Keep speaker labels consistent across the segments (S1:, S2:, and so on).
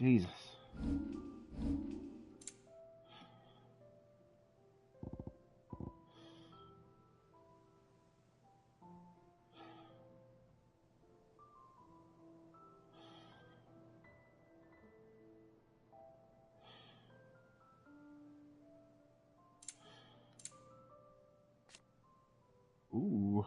S1: Jesus. Ooh.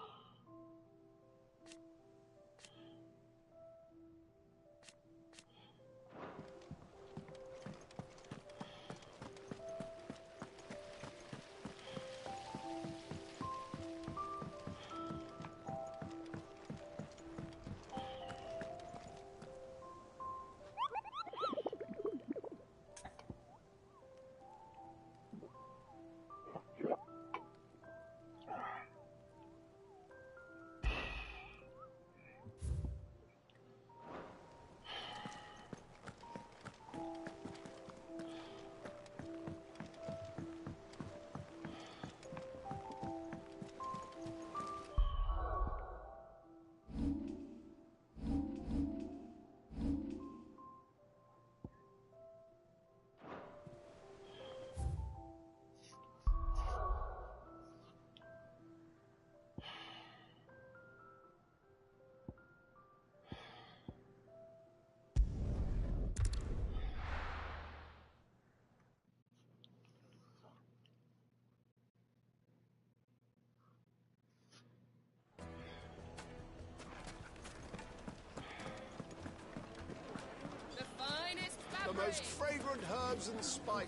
S2: The most fragrant herbs and spice.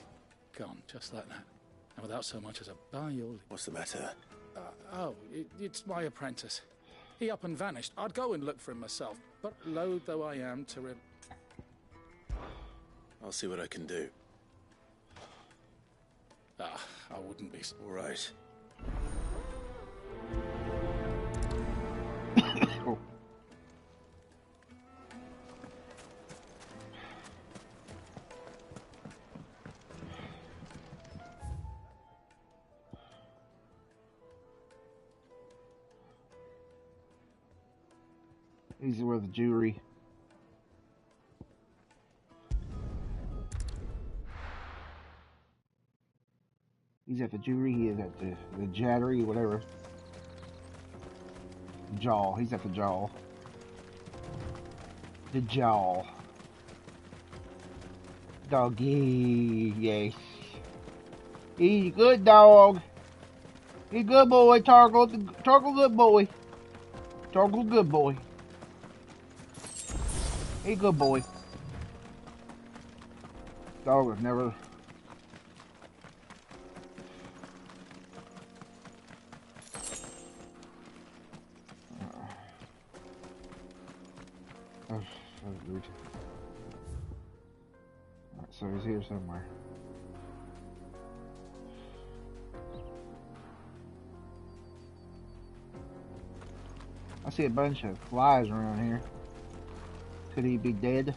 S3: Gone, just like that. And without so much as a bye-all.
S2: What's the matter?
S3: It's my apprentice. He up and vanished. I'd go and look for him myself, but loath though I am to
S2: I'll see what I can do.
S3: I wouldn't be...
S2: All right.
S1: These are where the jewelry. He's at the jewelry, he is at the jattery, whatever. Jaw, he's at the jaw. The jaw. Doggy, yes. He's a good dog. He's a good boy, Targle. Targle good boy. Targle good boy. He's a good boy. Dog was never... Oh, that was rude. Alright, so he's here somewhere. I see a bunch of flies around here. Could he be dead?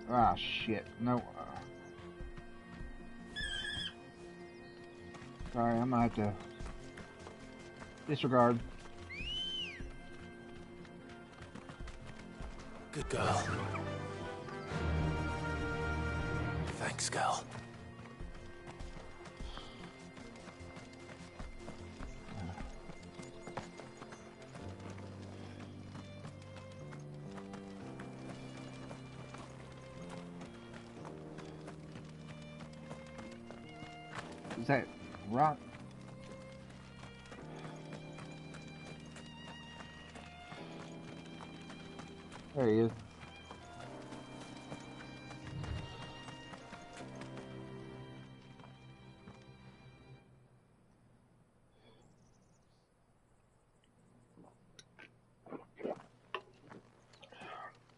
S1: Ah, shit. No. Sorry, I'm gonna have to disregard.
S2: Good girl. Thanks, girl.
S1: Is that rock? There he is.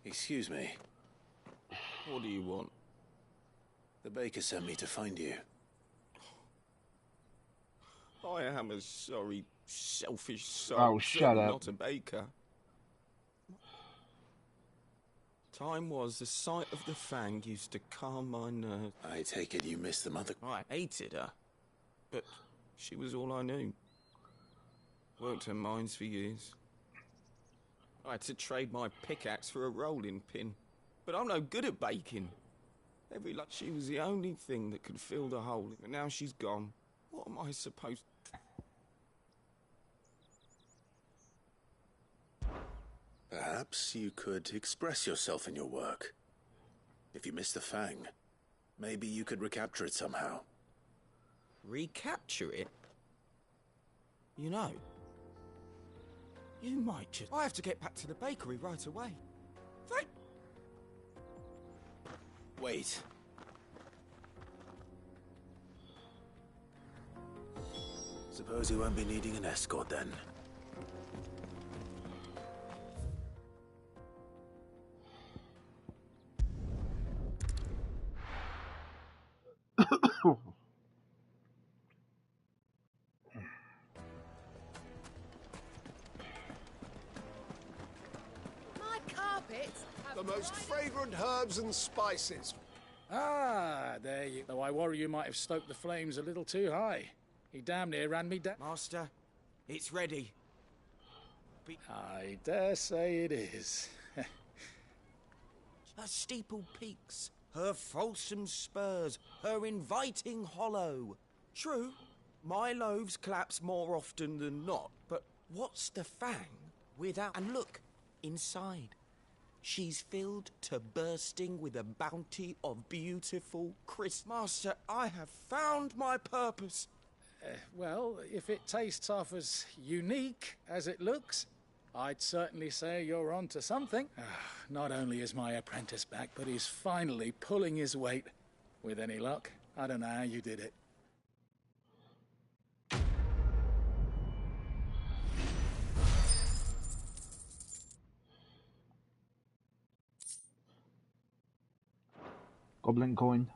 S2: Excuse me.
S4: What do you want?
S2: The baker sent me to find you.
S4: I am a sorry, selfish soul.
S1: Oh, shut up.
S4: Not a baker. Time was the sight of the Fang used to calm my nerves.
S2: I take it you missed the mother.
S4: I hated her. but she was all I knew. Worked her mines for years. I had to trade my pickaxe for a rolling pin, but I'm no good at baking. She was the only thing that could fill the hole, but now she's gone. What am I supposed to...
S5: Perhaps you could express yourself in your work. If you miss the Fang, maybe you could recapture it somehow.
S4: Recapture it? You know, you might just... I have to get back to the bakery right away.
S5: Wait. Suppose you won't be needing an escort then.
S2: My carpets have the most fragrant herbs and spices.
S3: Ah, there you... Though I worry you might have stoked the flames a little too high. He damn near ran me down.
S4: Master, it's ready.
S3: I dare say it is.
S4: Her steeple peaks, her fulsome spurs, her inviting hollow. True, my loaves collapse more often than not, but what's the Fang without... And look, inside. She's filled to bursting with a bounty of beautiful crisp. Master, I have found my purpose.
S3: Well, if it tastes half as unique as it looks, I'd certainly say you're onto something. Not only is my apprentice back, but he's finally pulling his weight. With any luck, I don't know how you did it.
S1: Goblin coin.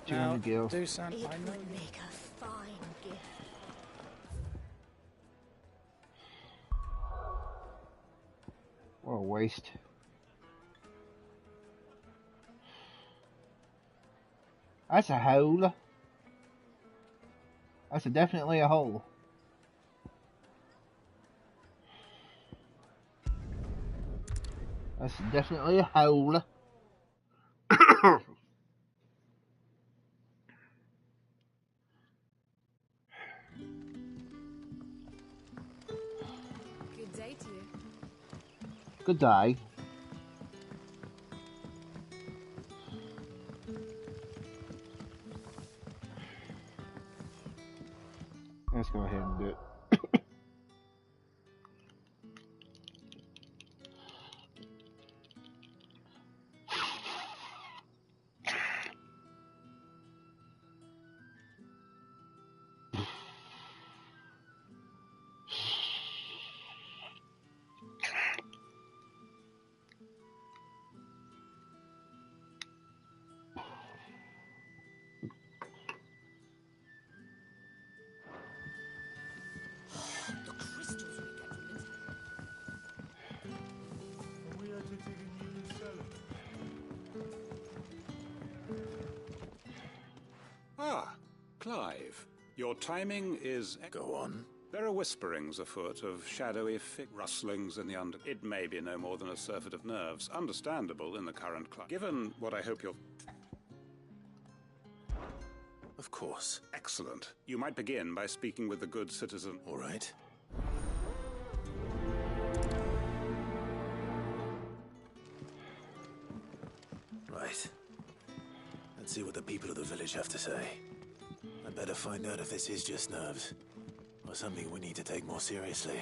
S1: 200 gil.
S3: Do some...
S6: It
S3: I know
S6: would make a fine gift.
S1: What a waste. That's a hole. That's definitely a hole. That's definitely a hole.
S6: Good day to you.
S1: Good day. Let's go ahead and do it.
S2: The crystals we get from this.
S7: Ah, Clive. Your timing is...
S5: Go on.
S7: There are whisperings afoot of shadowy rustlings in the under... It may be no more than a surfeit of nerves, understandable in the current climate. Given what I hope you'll...
S5: Of course.
S7: Excellent. You might begin by speaking with the good citizen...
S5: All right. Right. Let's see what the people of the village have to say. I'd better find out if this is just nerves, or something we need to take more seriously.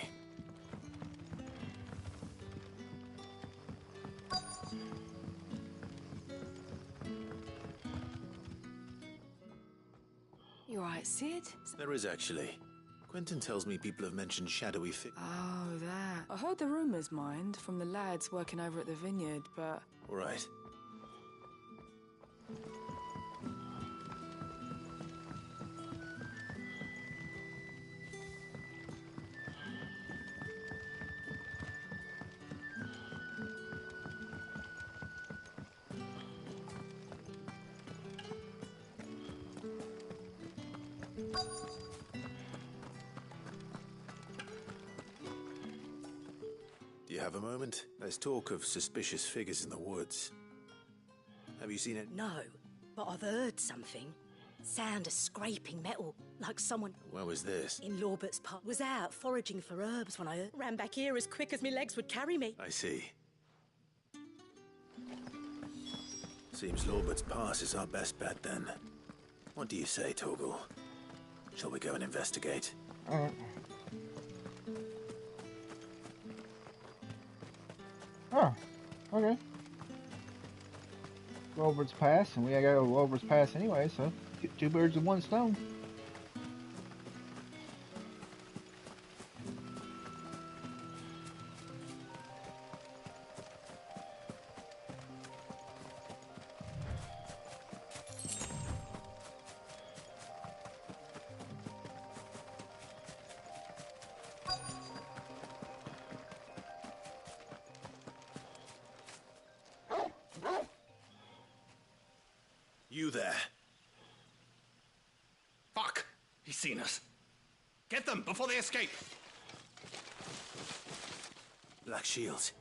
S8: You alright, Sid?
S5: There is actually. Quentin tells me people have mentioned shadowy
S8: Oh, that. I heard the rumours, mind, from the lads working over at the vineyard, but...
S5: All right. Do you have a moment? There's talk of suspicious figures in the woods. Have you seen it?
S6: No, but I've heard something. Sound of scraping metal, like someone
S5: Where was this?
S6: in Lorbert's Park. Was out foraging for herbs when I ran back here as quick as my legs would carry me.
S5: I see. Seems Lorbert's Pass is our best bet then. What do you say, Torgal? Shall we go and investigate?
S1: Alright. Oh, okay. Robert's Pass, and we gotta go to Robert's Pass anyway, so get two birds with one stone.
S5: You there.
S9: Fuck! He's seen us. Get them before they escape!
S5: Black Shields.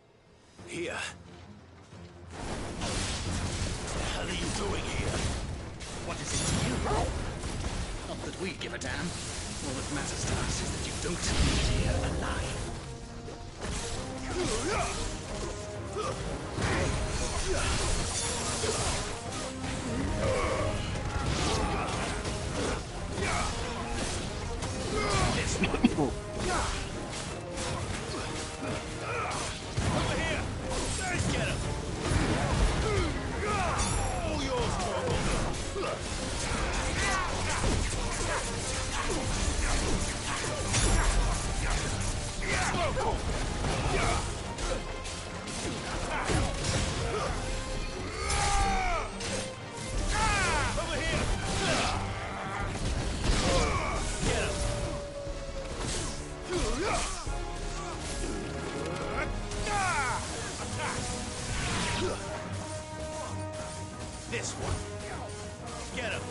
S5: Here. What the hell are you doing here?
S9: What is it to you? Not that we give a damn. All that matters to us is that you don't leave here alive.
S5: This one. Get him.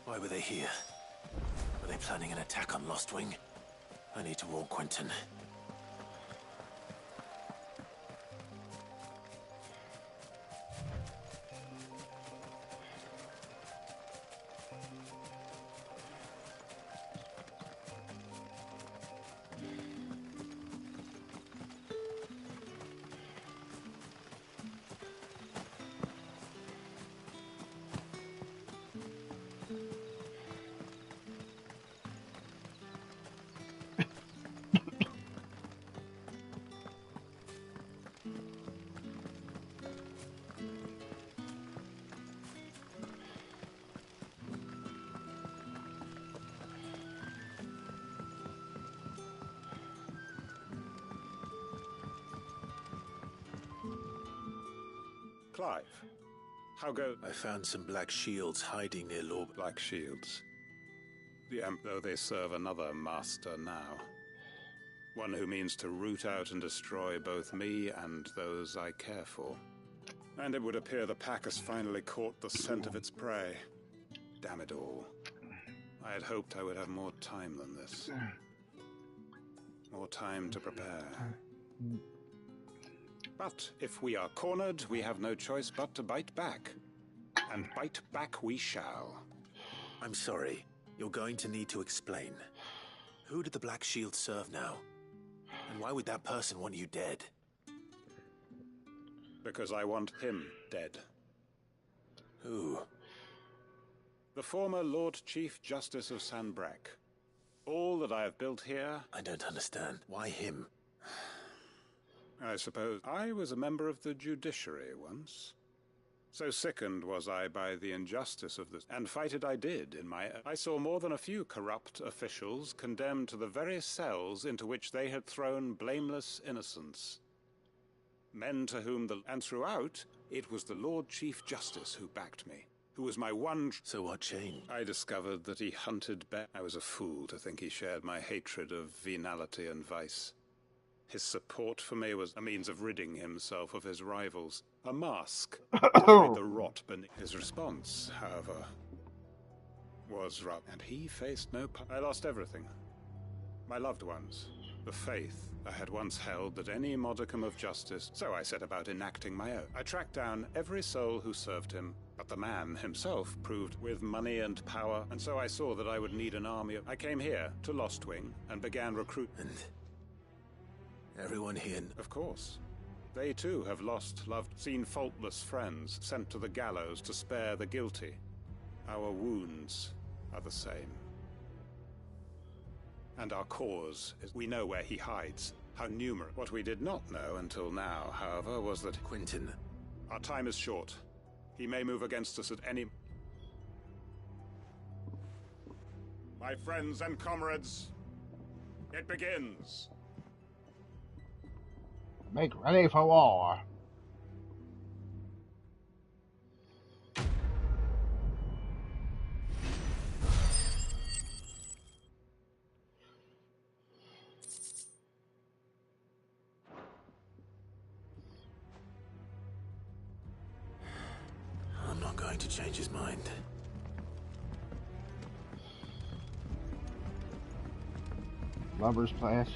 S5: Why were they here? Were they planning an attack on Lostwing? I need to warn Quentin.
S7: Clive, how go...
S5: I found some Black Shields hiding near Lorb.
S7: Black Shields. Though they serve another master now. One who means to root out and destroy both me and those I care for. And it would appear the pack has finally caught the scent of its prey. Damn it all. I had hoped I would have more time than this. More time to prepare. But if we are cornered, we have no choice but to bite back. And bite back we shall.
S5: I'm sorry. You're going to need to explain. Who did the Black Shield serve now? And why would that person want you dead?
S7: Because I want him dead.
S5: Who?
S7: The former Lord Chief Justice of Sanbreque. All that I have built here...
S5: I don't understand. Why him?
S7: I suppose I was a member of the judiciary once. So sickened was I by the injustice of this, and fight it I did in my... I saw more than a few corrupt officials condemned to the very cells into which they had thrown blameless innocents. Men to whom and throughout, it was the Lord Chief Justice who backed me. who was my one...
S5: So what changed?
S7: I discovered that he hunted bear. I was a fool to think he shared my hatred of venality and vice. His support for me was a means of ridding himself of his rivals. A mask to hide the rot beneath. His response, however, was rough. And he faced no... I lost everything. My loved ones. The faith I had once held that any modicum of justice, so I set about enacting my own. I tracked down every soul who served him, but the man himself proved with money and power, and so I saw that I would need an army. I came here to Lostwing and began recruiting.
S5: And everyone here...
S7: Of course. They too have lost, loved, seen faultless friends sent to the gallows to spare the guilty. Our wounds are the same. And our cause is we know where he hides, how numerous. What we did not know until now, however, was that
S5: Quentin...
S7: Our time is short. He may move against us at any... My friends and comrades, it begins.
S1: Make ready for war.
S5: I'm not going to change his mind.
S1: Lovers class.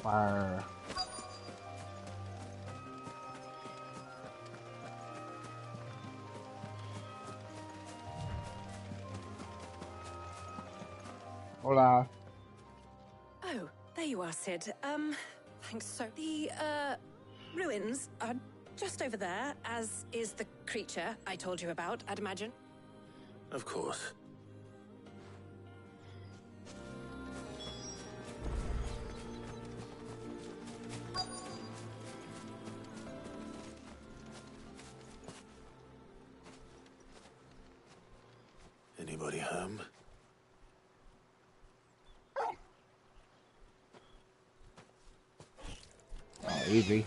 S1: Fire. Hola.
S6: Oh, there you are, Sid. Thanks so... The, ruins are just over there, as is the creature I told you about, I'd imagine.
S5: Of course. Anybody home?
S1: Oh, easy.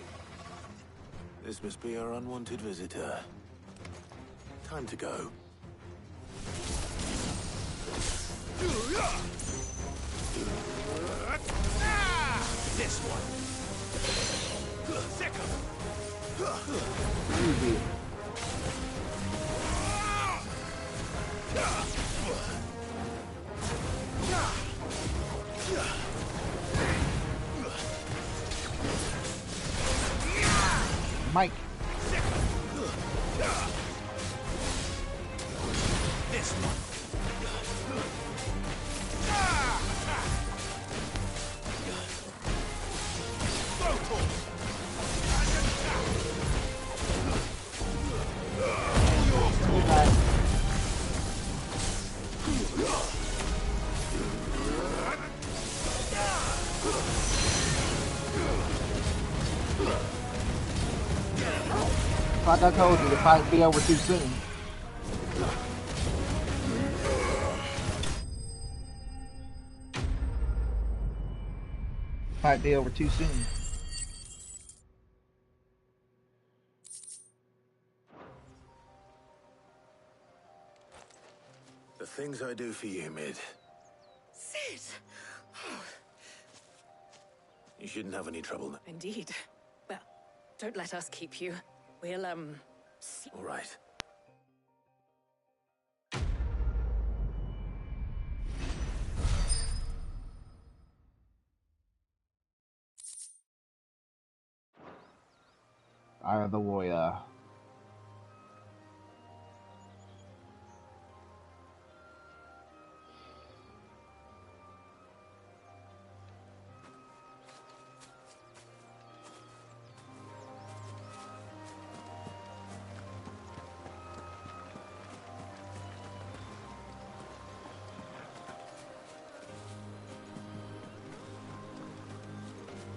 S5: This must be our unwanted visitor. Time to go.
S4: This one. Sick of
S1: Easy. Mike.
S4: this one.
S1: Like I told you, the fight be over too soon. Fight be over too soon.
S5: things I do for you, Mid.
S6: Sid!
S5: You shouldn't have any trouble.
S6: Indeed. Well, don't let us keep you. We'll,
S5: All right.
S1: Out of the warrior.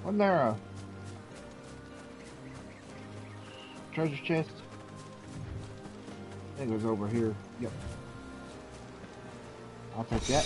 S1: Wasn't there a treasure chest? I think it was over here. Yep. I'll take that.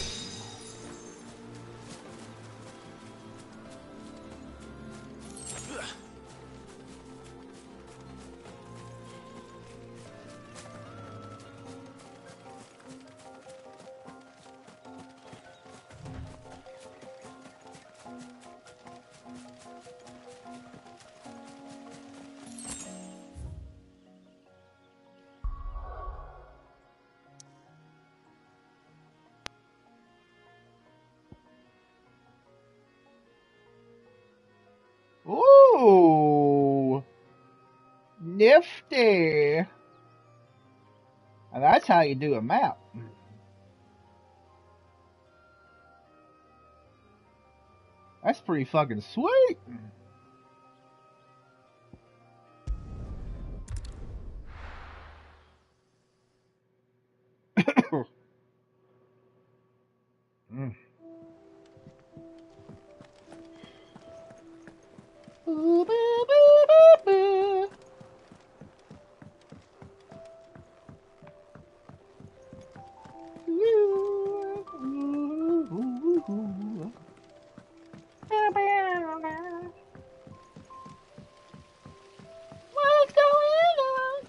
S1: Ooh, nifty. And that's how you do a map. That's pretty fucking sweet. Mm. Ooh, boo, boo, boo, boo. Ooh, ooh, ooh, ooh. What's going on?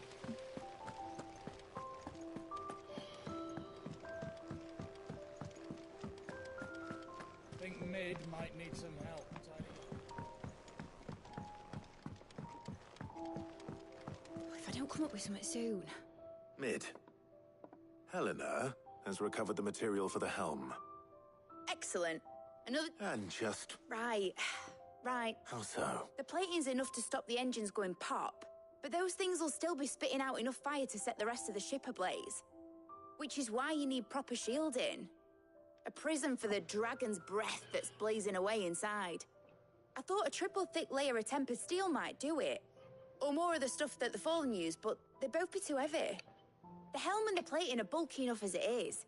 S3: I think Mid might need some help tidying up.
S6: If I don't come up with something soon.
S5: Mid. Helena has recovered the material for the helm.
S10: Excellent. Another...
S5: And just...
S10: Right. Right.
S5: How so?
S10: The plating's enough to stop the engines going pop, but those things will still be spitting out enough fire to set the rest of the ship ablaze. Which is why you need proper shielding. A prison for the dragon's breath that's blazing away inside. I thought a triple thick layer of tempered steel might do it. Or more of the stuff that the Fallen use, but they'd both be too heavy. The helm and the plating are bulky enough as it is.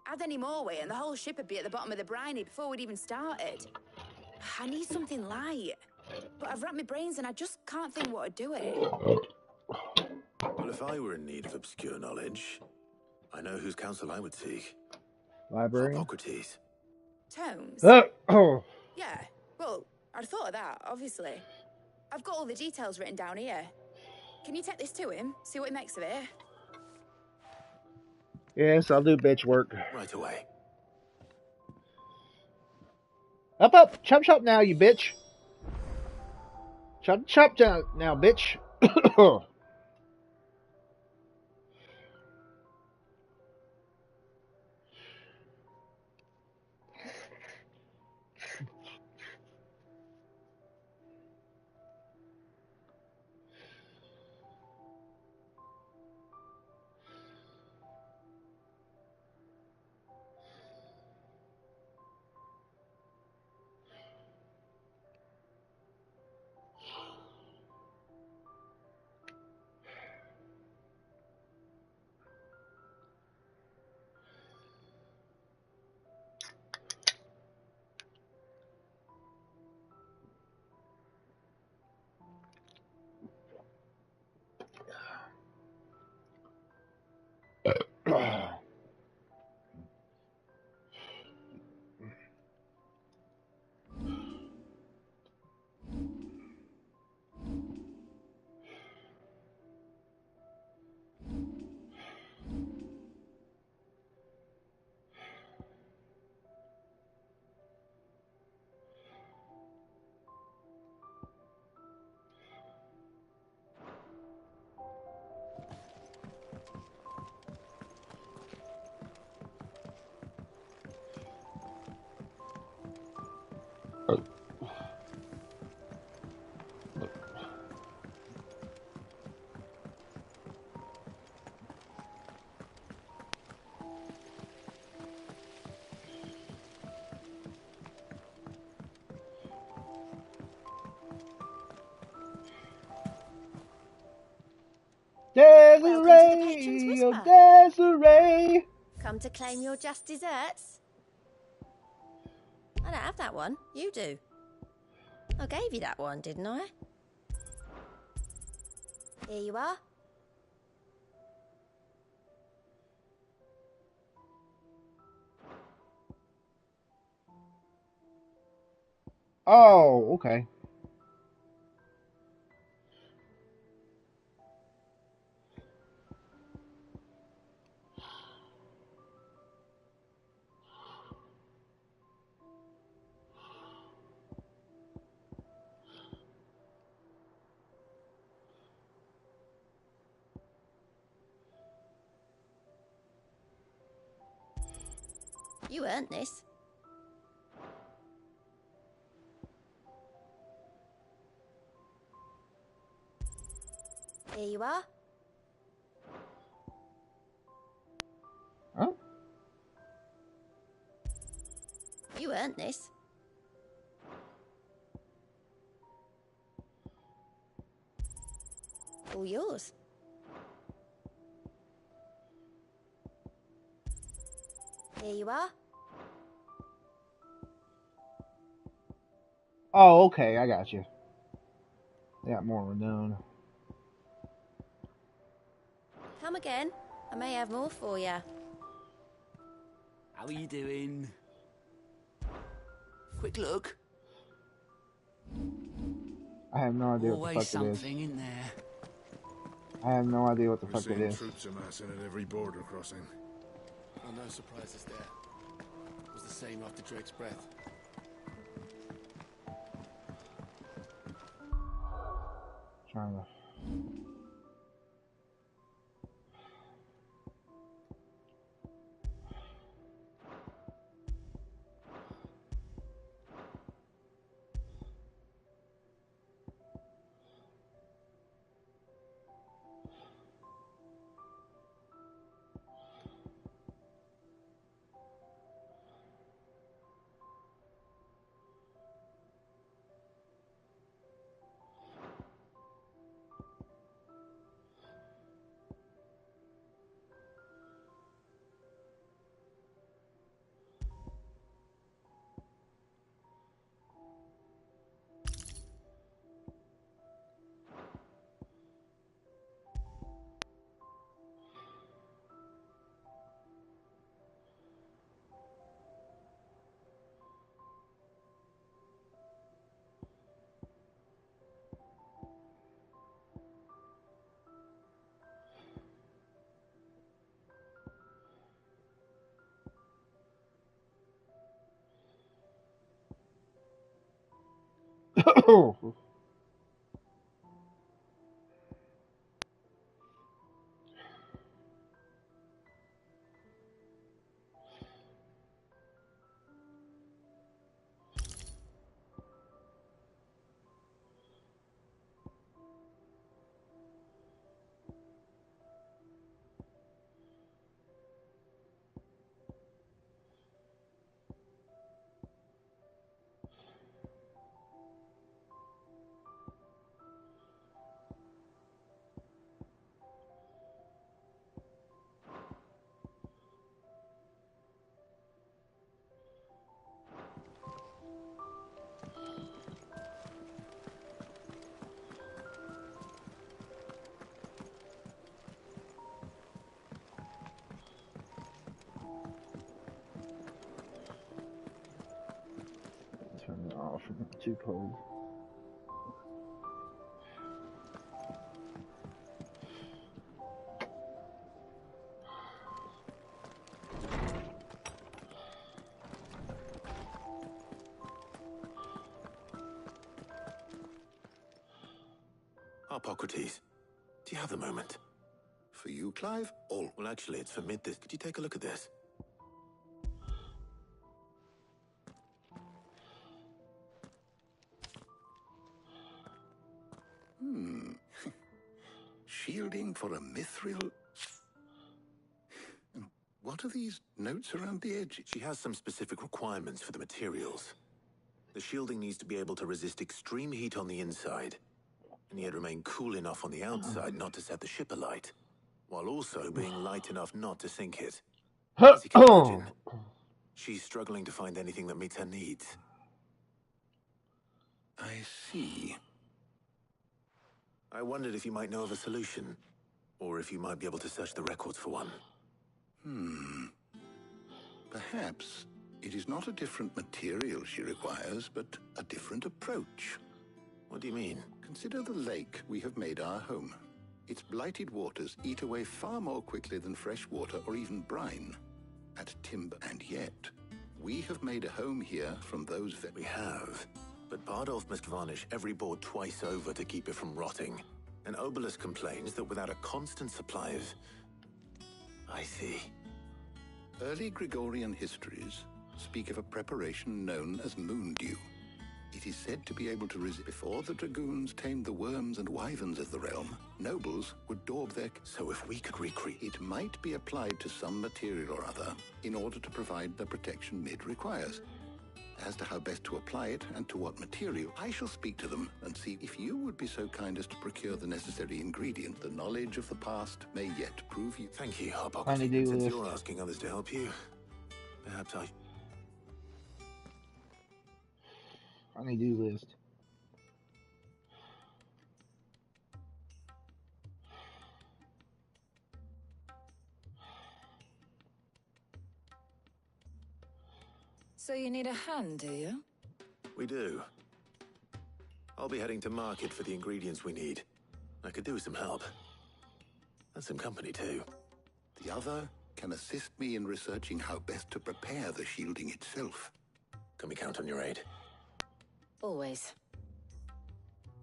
S10: Add any more weight and the whole ship would be at the bottom of the briny before we'd even started. I need something light. But I've racked my brains and I just can't think what would do it.
S5: Well, if I were in need of obscure knowledge, I know whose counsel I would seek.
S1: Library.
S5: Hippocrates.
S10: Tomes?
S1: Oh.
S10: Yeah, well, I'd thought of that, obviously. I've got all the details written down here. Can you take this to him? See what he makes of it?
S1: Yes, I'll do bitch work.
S5: Right away.
S1: Up. Chop, chop now, you bitch. Chop, chop down now, bitch. Desiree, oh Desiree.
S11: Come to claim your just desserts? I don't have that one. You do. I gave you that one, didn't I? Here you are.
S1: Oh, okay.
S11: You earned this. Here you are.
S1: Huh?
S11: You earned this. All yours. Here you are.
S1: Oh, okay, I got you. They got more renown.
S11: Come again. I may have more for you.
S12: How are you doing? Quick look.
S1: I have no idea what the
S12: Always
S1: fuck it is.
S12: something in there.
S1: I have no idea what the
S13: We're
S1: fuck it
S13: seeing
S1: is.
S13: troops amassing at every border crossing.
S14: Oh, no surprises there. It was the same after Drake's breath.
S1: Trying to. Turn it off. It's too cold.
S5: Hippocrates, do you have a moment?
S13: For you, Clive?
S5: Well, actually, it's for Midthis. Could you take a look at this?
S13: Shielding for a mithril? What are these notes around the edge?
S5: She has some specific requirements for the materials. The shielding needs to be able to resist extreme heat on the inside, and yet remain cool enough on the outside not to set the ship alight. while also being light enough not to sink it. As you can imagine, she's struggling to find anything that meets her needs.
S13: I see.
S5: I wondered if you might know of a solution, or if you might be able to search the records for one.
S13: Perhaps it is not a different material she requires, but a different approach.
S5: What do you mean?
S13: Consider the lake we have made our home. Its blighted waters eat away far more quickly than fresh water or even brine at timber. And yet, we have made a home here from those...
S5: We have. But Bardolph must varnish every board twice over to keep it from rotting. And Obelisk complains that without a constant supply of... I see.
S13: Early Gregorian histories speak of a preparation known as moondew. It is said to be able to resist. Before the dragoons tamed the worms and wyverns of the realm, nobles would daub their...
S5: So if we could recreate...
S13: It might be applied to some material or other in order to provide the protection Mid requires. As to how best to apply it and to what material, I shall speak to them and see if you would be so kind as to procure the necessary ingredient. The knowledge of the past may yet prove you...
S5: Thank you, Hoppock. Since you're asking others to help you, perhaps I...
S1: Honey-do list.
S8: So you need a hand, do you?
S5: We do. I'll be heading to market for the ingredients we need. I could do with some help. And some company, too.
S13: The other can assist me in researching how best to prepare the shielding itself.
S5: Can we count on your aid?
S8: Always.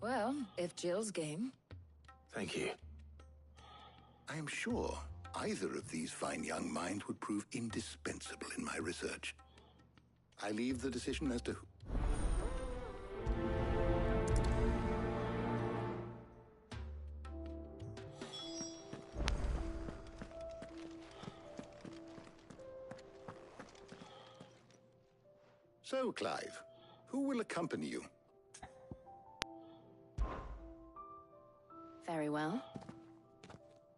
S8: Well, if Jill's game.
S5: Thank you.
S13: I am sure either of these fine young minds would prove indispensable in my research. I leave the decision as to who... So, Clive, who will accompany you?
S6: Very well.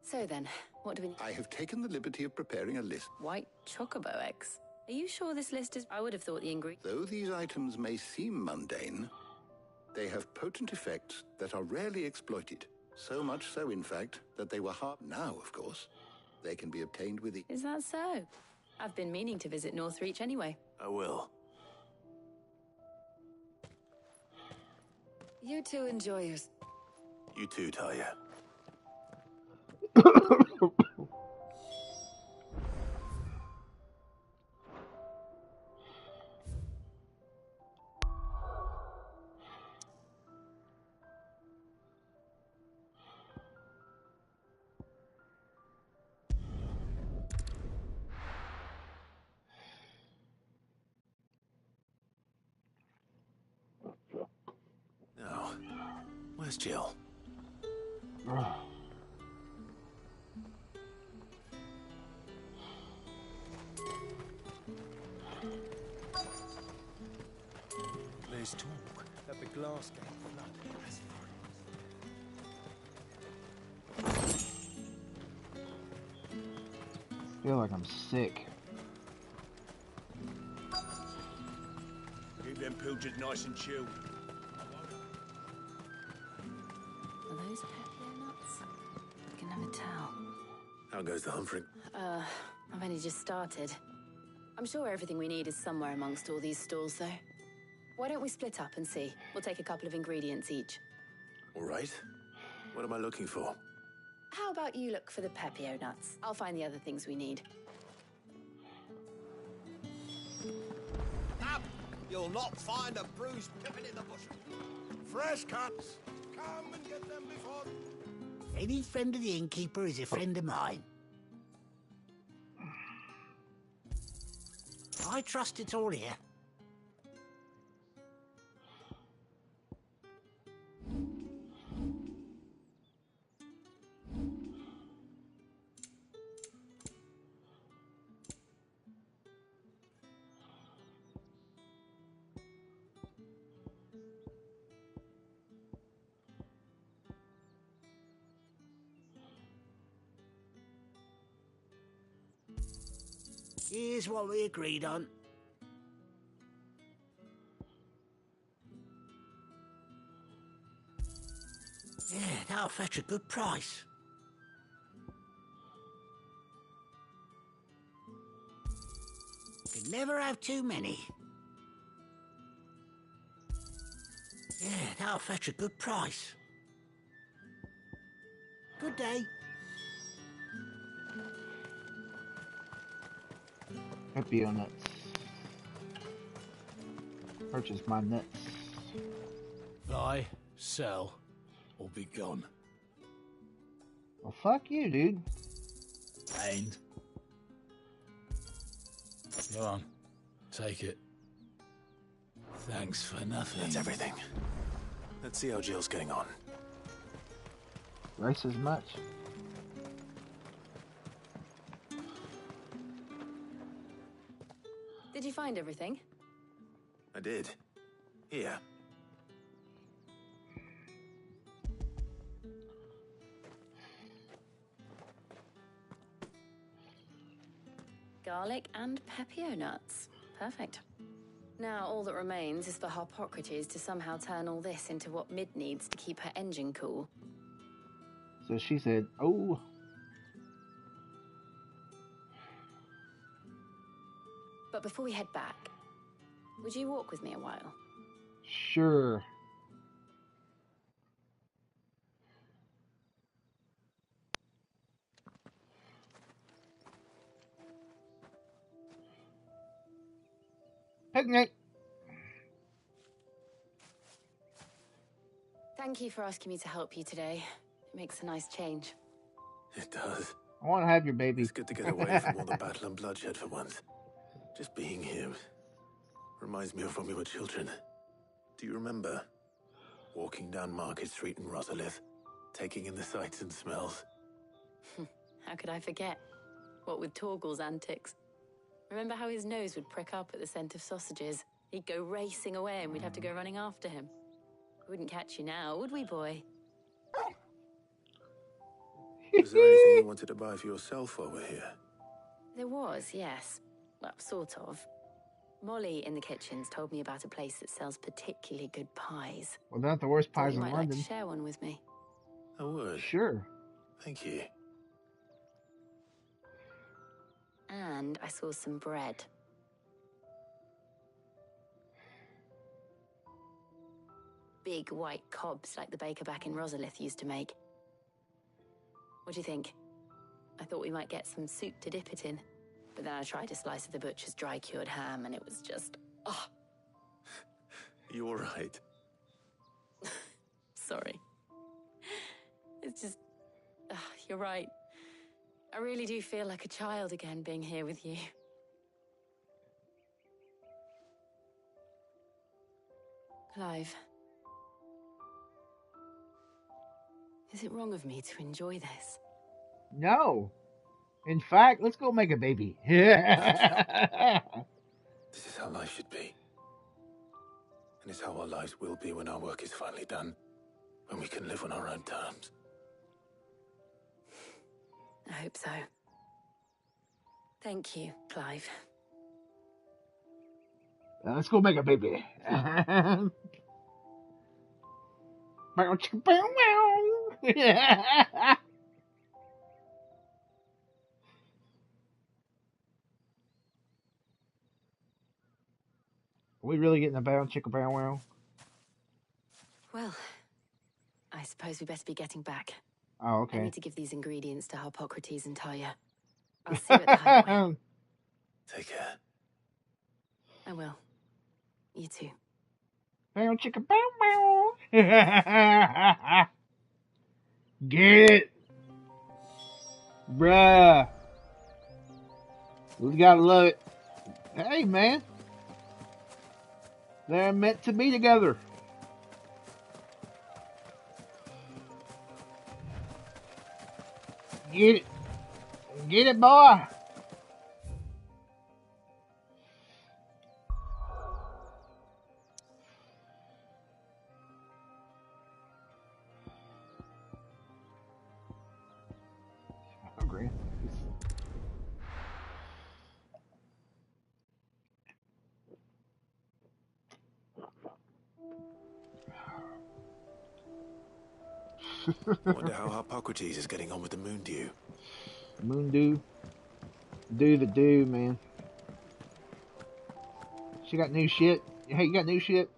S6: So then, what do we...
S13: I have taken the liberty of preparing a list.
S6: White chocobo eggs. Are you sure this list is... I would have thought the ingredient...
S13: Though these items may seem mundane, they have potent effects that are rarely exploited. So much so, in fact, that they were hard... Now, of course, they can be obtained with the...
S6: Is that so? I've been meaning to visit Northreach anyway.
S5: I will.
S8: You two enjoy yours.
S5: You too, Talia. Now, where's Jill?
S4: There's talk that the glass gate flooded as
S1: I feel like I'm sick.
S4: Keep them pilgers nice and chilled.
S6: Are those pepper nuts? I can never tell.
S5: How goes the Humphrey?
S6: I've only just started. I'm sure everything we need is somewhere amongst all these stalls, though. Why don't we split up and see? We'll take a couple of ingredients each.
S5: All right. What am I looking for?
S6: How about you look for the pepio nuts? I'll find the other things we need.
S2: Up! You'll not find a bruised pippin in the bush. Fresh cuts. Come and get them before...
S12: Any friend of the innkeeper is a friend of mine. I trust it's all here. Here's what we agreed on. Yeah, that'll fetch a good price. Can never have too many. Yeah, that'll fetch a good price. Good day.
S1: Happy on nuts. Purchase my nuts.
S9: Buy, sell, or be gone.
S1: Well, fuck you, dude.
S9: And go on, take it. Thanks for nothing.
S5: That's everything. Let's see how Jill's getting on.
S1: Rice as much.
S6: Did you find everything?
S5: I did. Here.
S6: Garlic and pepio nuts. Perfect. Now all that remains is for Harpocrates to somehow turn all this into what Mid needs to keep her engine cool.
S1: So she said, oh.
S6: But before we head back, would you walk with me a while?
S1: Sure. Picnic.
S6: Thank you for asking me to help you today. It makes a nice change.
S5: It does.
S1: I want to have your baby.
S5: It's good to get away from all the battle and bloodshed for once. Just being here reminds me of when we were children. Do you remember? Walking down Market Street in Rosalith, taking in the sights and smells.
S6: How could I forget? What with Torgal's antics. Remember how his nose would prick up at the scent of sausages? He'd go racing away and we'd have to go running after him. We wouldn't catch you now, would we, boy?
S5: Was there anything you wanted to buy for yourself while we're here?
S6: There was, yes. Well, sort of. Molly in the kitchens told me about a place that sells particularly good pies.
S1: Well, not the worst
S6: Thought
S1: pies
S6: you
S1: in
S6: might
S1: London.
S6: like to share one with me.
S5: I would.
S1: Sure.
S5: Thank you.
S6: And I saw some bread. Big white cobs like the baker back in Rosalith used to make. What do you think? I thought we might get some soup to dip it in. But then I tried a slice of the butcher's dry-cured ham and it was just... oh,
S5: You're right.
S6: sorry. It's just... you're right. I really do feel like a child again being here with you. Clive. Is it wrong of me to enjoy this?
S1: No. In fact, let's go make a baby.
S5: This is how life should be. And it's how our lives will be when our work is finally done. When we can live on our own terms.
S6: I hope so. Thank you, Clive.
S1: Let's go make a baby. Bow, chicka, bow, wow. Are we really getting a bow, chicka, bow, wow?
S6: Well, I suppose we better be getting back.
S1: Oh, okay.
S6: I need to give these ingredients to Harpocrates and Talia. I'll see you at the hideaway.
S5: Take care.
S6: I will. You too.
S1: Bow, chicka, bow, wow. Get it. Bruh. We gotta love it. Hey, man. They're meant to be together. Get it. Get it, boy. Hungry.
S5: I wonder how Harpocrates is getting on with the Moondew.
S1: Moondew. Do the do, man. She got new shit. Hey, you got new shit?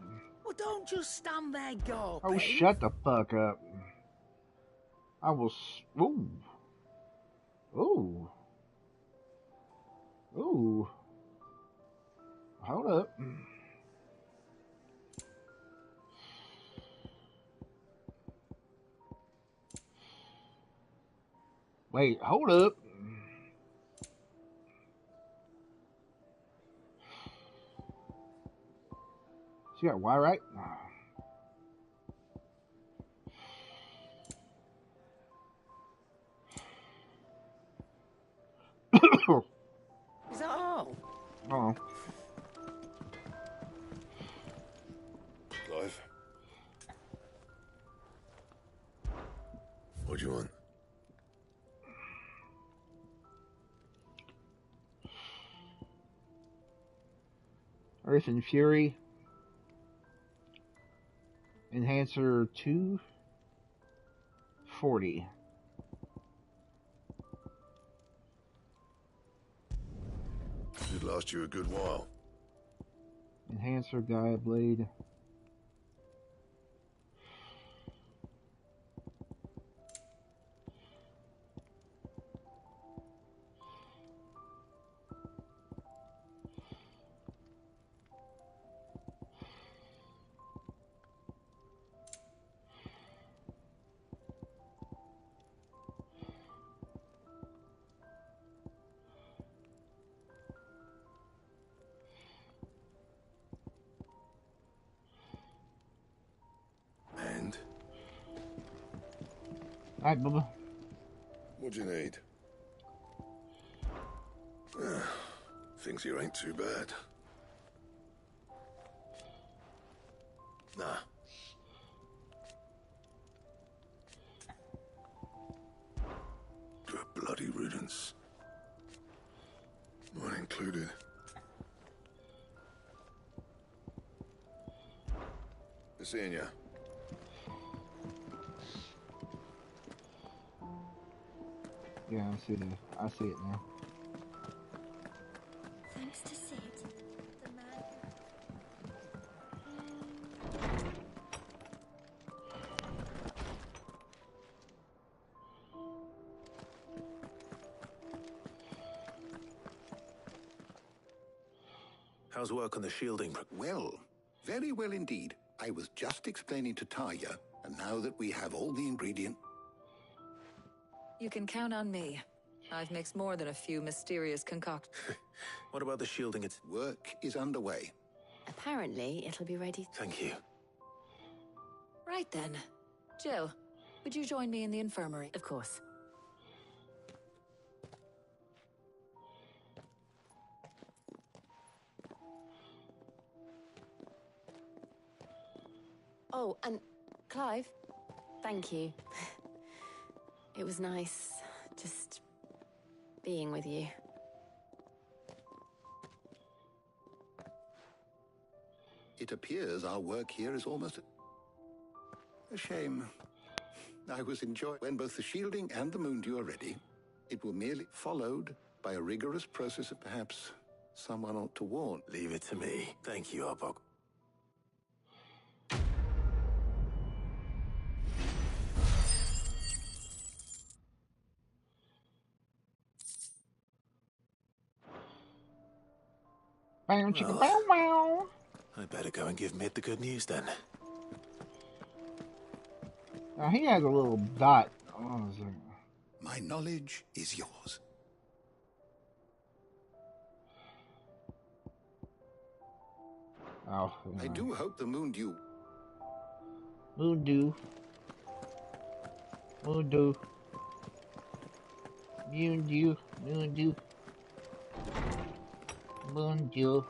S9: Well, don't just stand there gawping.
S1: Oh, shut the fuck up. I will... Ooh. Ooh. Ooh. Hold up. Wait, hold up. She got Y, right?
S9: Is that all?
S1: Oh.
S15: Clive? What do you want?
S1: Earth and Fury. Enhancer 240.
S15: Should last you a good while.
S1: Enhancer Gaia Blade.
S15: And?
S1: Alright, Bubba.
S15: What do you need? Things here ain't too bad. Nah. To a bloody riddance. Mine included. Seeing ya.
S1: Yeah, I see it now.
S11: Thanks to Sid, the man.
S5: How's work on the shielding?
S13: Well, very well indeed. I was just explaining to Taya, and now that we have all the ingredients...
S16: You can count on me. I've mixed more than a few mysterious concoctions.
S5: What about the shielding? Its
S13: work is underway.
S6: Apparently, it'll be ready.
S5: Thank you.
S16: Right then. Jill, would you join me in the infirmary?
S6: Of course. Oh, and Clive, thank you. It was nice just being with you.
S13: It appears our work here is almost a shame. I was enjoying when both the shielding and the Moondew are ready. It will merely followed by a rigorous process of perhaps someone ought to warn.
S5: Leave it to me. Thank you, Arbok.
S1: Bow, chicka, bow, wow.
S5: I better go and give Mid the good news then.
S1: Now he has a little dot. Oh,
S13: my knowledge is yours.
S1: Oh,
S13: I do hope the Moondew.
S1: Moondew. Moondew. Moondew. Moondew. Moondew.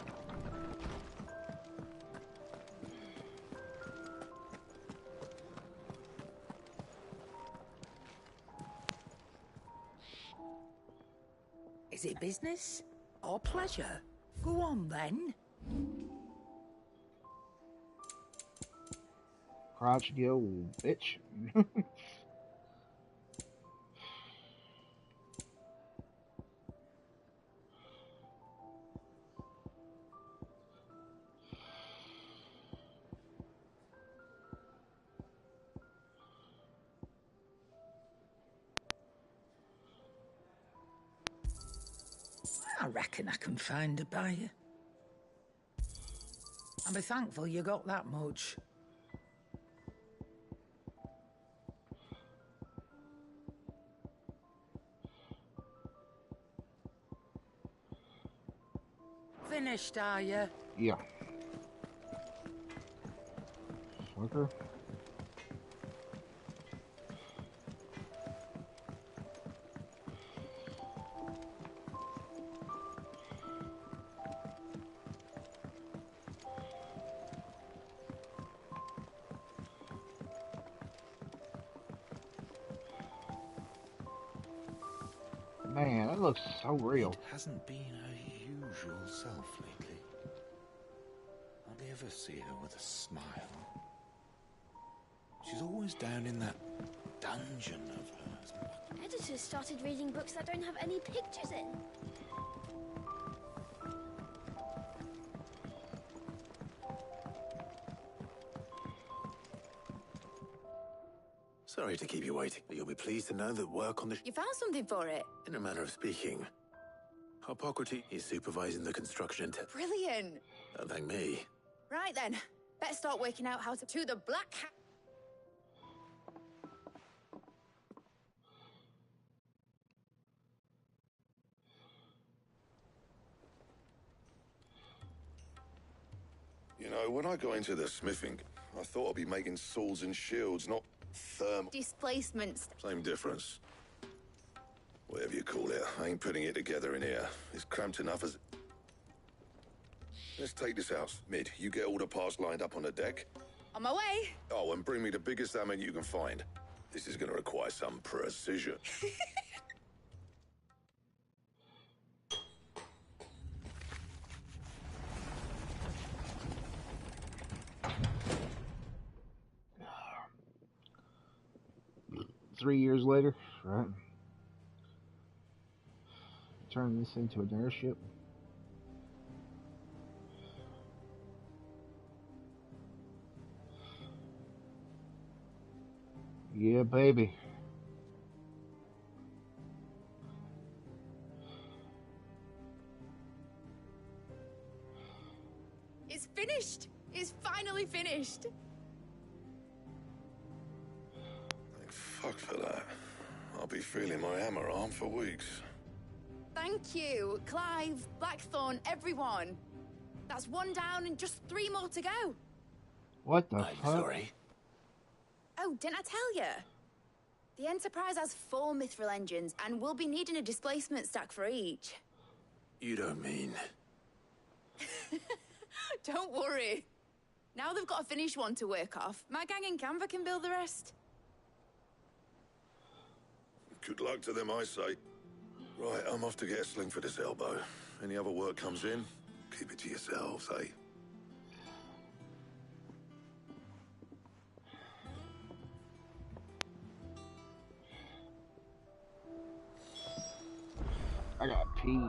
S9: Is it business or pleasure? Go on then.
S1: Crouch, yo, bitch.
S17: reckon I can find a buyer. I'll be thankful you got that much. Finished, are you?
S1: Yeah. Sucker. Man, that looks so real.
S18: It hasn't been her usual self lately. Hardly ever see her with a smile. She's always down in that dungeon of hers.
S19: Editors started reading books that don't have any pictures in.
S5: Sorry to keep you waiting, but you'll be pleased to know that work on the...
S10: You found something for it?
S5: In a manner of speaking, Harpocrates is supervising the construction.
S10: Brilliant.
S5: Don't thank me.
S10: Right then, better start working out how to the Black Hat.
S15: You know, when I got into the smithing, I thought I'd be making swords and shields, not thermal.
S10: Displacements.
S15: Same difference. Whatever you call it, I ain't putting it together in here. It's cramped enough as... Let's take this house. Mid, you get all the parts lined up on the deck.
S10: On my way.
S15: Oh, and bring me the biggest hammer you can find. This is going to require some precision.
S1: 3 years later, right? Turn this into an airship. Yeah, baby.
S10: It's finished. It's finally finished.
S15: Thank fuck for that. I'll be feeling my hammer arm for weeks.
S10: Thank you, Clive, Blackthorn, everyone. That's one down and just 3 more to go.
S1: What the
S5: I'm
S1: fuck?
S5: sorry.
S10: Oh, didn't I tell you? The Enterprise has 4 mithril engines, and we'll be needing a displacement stack for each.
S5: You don't mean...
S10: Don't worry. Now they've got a finished one to work off. My gang in Canva can build the rest.
S15: Good luck to them, I say. Right, I'm off to get a sling for this elbow. Any other work comes in, keep it to yourselves, eh?
S1: I got pee.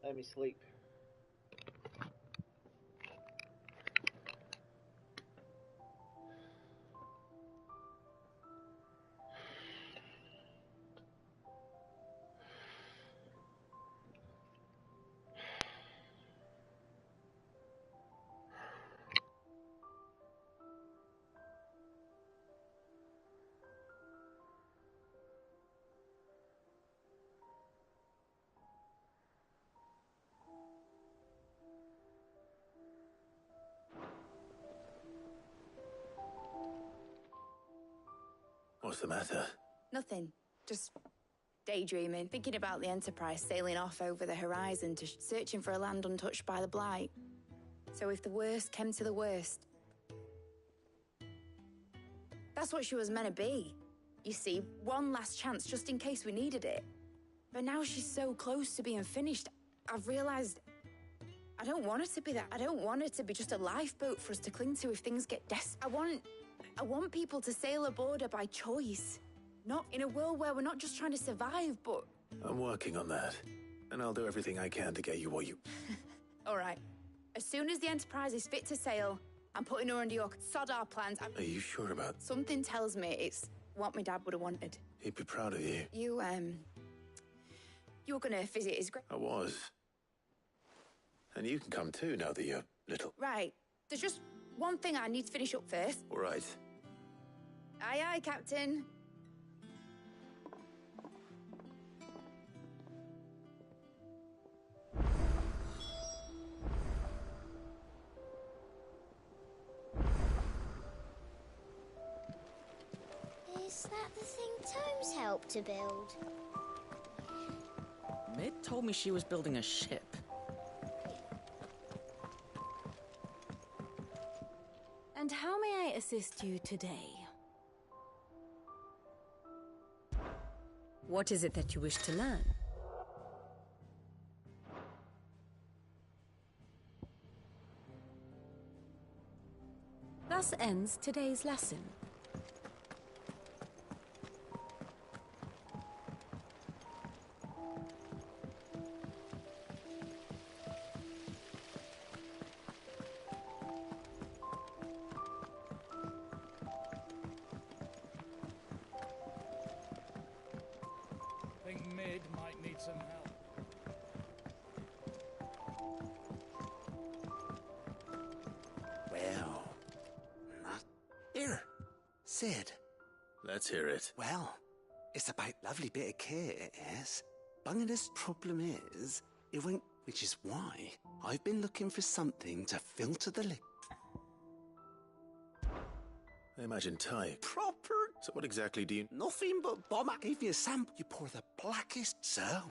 S1: Let me sleep.
S5: What's the matter?
S10: Nothing. Just daydreaming, thinking about the Enterprise sailing off over the horizon to searching for a land untouched by the Blight. So if the worst came to the worst, that's what she was meant to be. You see, one last chance just in case we needed it. But now she's so close to being finished, I've realized I don't want her to be that. I don't want her to be just a lifeboat for us to cling to if things get desperate. I want people to sail aboard her by choice. Not in a world where we're not just trying to survive, but...
S5: I'm working on that. And I'll do everything I can to get you what you...
S10: All right. As soon as the Enterprise is fit to sail, I'm putting her under your sod our plans.
S5: Are you sure about...
S10: Something tells me it's what my dad would have wanted.
S5: He'd be proud of you.
S10: You were gonna visit his
S5: I was. And you can come too, now that you're little.
S10: Right. There's just one thing I need to finish up first.
S5: All right.
S10: Aye, aye, Captain.
S19: Is that the thing Tomes helped to build?
S20: Mid told me she was building a ship.
S21: And how may I assist you today? What is it that you wish to learn? Thus ends today's lesson.
S3: Think Mid might need some help.
S12: Well, not here. Sid.
S5: Let's hear it.
S12: Well, it's about lovely bit of kit, it is. Bunga's problem is, it won't, which is why I've been looking for something to filter the liquid.
S5: I imagine type.
S12: Proper.
S5: So what exactly do you...
S12: Nothing but bomb. I gave you a sample. You pour the blackest so.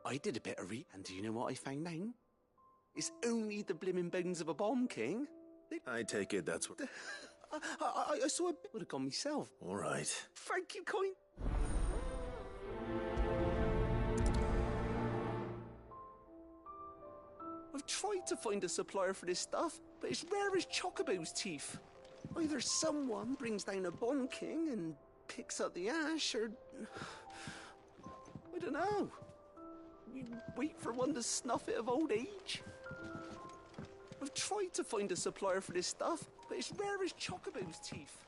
S12: I did a bit of and do you know what I found out? It's only the blimmin' bones of a bomb king.
S5: I take it that's what...
S12: I saw a bit would have gone myself.
S5: All right.
S12: Thank you, Coin. I've tried to find a supplier for this stuff, but it's rare as Chocobo's teeth. Either someone brings down a bomb king and picks up the ash, or... I don't know. You wait for one to snuff it of old age. I've tried to find a supplier for this stuff, but it's rare as Chocobo's teeth.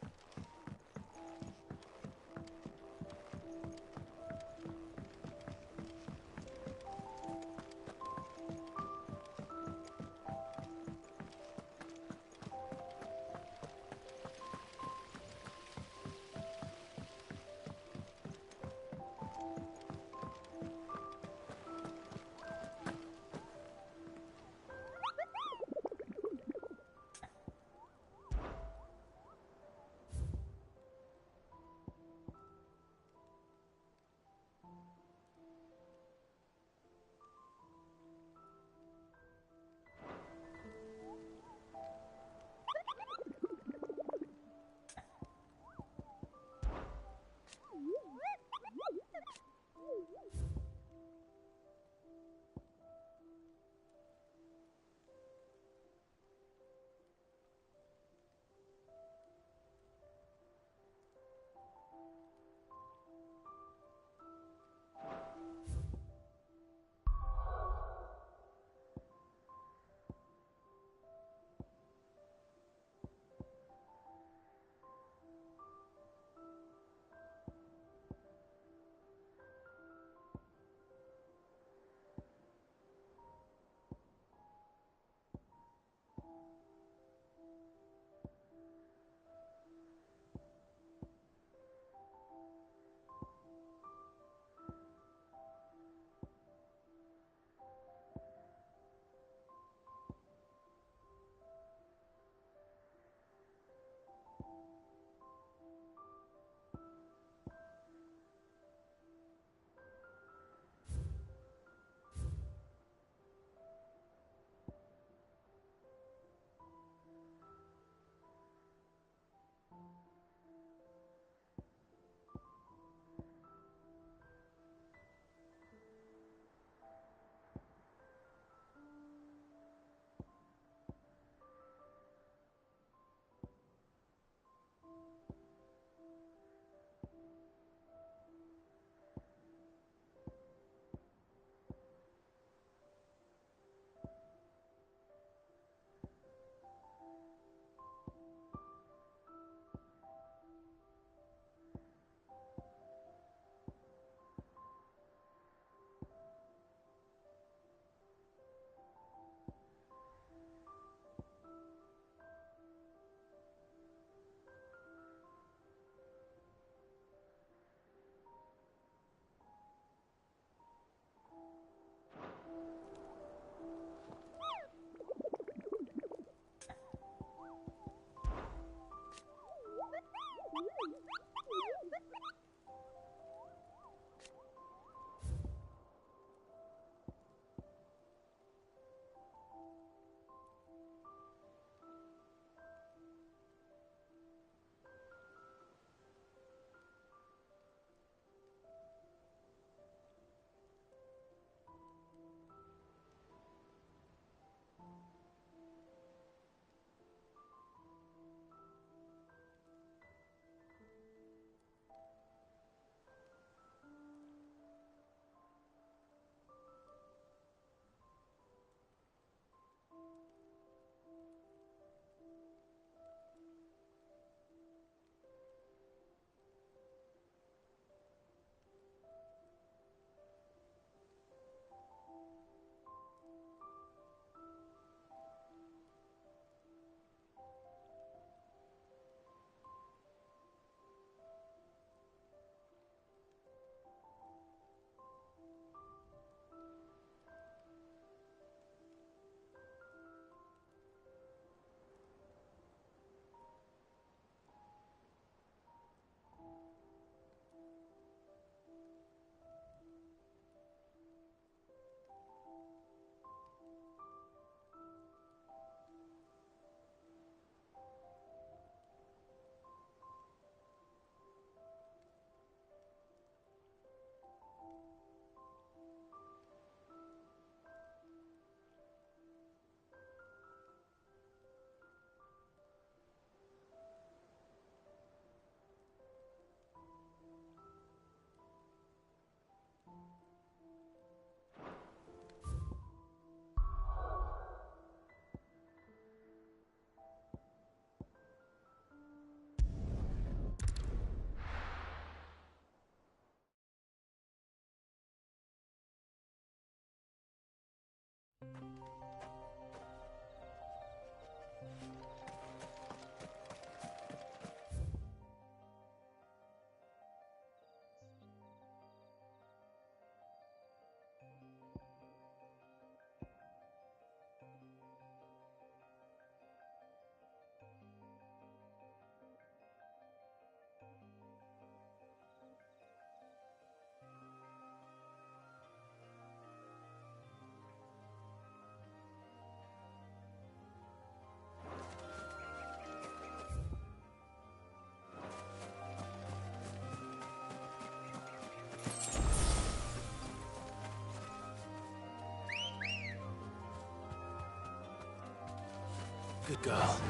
S5: Good girl.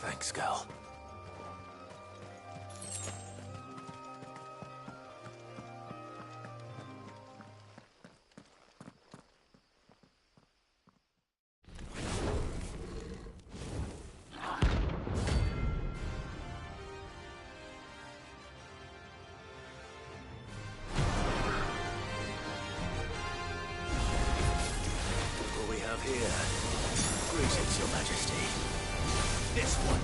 S5: Thanks, girl. What we have here? Greetings, Your Majesty. This one.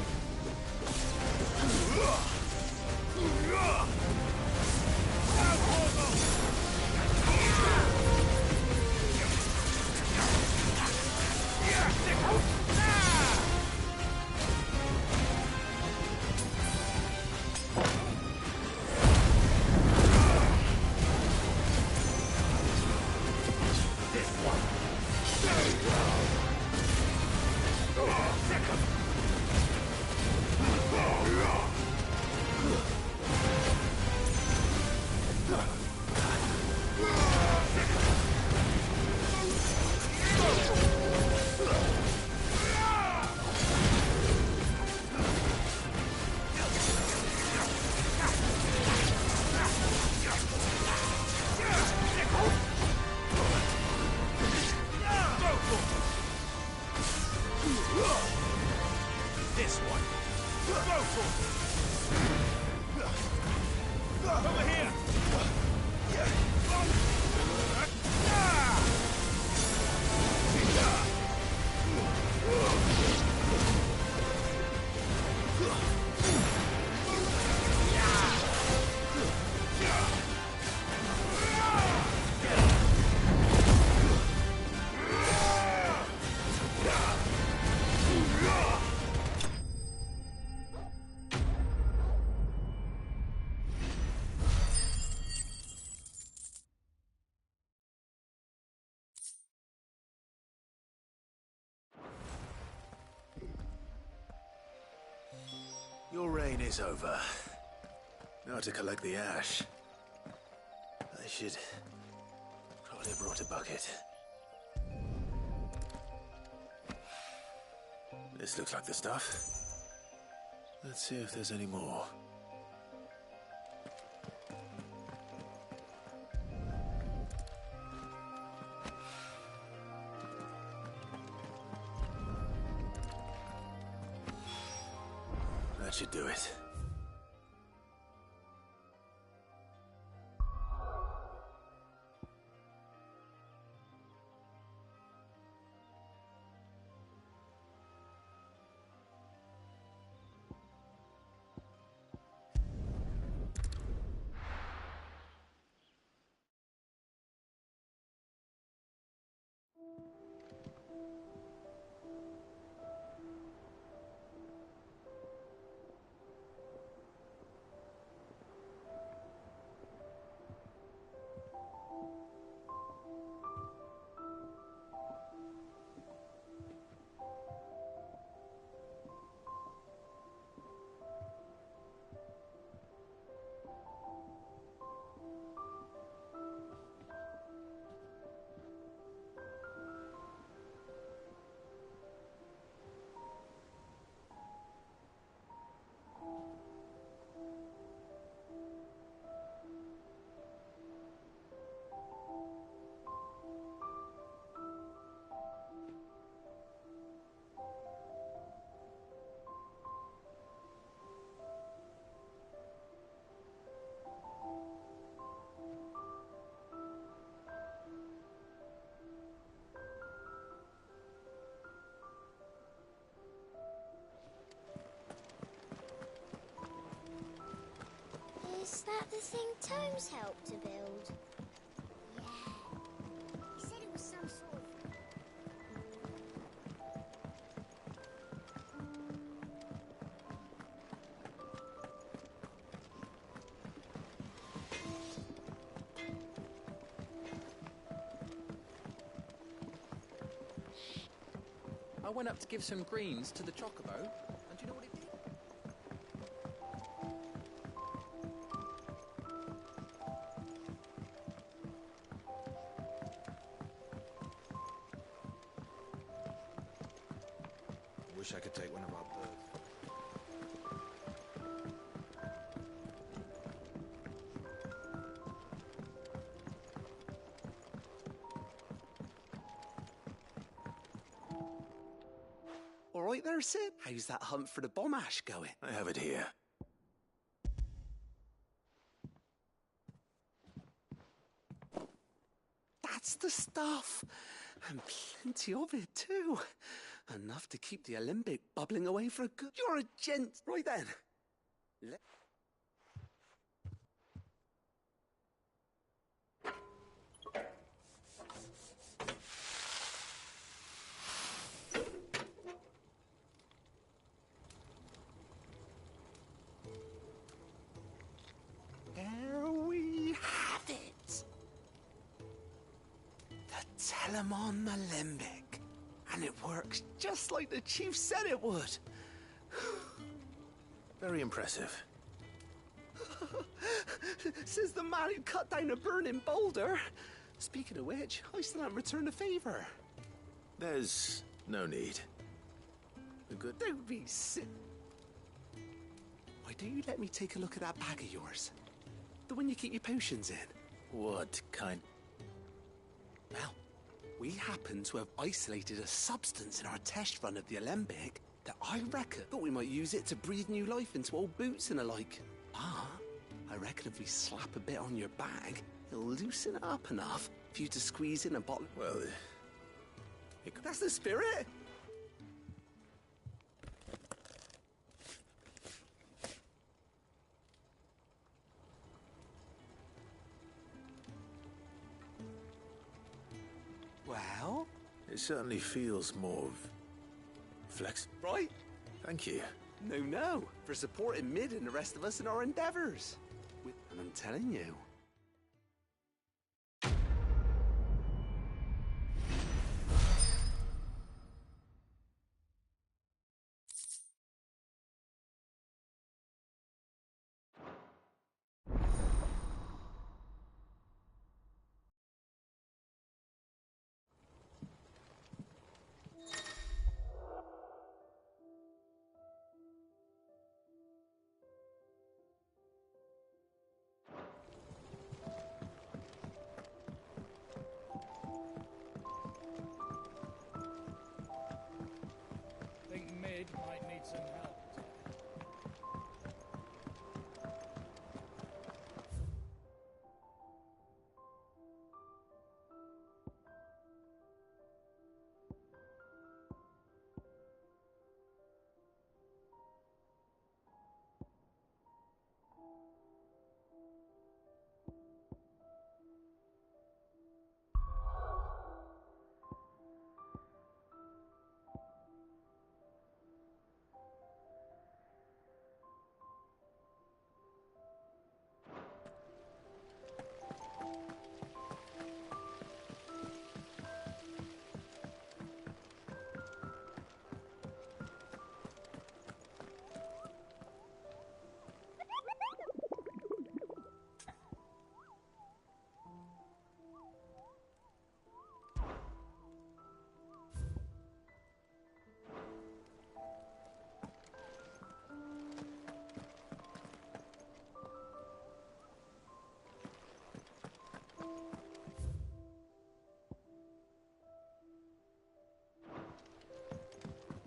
S5: This one. Go for it! Over here! Your reign is over. Now to collect the ash. I should probably have brought a bucket. This looks like the stuff. Let's see if there's any more. That should do it.
S19: the thing Tomes helped to build? Yeah. He said it was some sort of...
S9: I went up to give some greens to the chocobo, and do you know what it did?
S4: Wish I could take one of our birds.
S12: All right there, Sid. How's that hunt for the bomb ash going?
S5: I have it here.
S12: That's the stuff. And plenty of it, too. Enough to keep the Alembic bubbling away for a good... You're a gent. Right then. There we have it. The Telemon Alembic. And it works just like the chief said it would.
S5: Very impressive.
S12: Says the man who cut down a burning boulder. Speaking of which, I still haven't returned the favour.
S5: There's no need. We're good.
S12: Don't be sick. Why don't you let me take a look at that bag of yours? The one you keep your potions in.
S5: What kind?
S12: Well, we happen to have isolated a substance in our test run of the Alembic that I reckon thought we might use it to breathe new life into old boots and the like. Ah, I reckon if we slap a bit on your bag, it'll loosen it up enough for you to squeeze in a bottle.
S5: Well,
S12: that's the spirit. Well?
S5: It certainly feels more flex.
S12: Right?
S5: Thank you.
S12: No, for supporting Mid and the rest of us in our endeavours. And I'm telling you.
S3: Think Mid might need some help.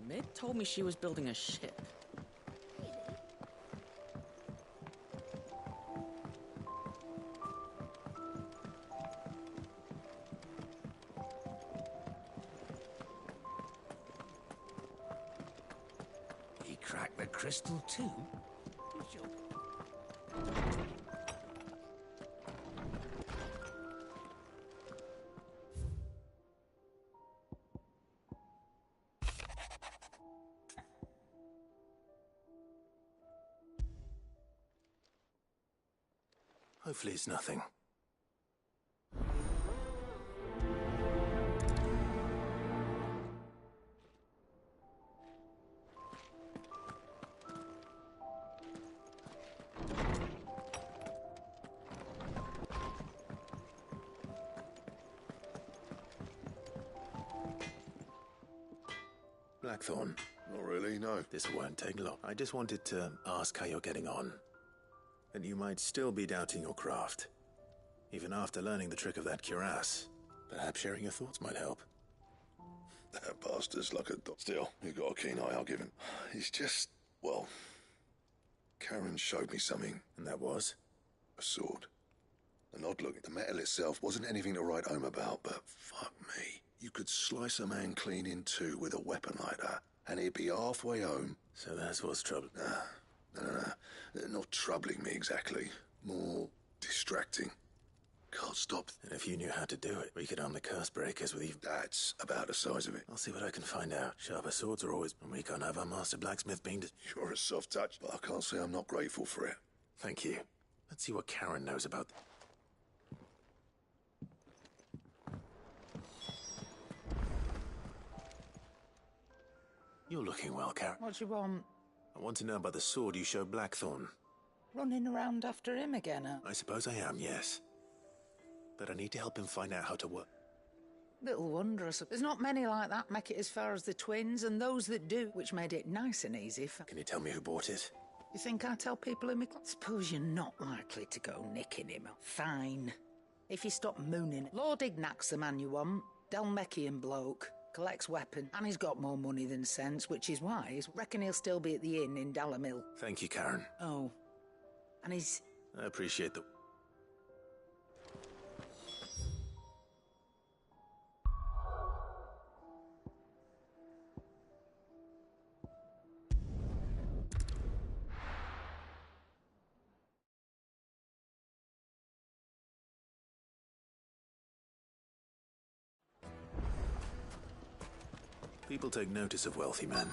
S20: Mid told me she was building a ship.
S9: He cracked the crystal too?
S5: Hopefully it's nothing. Blackthorn.
S15: Not really, no.
S5: This won't take long. I just wanted to ask how you're getting on. And you might still be doubting your craft. Even after learning the trick of that cuirass. Perhaps sharing your thoughts might help.
S15: That bastard's like a dog. Still, you've got a keen eye, I'll give him. He's just, well... Karen showed me something.
S5: And that was?
S15: A sword. An odd look. The metal itself wasn't anything to write home about, but fuck me. You could slice a man clean in two with a weapon like that, and he'd be halfway home.
S5: So that's what's troubling.
S15: No. Not troubling me exactly. More distracting. Can't stop.
S5: And if you knew how to do it, we could arm the curse breakers with you.
S15: That's about the size of it.
S5: I'll see what I can find out. Sharper swords are always... And we can't have our master blacksmith being...
S15: You're a soft touch, but I can't say I'm not grateful for it.
S5: Thank you. Let's see what Karen knows about... You're looking well, Karen.
S17: What do you want?
S5: I want to know about the sword you showed Blackthorn.
S17: Running around after him again, huh?
S5: I suppose I am, yes. But I need to help him find out how to work.
S17: Little wonder, I suppose. There's not many like that make it as far as the twins, and those that do, which made it nice and easy for...
S5: Can you tell me who bought it?
S17: You think I tell people in my class? Suppose you're not likely to go nicking him. Fine. If you stop mooning. Lord Ignac's the man you want. Dalmekian bloke. Collects weapon, and he's got more money than sense, which is wise. Reckon he'll still be at the inn in Dalamil.
S5: Thank you, Karen.
S17: Oh. And he's...
S5: I appreciate the... People take notice of wealthy men.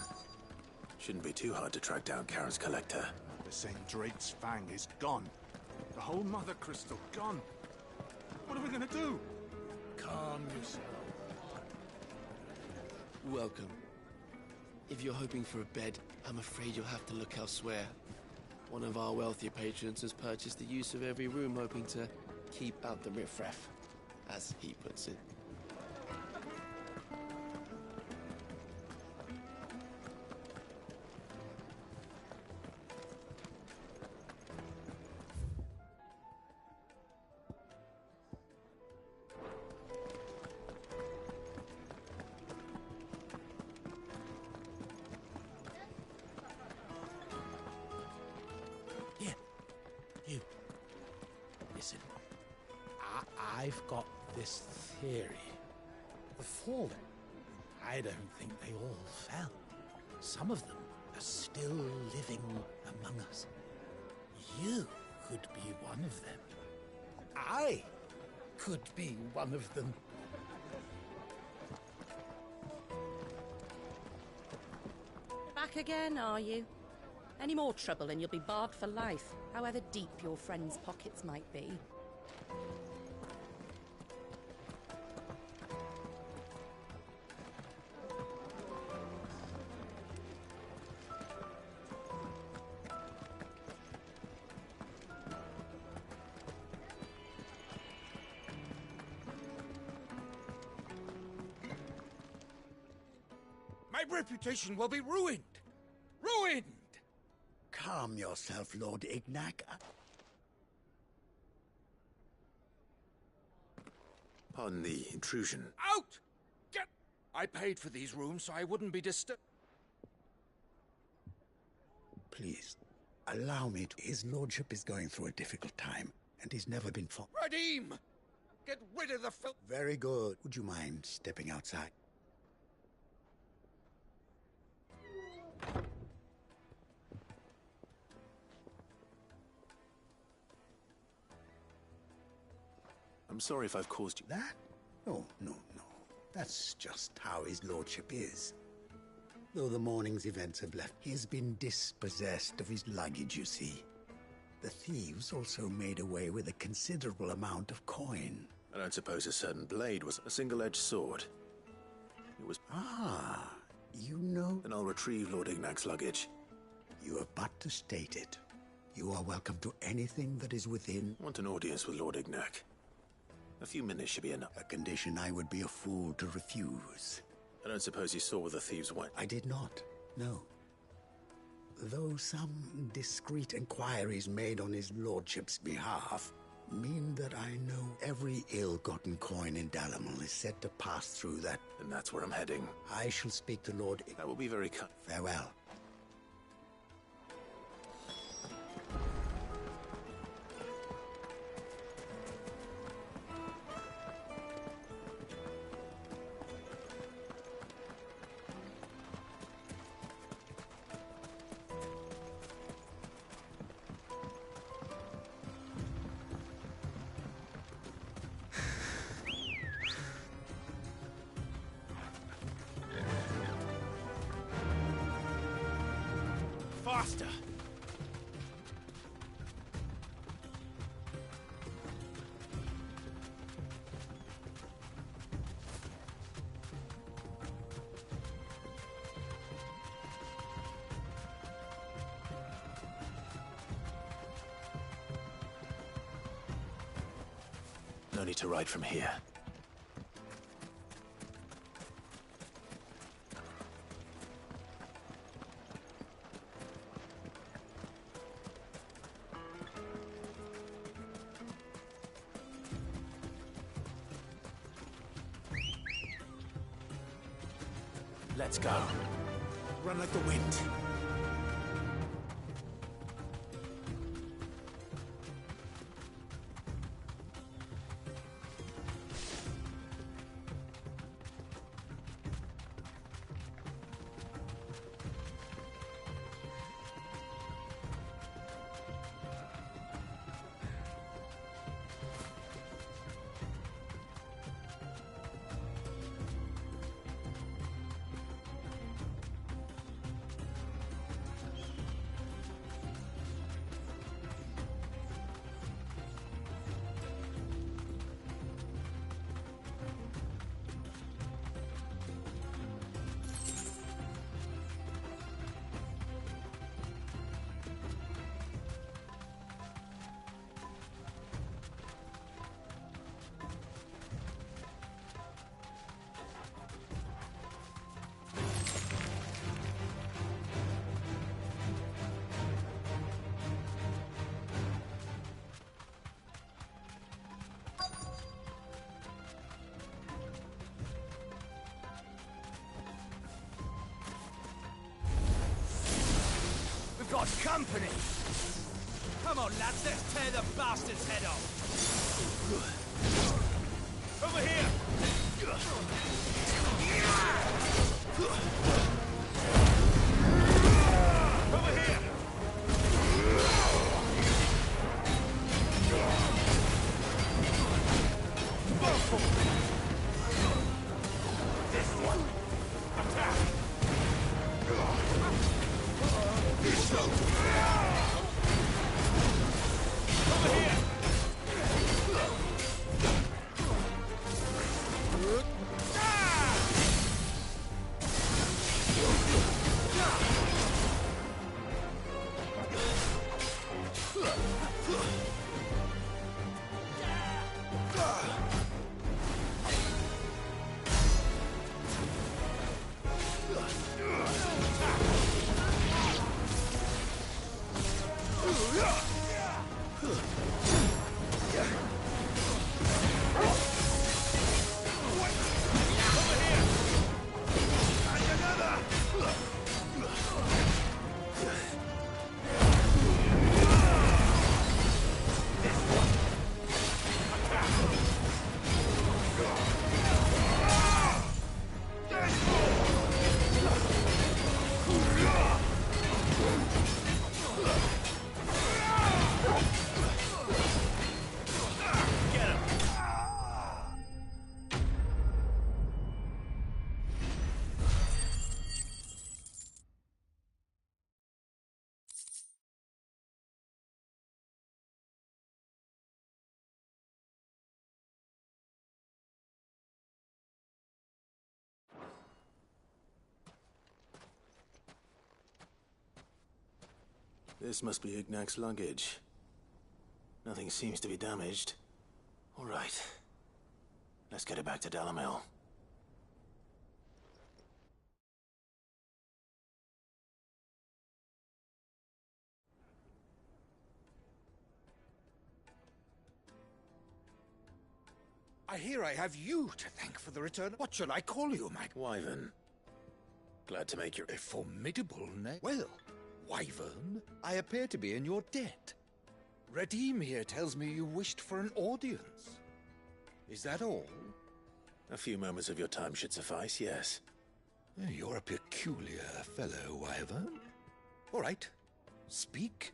S5: Shouldn't be too hard to track down Karen's collector.
S2: The St. Drake's Fang is gone. The whole Mother Crystal gone. What are we gonna do?
S14: Calm yourself. Welcome. If you're hoping for a bed, I'm afraid you'll have to look elsewhere. One of our wealthier patrons has purchased the use of every room, hoping to keep out the riffraff, as he puts it.
S3: Listen, I've got this theory. The fallen, I don't think they all fell. Some of them are still living among us. You could be one of them. I could be one of them.
S11: Back again, are you? Any more trouble and you'll be barred for life, however deep your friends' pockets might be.
S2: My reputation will be ruined! Ruined!
S7: Calm yourself, Lord Ignac.
S5: Pardon the intrusion.
S2: Out! Get... I paid for these rooms so I wouldn't be disturbed.
S7: Please, allow me to... His lordship is going through a difficult time, and he's never been for...
S2: Redeem! Get rid of the filth!
S7: Very good. Would you mind stepping outside?
S5: I'm sorry if I've caused you...
S7: That? Oh, no. That's just how his lordship is. Though the morning's events have left, he has been dispossessed of his luggage, you see. The thieves also made away with a considerable amount of coin.
S5: I don't suppose a certain blade was a single-edged sword. It was...
S7: Ah, you know...
S5: Then I'll retrieve Lord Ignac's luggage.
S7: You have but to state it. You are welcome to anything that is within...
S5: I want an audience with Lord Ignac. A few minutes should be enough.
S7: A condition I would be a fool to refuse.
S5: I don't suppose you saw where the thieves went?
S7: I did not, no. Though some discreet inquiries made on his lordship's behalf mean that I know every ill-gotten coin in Dalamal is said to pass through that...
S5: And that's where I'm heading.
S7: I shall speak to Lord...
S5: That will be very kind.
S7: Farewell.
S2: Faster!
S5: No need to ride from here. Let's go. Run like the wind.
S2: Got company! Come on, lads, let's tear the bastard's head off! Over here! Over here! This one! Attack! Over here! What?
S5: This must be Ignac's luggage. Nothing seems to be damaged. All right. Let's get it back to Dalamil.
S8: I hear I have you to thank for the return. What shall I call you, Mike?
S5: Wyvern. Glad to make your...
S8: A formidable name. Well, Wyvern, I appear to be in your debt. Redeem here tells me you wished for an audience. Is that all?
S5: A few moments of your time should suffice, yes.
S8: You're a peculiar fellow, Wyvern. All right, speak.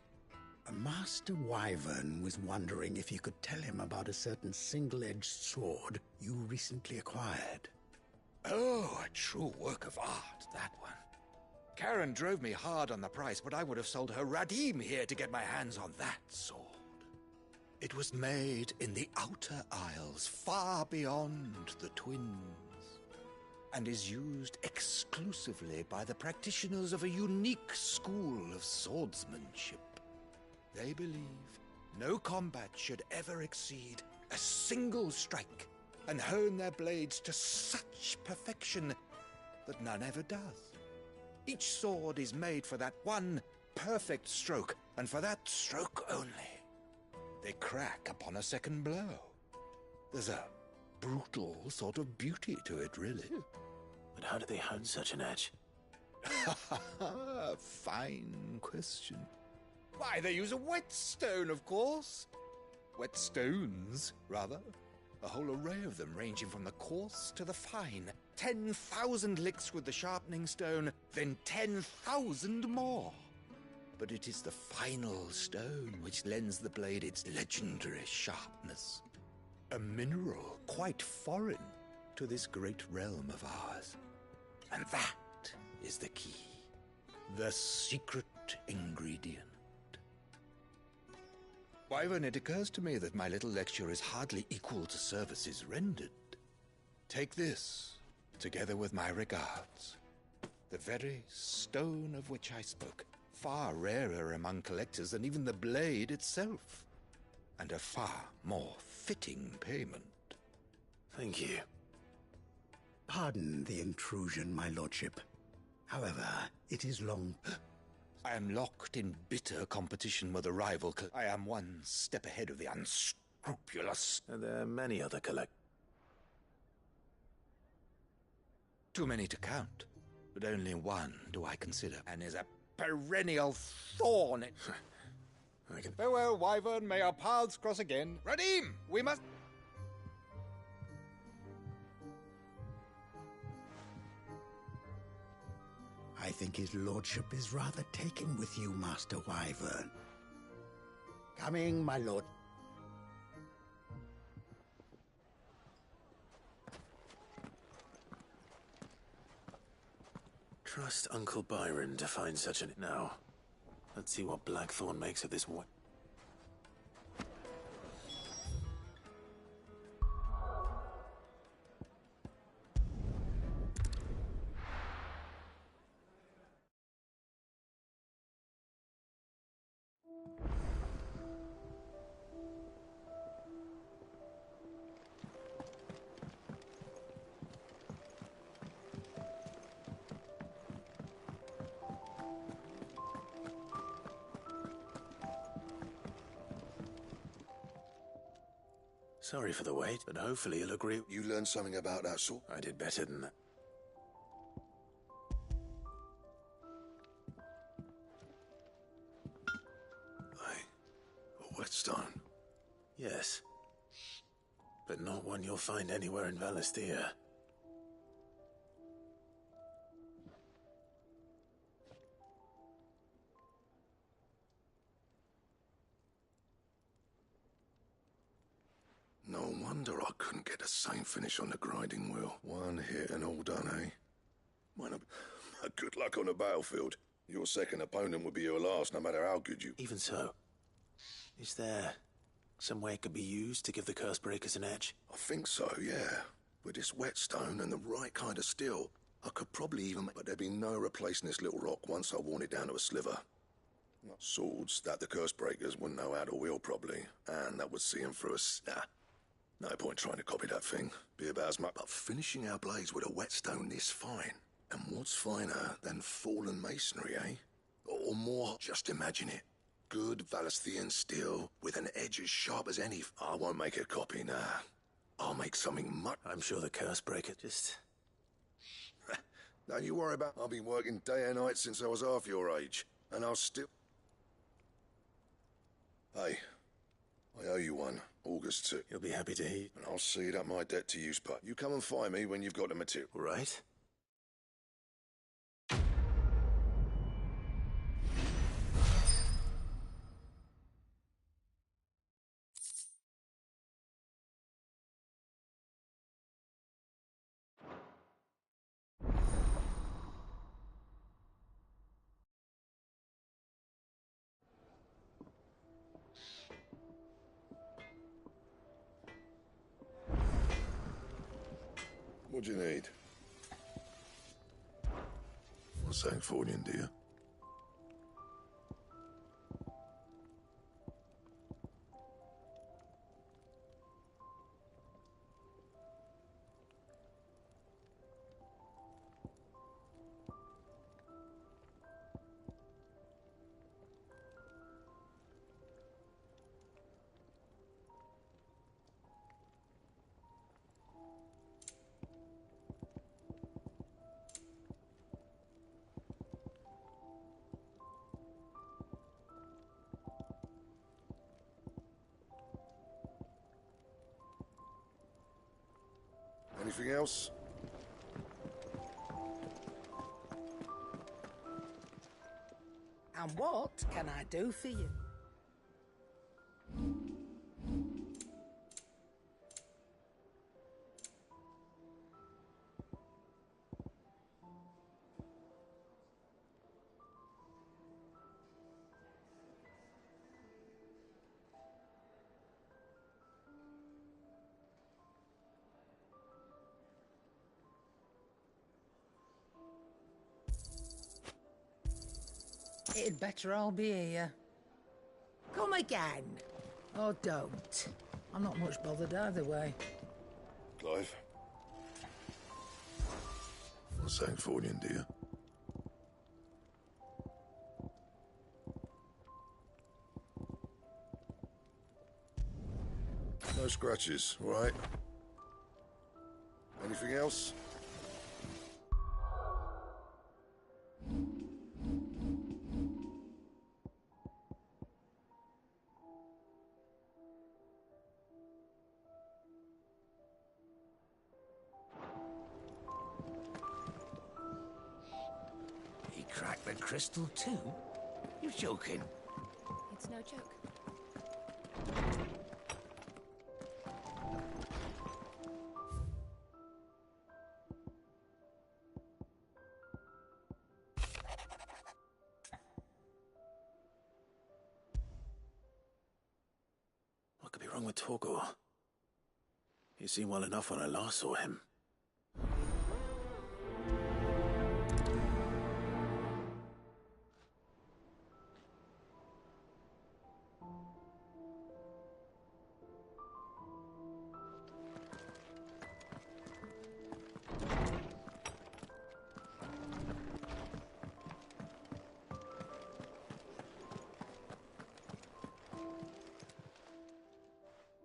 S7: Master Wyvern was wondering if you could tell him about a certain single-edged sword you recently acquired.
S8: Oh, a true work of art, that one. Karen drove me hard on the price, but I would have sold her Radim here to get my hands on that sword. It was made in the Outer Isles, far beyond the Twins, and is used exclusively by the practitioners of a unique school of swordsmanship. They believe no combat should ever exceed a single strike, and hone their blades to such perfection that none ever does. Each sword is made for that one perfect stroke, and for that stroke only. They crack upon a second blow. There's a brutal sort of beauty to it, really.
S5: But how do they hone such an edge?
S8: Fine question. Why, they use a whetstone, of course. Whetstones, rather. A whole array of them, ranging from the coarse to the fine. 10,000 licks with the sharpening stone, then 10,000 more. But it is the final stone which lends the blade its legendary sharpness. A mineral quite foreign to this great realm of ours. And that is the key. The secret ingredient. Wyvern, it occurs to me that my little lecture is hardly equal to services rendered. Take this, together with my regards. The very stone of which I spoke, far rarer among collectors than even the blade itself, and a far more fitting payment.
S5: Thank you.
S7: Pardon the intrusion, my lordship. However, it is long...
S8: I am locked in bitter competition with a rival. I am one step ahead of the unscrupulous.
S5: And there are many other
S8: Too many to count, but only one do I consider, and is a perennial thorn in... Farewell, Wyvern, may our paths cross again. Radim, we must...
S7: I think his lordship is rather taken with you, Master Wyvern. Coming, my lord.
S5: Trust Uncle Byron to find such an... Now, let's see what Blackthorn makes of this one. Sorry for the wait, but hopefully you'll agree.
S15: You learned something about that sword?
S5: I did better than that.
S15: A whetstone?
S5: Yes. But not one you'll find anywhere in Valisthea.
S15: No wonder I couldn't get the same finish on the grinding wheel. One hit and all done, eh? Man, good luck on the battlefield. Your second opponent would be your last, no matter how good you...
S5: Even so, is there some way it could be used to give the Curse Breakers an edge?
S15: I think so, yeah. With this whetstone and the right kind of steel, I could probably even... But there'd be no replacing this little rock once I worn it down to a sliver. Swords that the curse breakers wouldn't know how to wield properly, and that would see them through us. Nah, no point trying to copy that thing. Be about as much. But finishing our blades with a whetstone is fine. And what's finer than fallen masonry, eh? Or more, just imagine it. Good Valasthian steel with an edge as sharp as any. I won't make a copy, nah. I'll make something much.
S5: I'm sure the curse breaker just...
S15: Don't you worry about. I've been working day and night since I was half your age, and I'll still. Hey, I owe you one. August 2.
S5: You'll be happy to hear.
S15: And I'll see that my debt to you's paid. You come and find me when you've got the material.
S5: Right.
S15: What do you need? What's Sancfordian, dear? Anything else?
S17: And what can I do for you? It'd better all be here. Come again. Or don't. I'm not much bothered either way.
S15: Clive? What's Sancfordian, dear? No scratches, all right? Anything else?
S9: He cracked the crystal too? You're joking.
S6: It's no joke.
S5: What could be wrong with Torgor? He seemed well enough when I last saw him.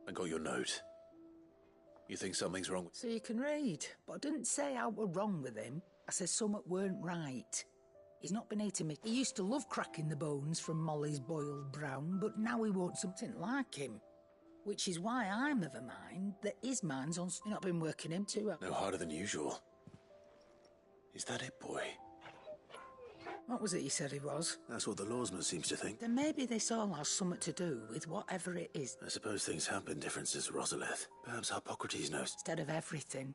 S5: I got your note. You think something's wrong with...
S17: So you can read, but I didn't say how we're wrong with him. I said something weren't right. He's not been eating me. He used to love cracking the bones from Molly's boiled brown, but now he wants something like him. Which is why I'm of a mind that his mind's on... You've not been working him too well.
S5: No harder than usual. Is that it, boy?
S17: What was it you said he was?
S5: That's what the lawsman seems to think.
S17: Then maybe this all has something to do with whatever it is.
S5: I suppose things have been different since Rosalith. Perhaps Hippocrates knows.
S17: Instead of everything.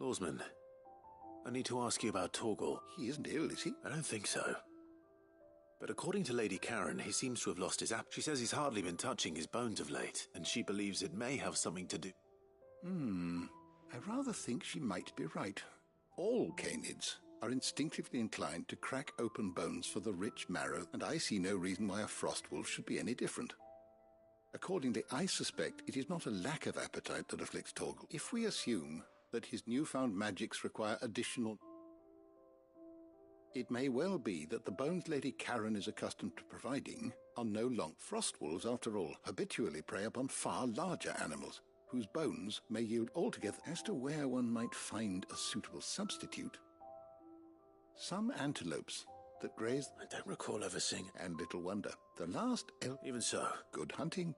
S5: Lawsman, I need to ask you about Torgal.
S13: He isn't ill, is he?
S5: I don't think so. But according to Lady Karen, he seems to have lost his She says he's hardly been touching his bones of late, and she believes it may have something to do...
S13: I rather think she might be right. All canids are instinctively inclined to crack open bones for the rich marrow, and I see no reason why a frostwolf should be any different. Accordingly, I suspect it is not a lack of appetite that afflicts Torgal. If we assume that his newfound magics require additional... It may well be that the bones Lady Karen is accustomed to providing are no longer... Frostwolves, after all, habitually prey upon far larger animals, whose bones may yield altogether. As to where one might find a suitable substitute, some antelopes that graze...
S5: I don't recall ever seeing...
S13: And little wonder, the last elk...
S5: Even so.
S13: Good hunting...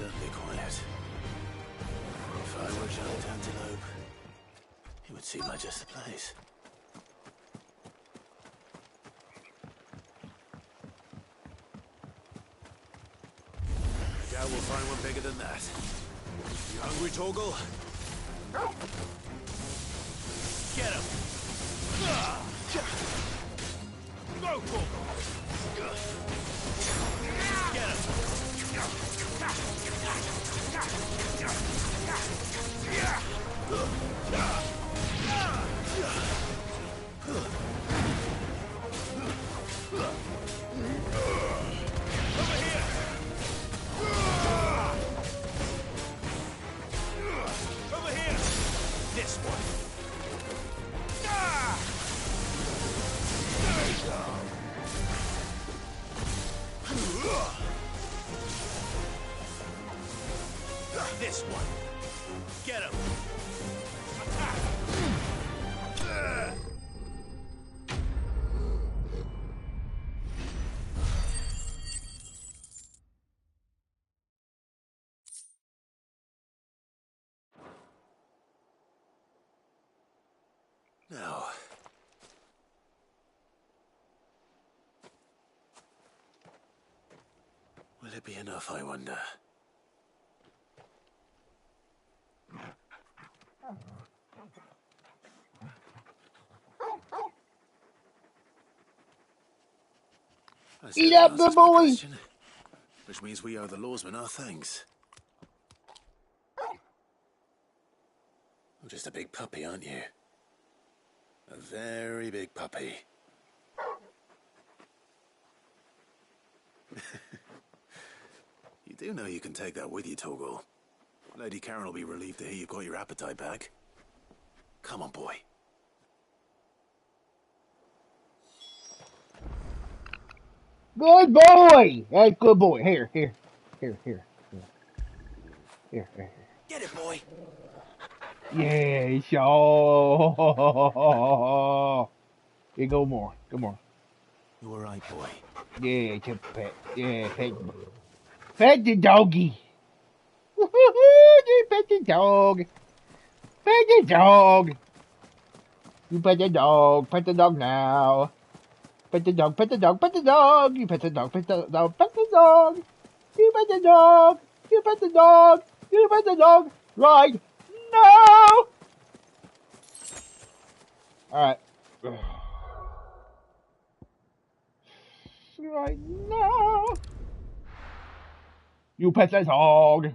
S5: certainly quiet. If I were Giant Antelope, it would seem like just the place. I doubt we'll find one bigger than that. You hungry, Torgal? Get him! Go, Torgal! Get Over here! This one! This one. Get him. Now. Will it be enough, I wonder?
S1: Eat up, good boy!
S5: Which means we owe the lawsman our thanks. You're just a big puppy, aren't you? A very big puppy. You do know you can take that with you, Torgal. Lady Karen will be relieved to hear you've got your appetite back. Come on, boy.
S1: Good boy! That's good boy. Here. Here.
S4: Get it, boy.
S1: Yes, oh. Here, go more.
S5: You alright, boy?
S1: Yeah, it's a pet. Yeah, pet. Pet the doggy. Woohoo! Pet the dog. Pet the dog. You pet the dog. Pet the dog now. Pet the dog. Pet the dog. Pet the dog. You pet the dog. Pet the dog. Pet the dog. You pet the dog. You pet the dog. You pet the dog. Right now. All right. Right now. You pet the dog.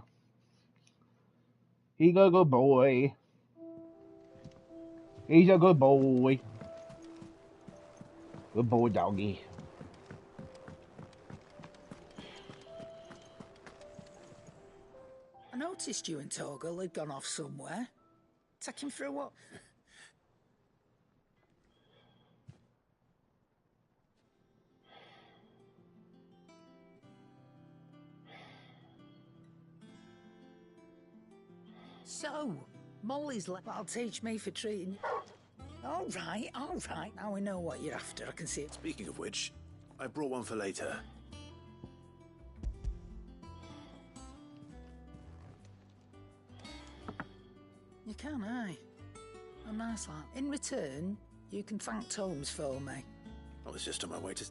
S1: He's a good boy. He's a good boy. Good boy, doggy.
S17: I noticed you and Torgal had gone off somewhere. Take him for a walk. So, Molly's that'll teach me for treating you. All right. Now we know what you're after. I can see it.
S5: Speaking of which, I brought one for later.
S17: You can, aye. A nice lad. In return, you can thank Tomes for me.
S5: I was just on my way to...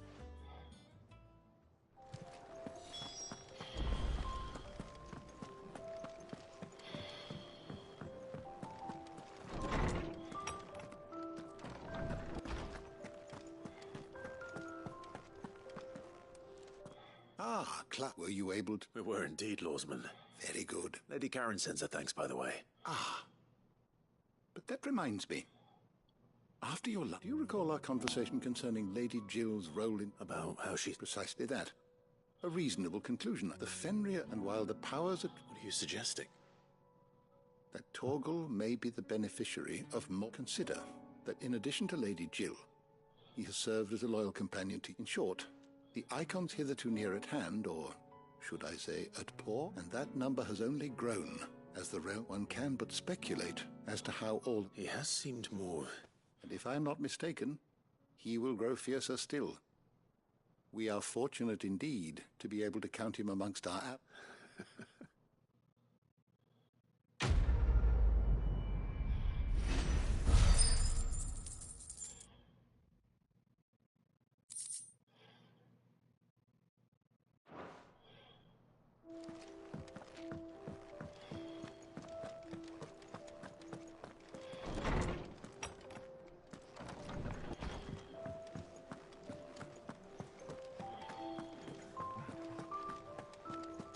S13: Ah, Clark, were you able to...
S5: We were indeed, Lawsman.
S13: Very good.
S5: Lady Karen sends her thanks, by the way.
S13: Ah. But that reminds me. After your lunch, do you recall our conversation concerning Lady Jill's role in...
S5: About how she's...
S13: Precisely that. A reasonable conclusion. The Fenrir, and while the powers at...
S5: What are you suggesting?
S13: That Torgal may be the beneficiary of more. Consider that in addition to Lady Jill, he has served as a loyal companion to... In short, the icons hitherto near at hand, or should I say at paw, and that number has only grown as the realm. One can but speculate as to how all...
S5: He has seemed more...
S13: And if I am not mistaken, he will grow fiercer still. We are fortunate indeed to be able to count him amongst our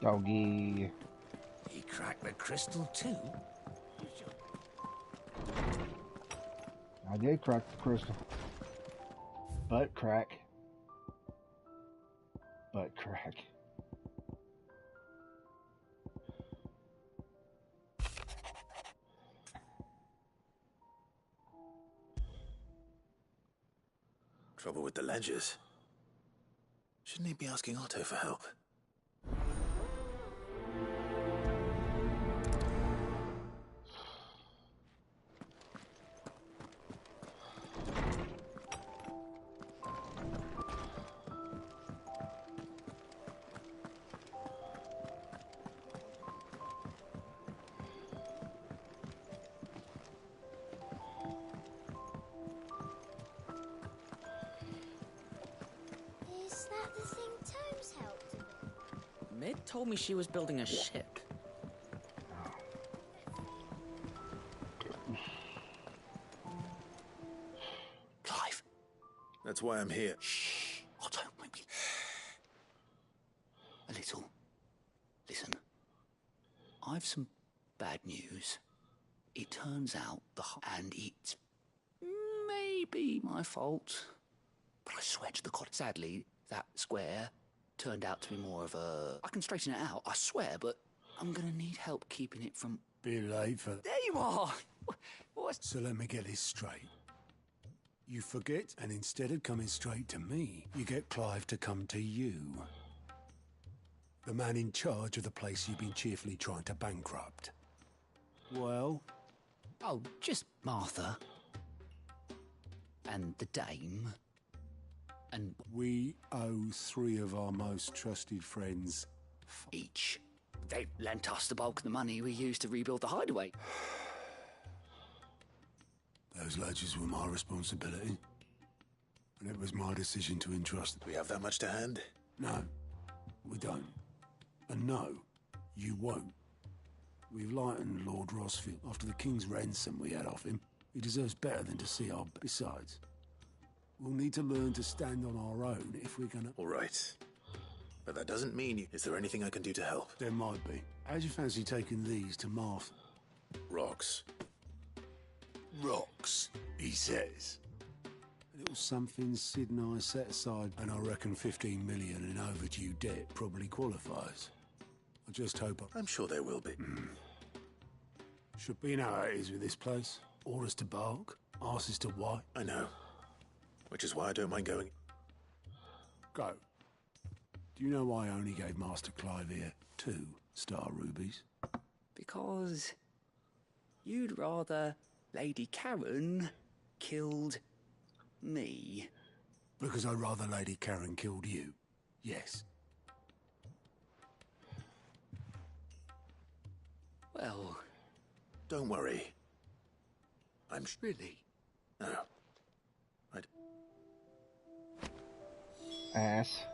S1: Doggy.
S9: He cracked the crystal too?
S1: I did crack the crystal. Butt crack. Butt crack.
S5: Trouble with the ledgers. Shouldn't he be asking Otto for help?
S19: Is that the thing Tomes helped with?
S20: Mid told me she was building a ship.
S5: Clive. That's why I'm here.
S7: Shh. Otto, maybe. A little. Listen. I've some bad news. It turns out and it's maybe my fault. But I swear to the God, sadly, that square turned out to be more of a... I can straighten it out, I swear, but I'm gonna need help keeping it from...
S16: Be late for...
S7: There you are! What?
S16: So let me get this straight. You forget, and instead of coming straight to me, you get Clive to come to you. The man in charge of the place you've been cheerfully trying to bankrupt. Well?
S7: Oh, just Martha. And the dame. And
S16: we owe 3 of our most trusted friends
S7: each. They lent us the bulk of the money we used to rebuild the hideaway.
S16: Those ledgers were my responsibility. And it was my decision to entrust them.
S5: Do we have that much to hand?
S16: No, we don't. And no, you won't. We've lightened Lord Rosfield after the King's ransom we had off him. He deserves better than to see our... Besides, we'll need to learn to stand on our own if we're gonna...
S5: All right. But that doesn't mean you... Is there anything I can do to help?
S16: There might be. How'd you fancy taking these to Martha?
S5: Rocks.
S16: Rocks, he says. A little something Sid and I set aside, and I reckon 15 million in overdue debt probably qualifies. I just hope...
S5: I'm sure there will be.
S16: Should be how it is with this place. Orders to bark, arses to white.
S5: I know. Which is why I don't mind going.
S16: Go. Do you know why I only gave Master Clive here 2 star rubies?
S7: Because you'd rather Lady Karen killed me.
S16: Because I'd rather Lady Karen killed you. Yes.
S7: Well...
S5: Don't worry. I'm...
S7: Really?
S5: No.
S1: Ass.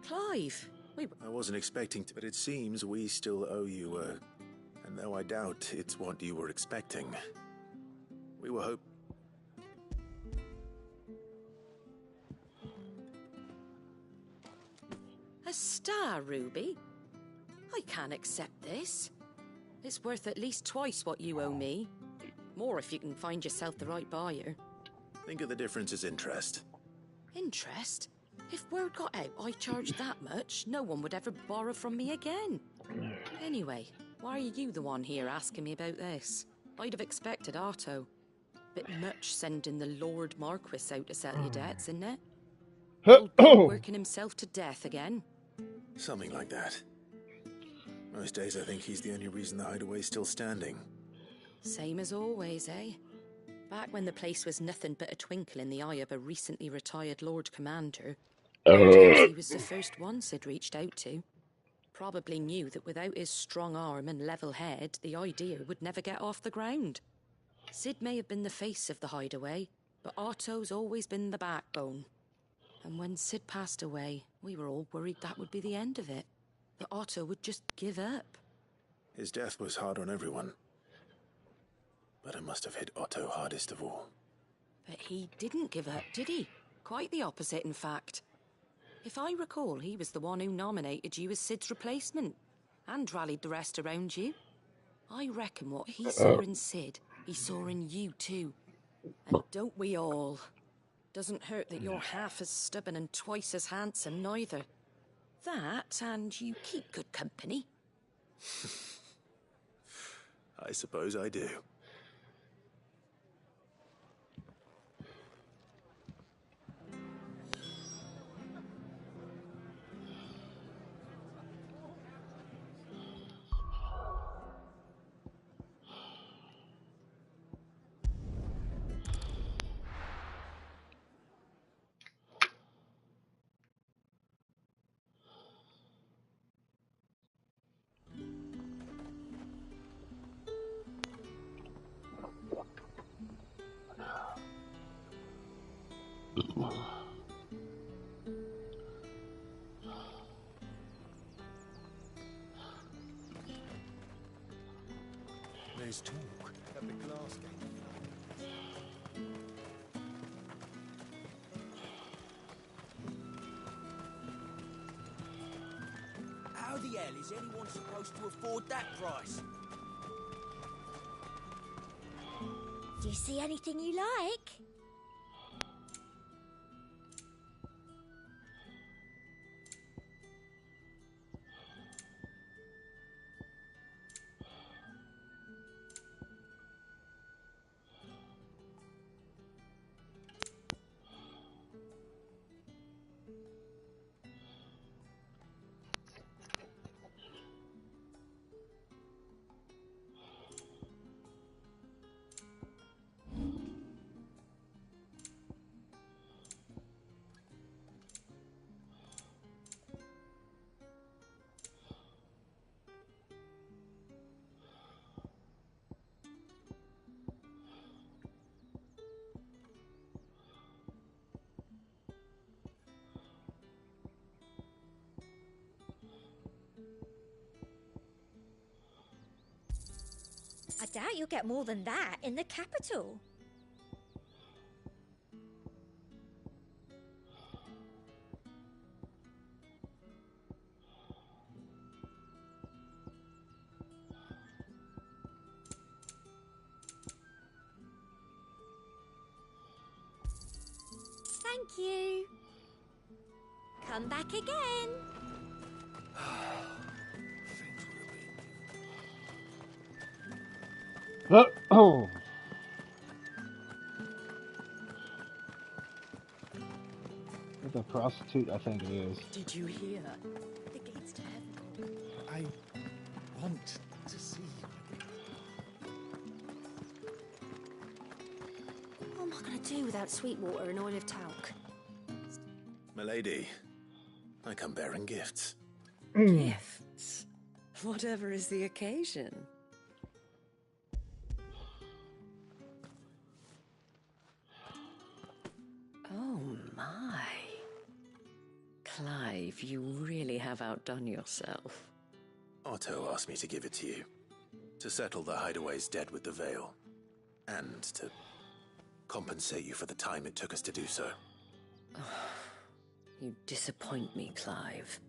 S20: Clive!
S5: I wasn't expecting to, but it seems we still owe you, and though I doubt it's what you were expecting, we were hoping...
S11: A star ruby? I can't accept this. It's worth at least twice what you owe me. More if you can find yourself the right buyer.
S5: Think of the difference as interest.
S11: Interest? If word got out I charged that much, no one would ever borrow from me again. Anyway, why are you the one here asking me about this? I'd have expected Otto. Bit much sending the Lord Marquis out to settle your debts, isn't it? Old Bill working himself to death again.
S5: Something like that. Most days I think he's the only reason the hideaway's still standing.
S11: Same as always, eh? Back when the place was nothing but a twinkle in the eye of a recently retired Lord Commander, he was the first one Sid reached out to. Probably knew that without his strong arm and level head, the idea would never get off the ground. Sid may have been the face of the hideaway, but Otto's always been the backbone. And when Sid passed away, we were all worried that would be the end of it. That Otto would just give up.
S5: His death was hard on everyone. But it must have hit Otto hardest of all.
S11: But he didn't give up, did he? Quite the opposite, in fact. If I recall, he was the one who nominated you as Sid's replacement, and rallied the rest around you. I reckon what he saw in Sid, he saw in you too. And don't we all? Doesn't hurt that you're half as stubborn and twice as handsome, neither. That, and you keep good company.
S5: I suppose I do.
S4: There's talk at the glass gate. How the hell is anyone supposed to afford that price?
S19: Do you see anything you like? I doubt you'll get more than that in the capital. Thank you. Come back again.
S1: Oh. It's a prostitute, I think it is.
S11: Did you hear? The gates to heaven.
S3: I want to see you.
S21: What am I going to do without Sweetwater and Olive Talc?
S5: Milady, I come bearing gifts.
S11: Gifts? Whatever is the occasion. Oh my. Clive, you really have outdone yourself.
S5: Otto asked me to give it to you. To settle the hideaway's debt with the Veil. And to compensate you for the time it took us to do so.
S11: You disappoint me, Clive.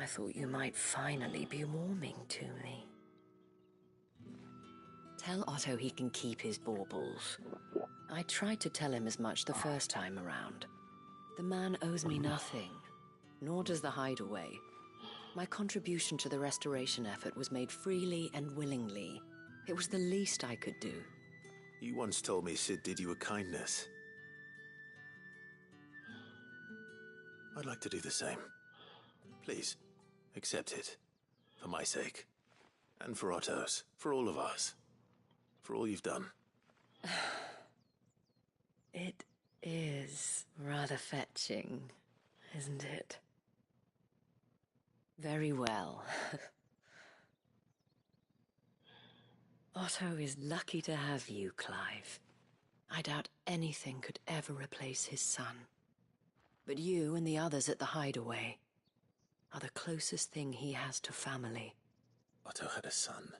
S11: I thought you might finally be warming to me. Tell Otto he can keep his baubles. I tried to tell him as much the first time around. The man owes me nothing, nor does the hideaway. My contribution to the restoration effort was made freely and willingly. It was the least I could do.
S5: You once told me Sid did you a kindness. I'd like to do the same. Please, accept it. For my sake. And for Otto's. For all of us. For all you've done.
S11: It is rather fetching, isn't it? Very well. Otto is lucky to have you, Clive. I doubt anything could ever replace his son. But you and the others at the Hideaway are the closest thing he has to family.
S5: Otto had a son.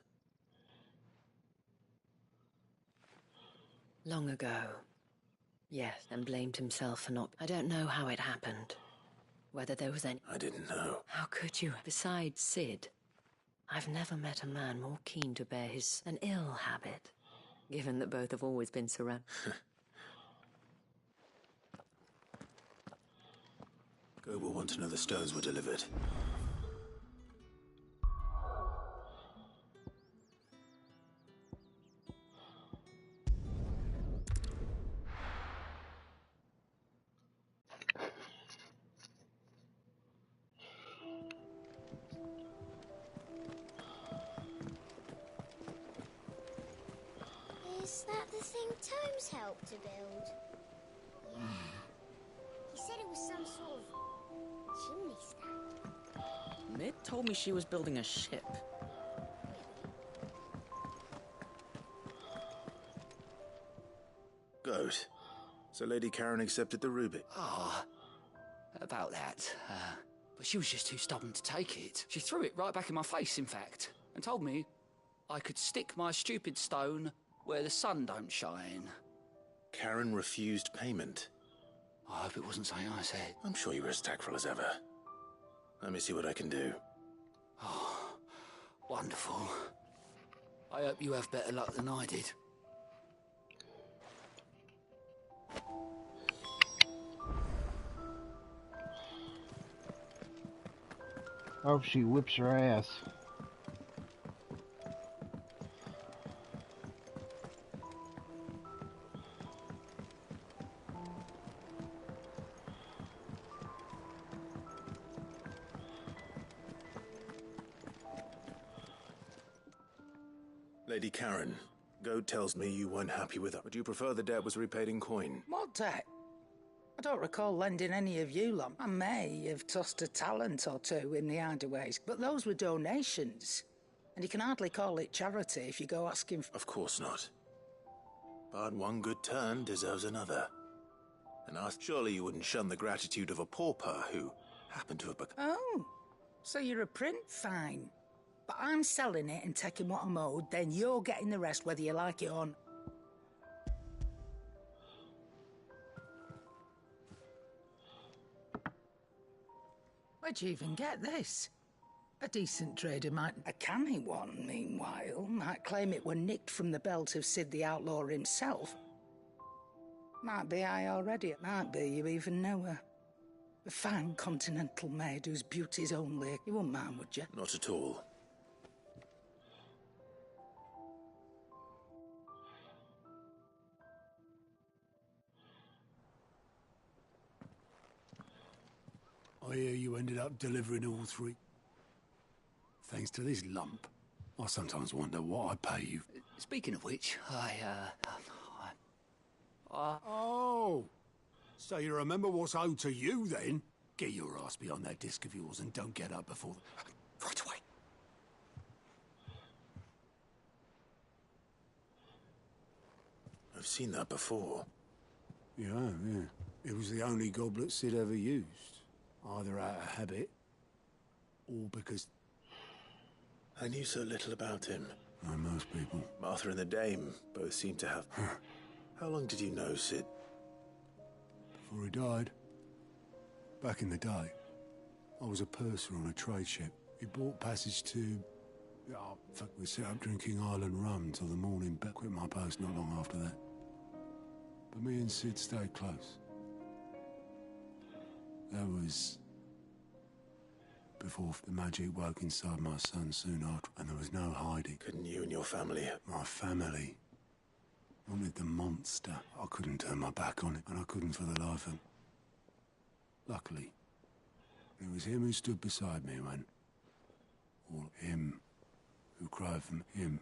S11: Long ago. Yes, and blamed himself for not... I don't know how it happened. Whether there was any...
S5: I didn't know.
S11: How could you? Besides Sid, I've never met a man more keen to bear an ill habit, given that both have always been surrounded.
S5: Gob will want to know the stones were delivered.
S19: Is that the thing Tomes helped to build? Yeah. He said it was some sort of chimney stack.
S20: Mid told me she was building a ship.
S5: Goat. So Lady Karen accepted the ruby.
S9: Ah, about that. But she was just too stubborn to take it. She threw it right back in my face, in fact, and told me I could stick my stupid stone where the sun don't shine.
S5: Karen refused payment.
S9: I hope it wasn't something I said.
S5: I'm sure you were as tactful as ever. Let me see what I can do.
S9: Oh, wonderful. I hope you have better luck than I did.
S1: Oh, she whips her ass.
S5: Lady Karen, Goat tells me you weren't happy with her. Would you prefer the debt was repaid in coin?
S17: What debt? I don't recall lending any of you lot. I may have tossed a talent or two in the Hideaways, but those were donations. And you can hardly call it charity if you go asking for...
S5: Of course not. But one good turn deserves another. And surely you wouldn't shun the gratitude of a pauper who happened to have become...
S17: Oh, so you're a print? Fine. But I'm selling it and taking what I'm owed, then you're getting the rest whether you like it or not. Where'd you even get this? A decent trader might... A canny one, meanwhile, might claim it were nicked from the belt of Sid the Outlaw himself. Might be I already. It might be you even know her. A fine continental maid whose beauty's only... You wouldn't mind, would you?
S5: Not at all.
S16: I hear you ended up delivering all three. Thanks to this lump. I sometimes wonder what I pay you.
S9: Speaking of which,
S16: Oh! So you remember what's owed to you, then? Get your ass behind that disc of yours and don't get up before...
S9: Right away.
S5: I've seen that before.
S16: Yeah. It was the only goblet Sid ever used. Either out of habit, or because...
S5: I knew so little about him.
S16: Like most people.
S5: Martha and the Dame both seem to have... How long did you know Sid?
S16: Before he died. Back in the day. I was a purser on a trade ship. He bought passage to... Oh, fuck, we set up drinking Island rum till the morning, but quit my post not long after that. But me and Sid stayed close. That was... before the magic woke inside my son soon after, and there was no hiding.
S5: Couldn't you and your family?
S16: My family wanted the monster. I couldn't turn my back on it, and I couldn't for the life of him. Luckily, it was him who stood beside me when Or him, who cried from him,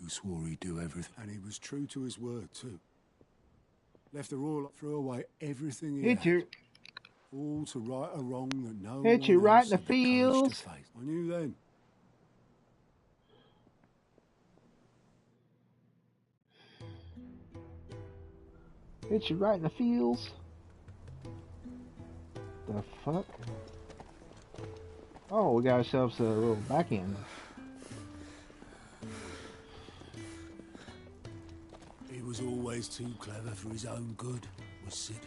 S16: who swore he'd do everything. And he was true to his word, too. Left her all, threw away everything he
S1: Hit
S16: had.
S1: you.
S16: All to right a wrong that no
S1: Hit
S16: one
S1: you right
S16: else
S1: in the
S16: had the courage to
S1: feels.
S16: face. I knew then.
S1: Hit you right in the feels. The fuck? Oh, we got ourselves a little back end.
S16: He was always too clever for his own good, was Sid.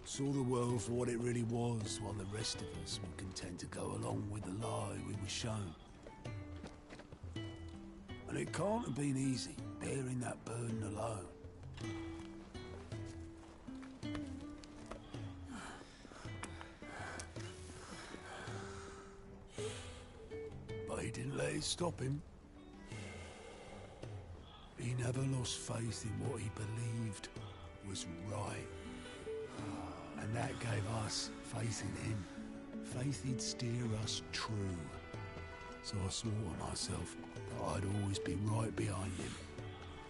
S16: Saw the world for what it really was, while the rest of us were content to go along with the lie we were shown. And it can't have been easy, bearing that burden alone. But he didn't let it stop him. He never lost faith in what he believed was right. And that gave us faith in him. Faith he'd steer us true. So I swore to myself that I'd always be right behind him,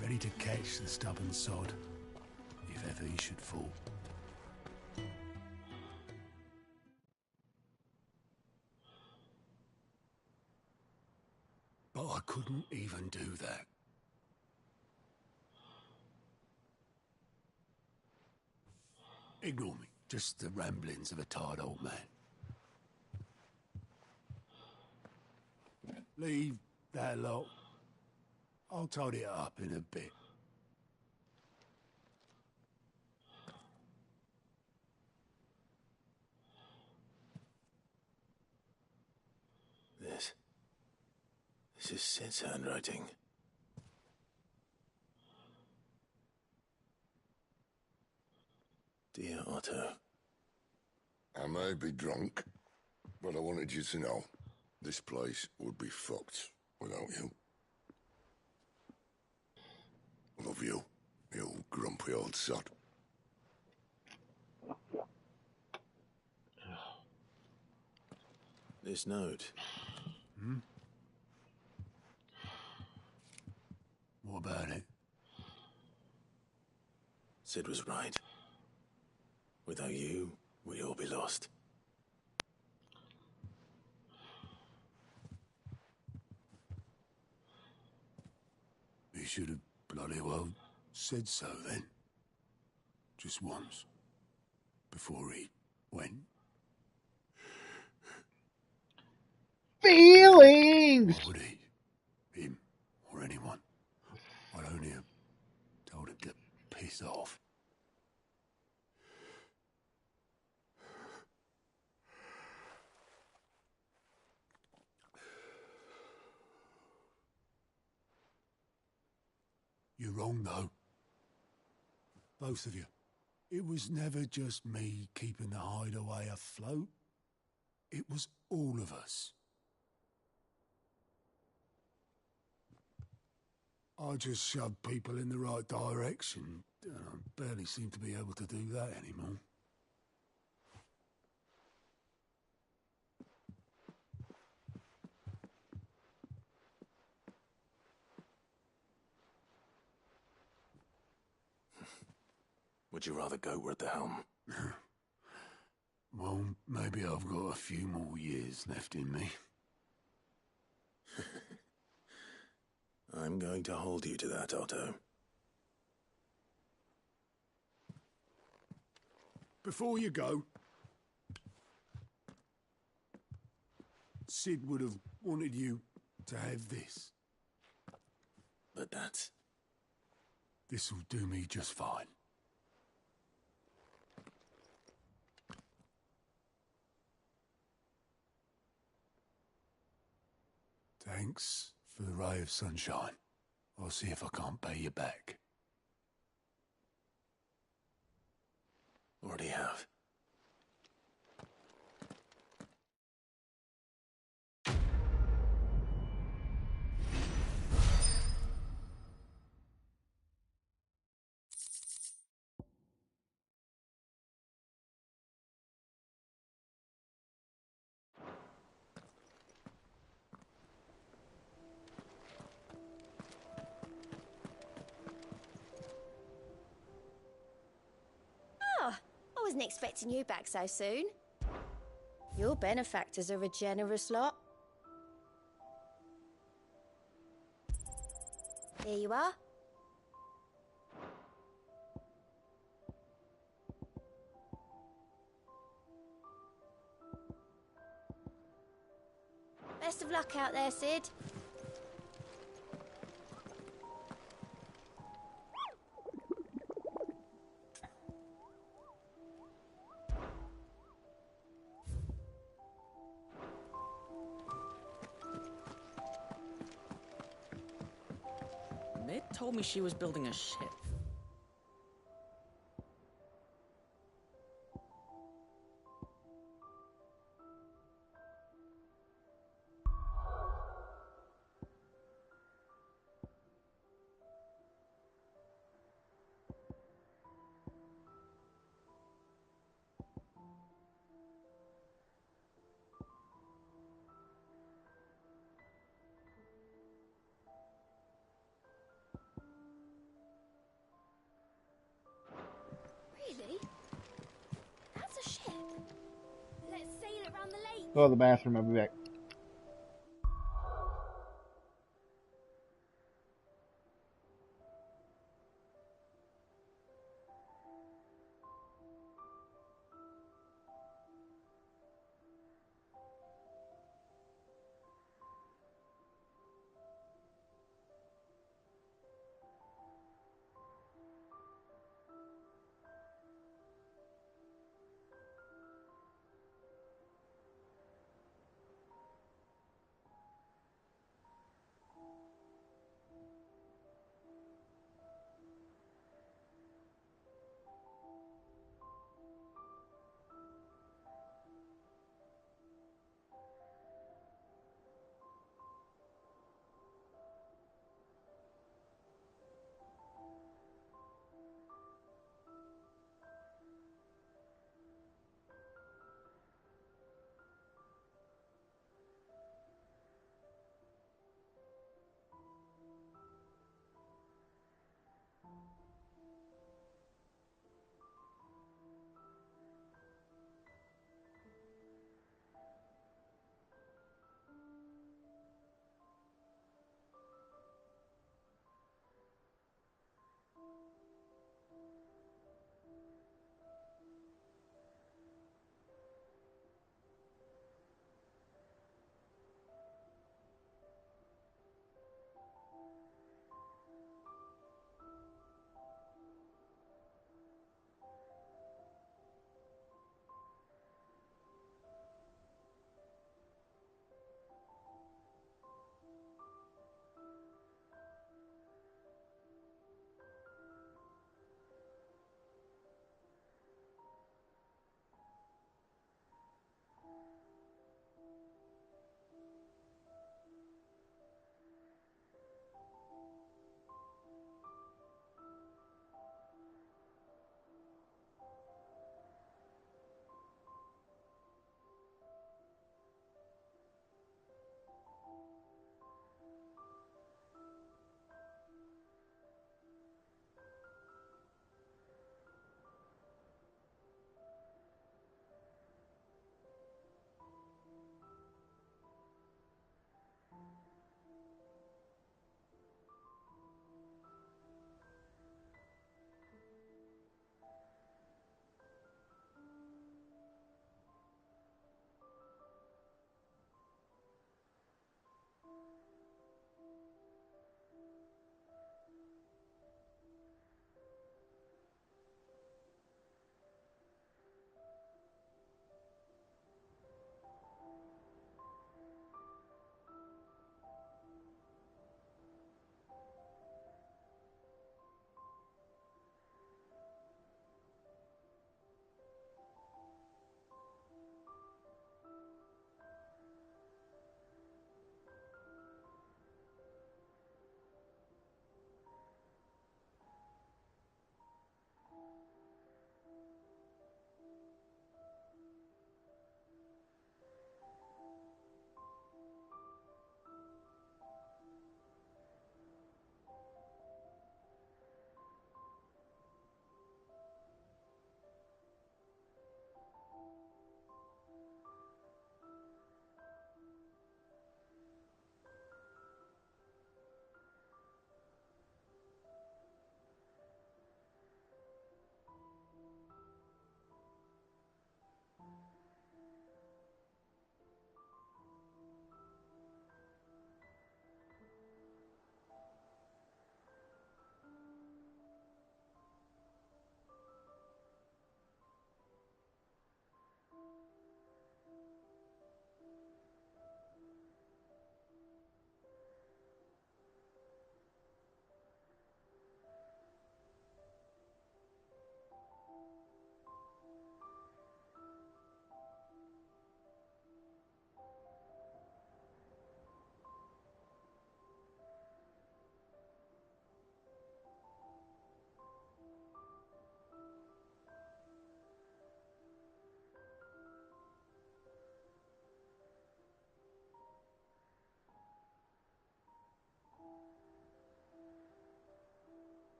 S16: ready to catch the stubborn sod, if ever he should fall. But I couldn't even do that. Ignore me. Just the ramblings of a tired old man. Leave that lot. I'll tidy it up in a bit.
S5: This is Sid's handwriting. Dear Otto.
S15: I may be drunk, but I wanted you to know this place would be fucked without you. Love you, you grumpy old sod.
S5: This note.
S16: Hmm? What about it?
S5: Sid was right. Without you, we'd all be lost.
S16: He should have bloody well said so then. Just once. Before he went.
S1: Feelings!
S16: Why would he? Him or anyone. I'd only have told him to piss off. You're wrong, though. Both of you. It was never just me keeping the hideaway afloat. It was all of us. I just shoved people in the right direction, and I barely seem to be able to do that anymore.
S5: Would you rather go at the helm?
S16: Well, maybe I've got a few more years left in me.
S5: I'm going to hold you to that, Otto.
S16: Before you go, Sid would have wanted you to have this.
S5: But that's...
S16: This'll do me just fine. Thanks for the ray of sunshine. I'll see if I can't pay you back.
S5: Already have.
S10: wasn't expecting you back so soon. Your benefactors are a generous lot. Here you are. Best of luck out there, Sid.
S20: Mid told me she was building a ship.
S19: Really? That's a ship. Let's sail it round the lake.
S1: Go to the bathroom. I'll be back.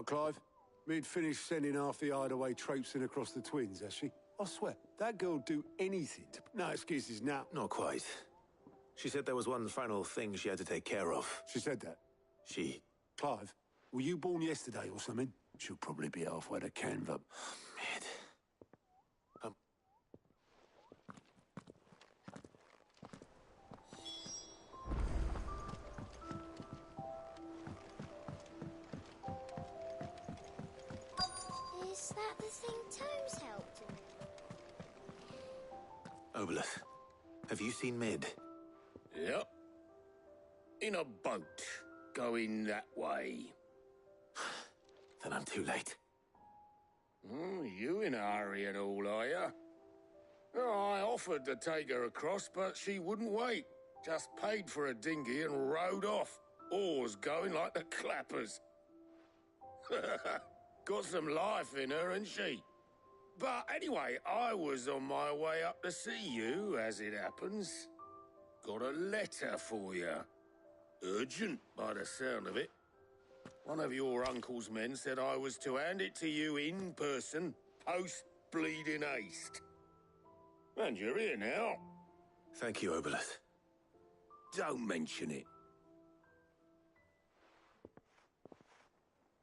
S16: Right, Clive. Mid finished sending half the hideaway traipsing across the twins, has she? I swear, that girl'd do anything to... No excuses now.
S5: Not quite. She said there was one final thing she had to take care of.
S16: She said that?
S5: She...
S16: Clive, were you born yesterday or something? She'll probably be halfway to Canva.
S5: Mid...
S19: Is that the thing Tomes helped him with?
S5: Oboleth, have you seen Mid?
S18: Yep. In a boat, going that way.
S5: Then I'm too late.
S18: You in a hurry and all, are you? Oh, I offered to take her across, but she wouldn't wait. Just paid for a dinghy and rowed off. Oars going like the clappers. Got some life in her, ain't she? But anyway, I was on my way up to see you, as it happens. Got a letter for you. Urgent, by the sound of it. One of your uncle's men said I was to hand it to you in person, post-bleeding haste. And you're here now.
S5: Thank you, Oboleth.
S18: Don't mention it.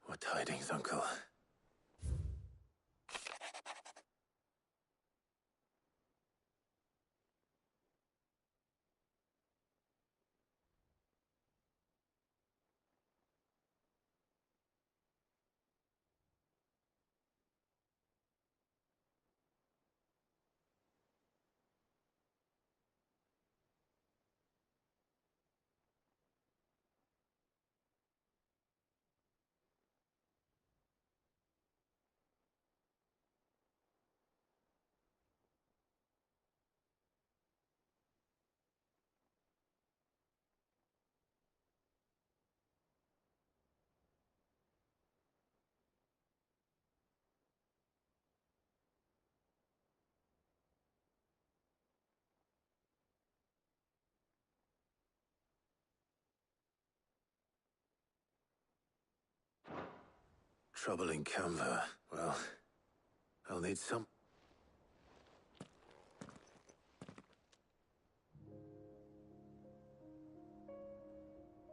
S5: What tidings, Uncle? Trouble in Canva. Well, I'll need some...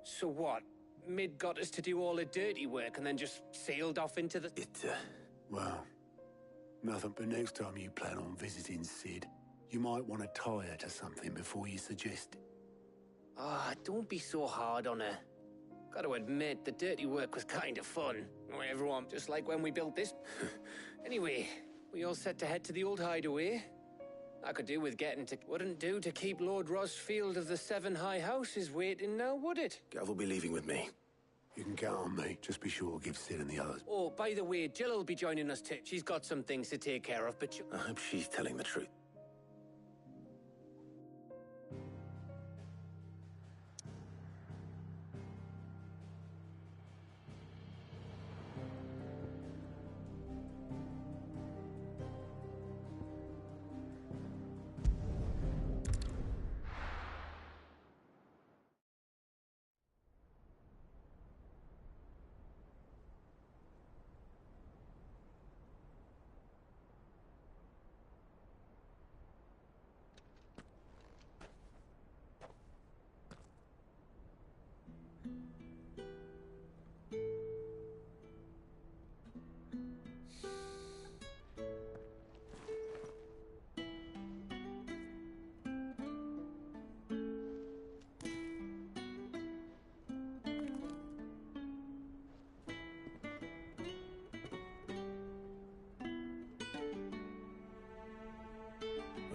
S22: So what? Mid got us to do all the dirty work and then just sailed off into the...
S16: Well, nothing but next time you plan on visiting Sid, you might want to tie her to something before you suggest it.
S22: Ah, don't be so hard on her. Gotta admit, the dirty work was kind of fun. Everyone, just like when we built this. Anyway, we all set to head to the old hideaway. I could do with getting to... Wouldn't do to keep Lord Rosfield of the Seven High Houses waiting now, would it?
S5: Gav will be leaving with me.
S16: You can count on me. Just be sure to give Sid and the others.
S22: Oh, by the way, Jill will be joining us too. She's got some things to take care of, but you...
S5: I hope she's telling the truth.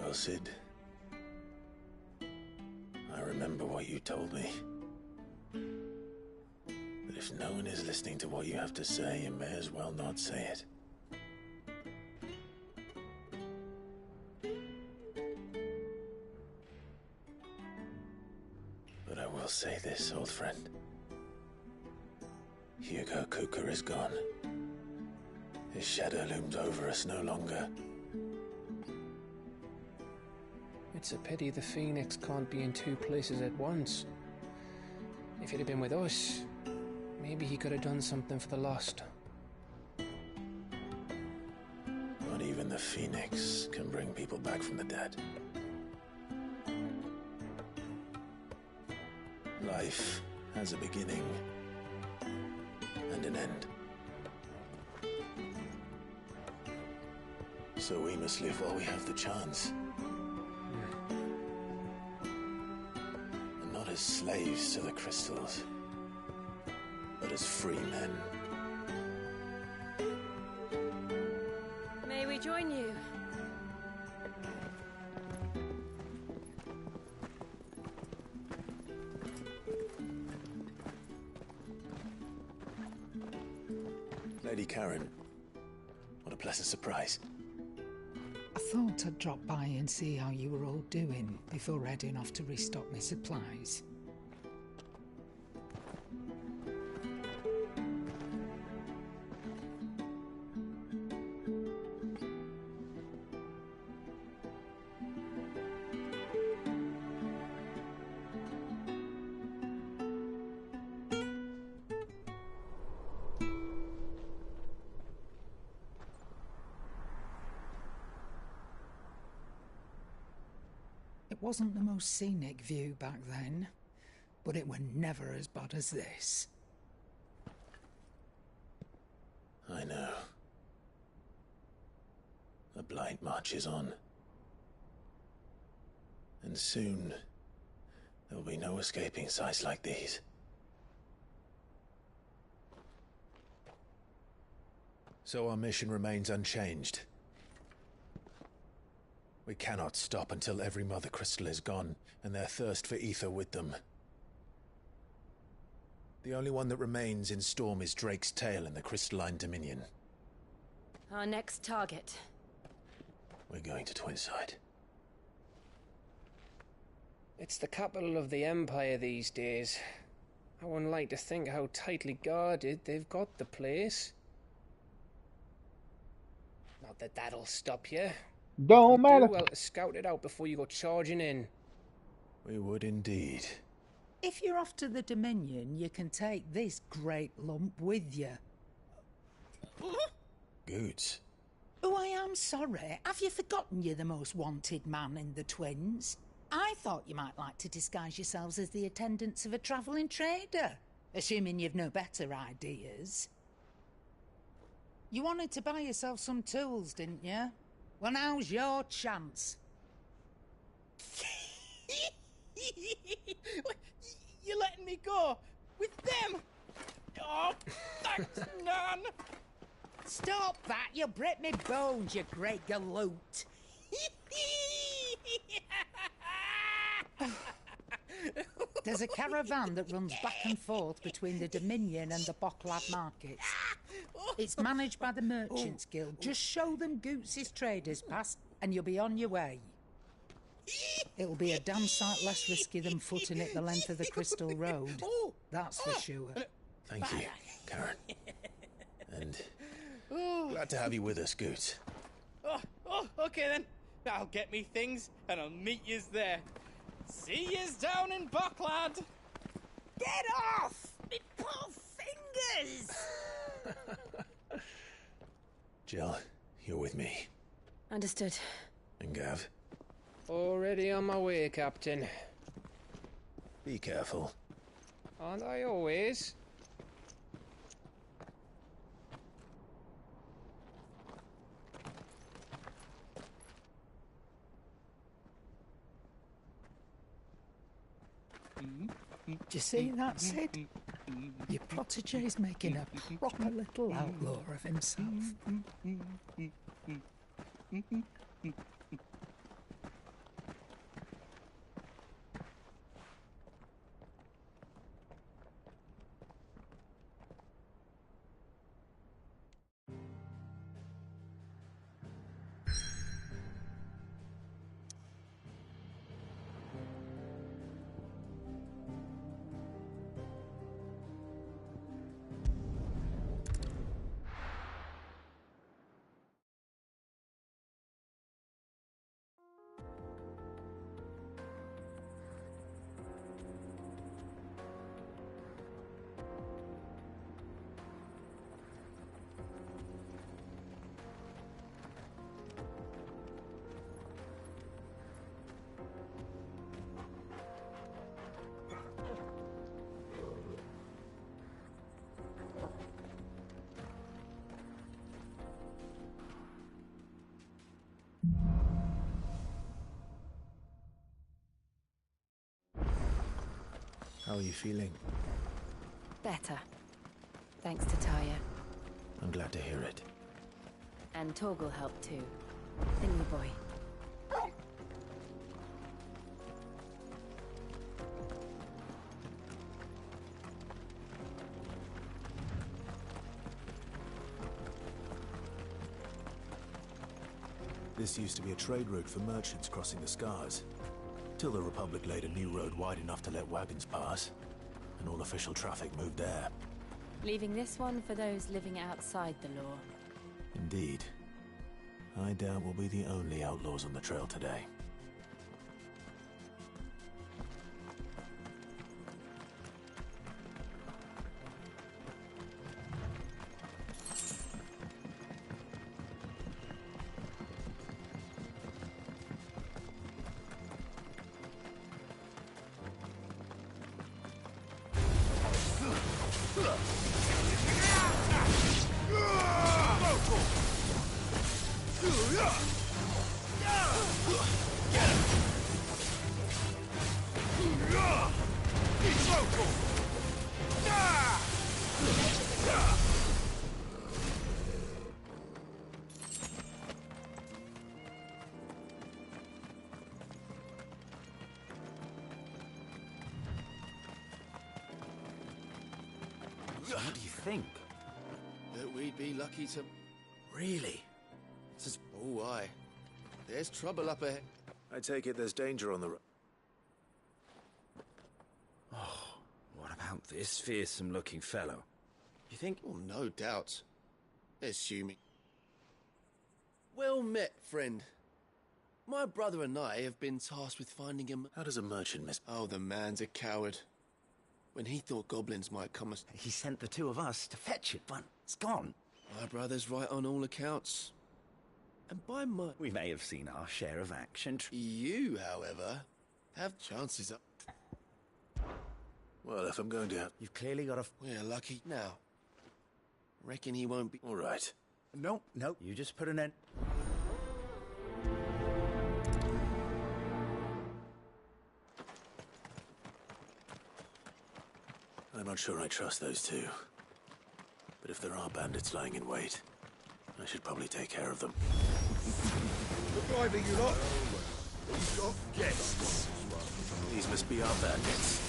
S5: Well, Sid, I remember what you told me. That if no one is listening to what you have to say, you may as well not say it. But I will say this, old friend. Hugo Kuka is gone. His shadow looms over us no longer.
S23: It's a pity the Phoenix can't be in two places at once. If he'd have been with us, maybe he could have done something for the lost.
S5: people back from the dead. Life has a beginning and an end. So we must live while we have the chance. And not as slaves to the crystals, but as free men.
S21: May we join you?
S5: Lady Karen, what a pleasant surprise.
S17: I thought I'd drop by and see how you were all doing before heading off to restock my supplies. It wasn't the most scenic view back then, but it were never as bad as this.
S5: I know. The blight marches on. And soon, there will be no escaping sights like these. So our mission remains unchanged. We cannot stop until every Mother Crystal is gone, and their thirst for ether with them. The only one that remains in Storm is Drake's Tail in the Crystalline Dominion.
S21: Our next target.
S5: We're going to Twinside.
S23: It's the capital of the Empire these days. I wouldn't like to think how tightly guarded they've got the place. Not that that'll stop you.
S1: Don't matter.
S23: Do well to scout it out before you go charging in.
S5: We would indeed.
S17: If you're off to the Dominion, you can take this great lump with you.
S5: Goods.
S17: Oh, I am sorry. Have you forgotten you're the most wanted man in the Twins? I thought you might like to disguise yourselves as the attendants of a travelling trader, assuming you've no better ideas. You wanted to buy yourself some tools, didn't you? Well, now's your chance.
S2: You're letting me go? With them? Oh, thanks, Nan!
S17: Stop that! You'll break me bones, you great galoot! There's a caravan that runs back and forth between the Dominion and the Bocklad markets. It's managed by the Merchants Guild. Just show them Goots' traders pass and you'll be on your way. It'll be a damn sight less risky than footing it the length of the Crystal Road. That's for sure.
S5: Thank you, Karen. And glad to have you with us, Goots.
S2: Okay then. I'll get me things and I'll meet yous there. See yous down in Bocklad.
S17: Get off! Me poor fingers!
S5: Jill, you're with me.
S21: Understood.
S5: And Gav,
S23: Already on my way, Captain.
S5: be careful.
S23: Aren't I always?
S17: Do you see that, Sid? Your protege's making a proper little outlaw of himself.
S5: How are you feeling?
S6: Better. Thanks to Taya.
S5: I'm glad to hear it.
S6: And Torgal helped too. Didn't you, boy?
S5: This used to be a trade route for merchants crossing the Scars, till the Republic laid a new road wide enough to let wagons pass, and all official traffic moved there.
S6: Leaving this one for those living outside the law.
S5: Indeed. I doubt we'll be the only outlaws on the trail today.
S8: So what do you think?
S12: That we'd be lucky to...
S8: Really?
S12: Oh, aye. There's trouble up ahead.
S5: I take it there's danger on the road.
S8: Oh, what about this fearsome-looking fellow?
S12: You think? Oh, no doubt. Assuming. Well met, friend. My brother and I have been tasked with finding him.
S5: How does a merchant miss...
S12: Oh, the man's a coward. When he thought goblins might come as...
S8: He sent the two of us to fetch it, but it's gone.
S12: My brother's right on all accounts. And by my...
S8: We may have seen our share of action.
S12: You, however, have chances up.
S5: Well, if I'm going to have...
S8: You've clearly got a...
S12: We're lucky. Now, reckon he won't be...
S5: All right.
S8: No, you just put an end...
S5: I'm not sure I trust those two. But if there are bandits lying in wait, I should probably take care of them.
S15: Look lively, you lot. We've got guests.
S5: These must be our bandits.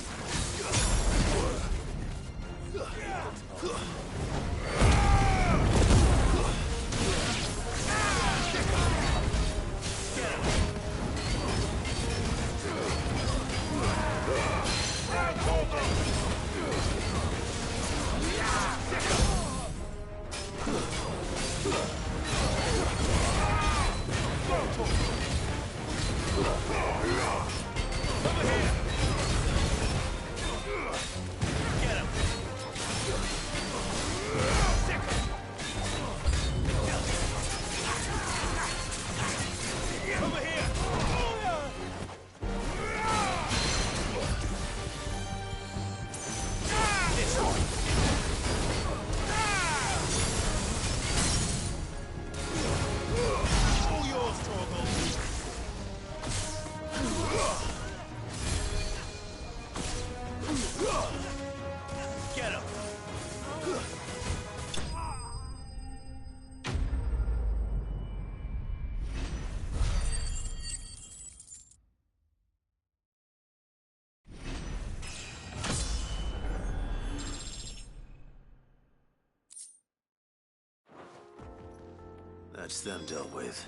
S5: That's them dealt with.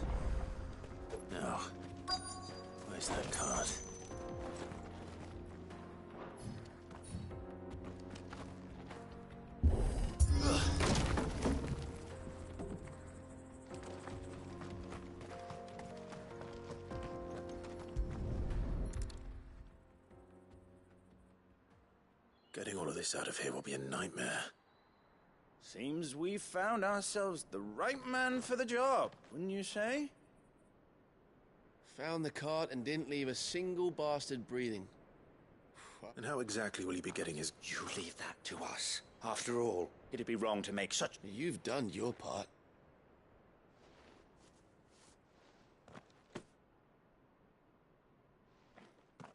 S5: Now, where's that cart? Getting all of this out of here will be a nightmare.
S8: Seems we've found ourselves the right man for the job, wouldn't you say?
S12: Found the cart and didn't leave a single bastard breathing.
S5: And how exactly will he be getting his...
S8: You leave that to us. After all, it'd be wrong to make such...
S12: You've done your part.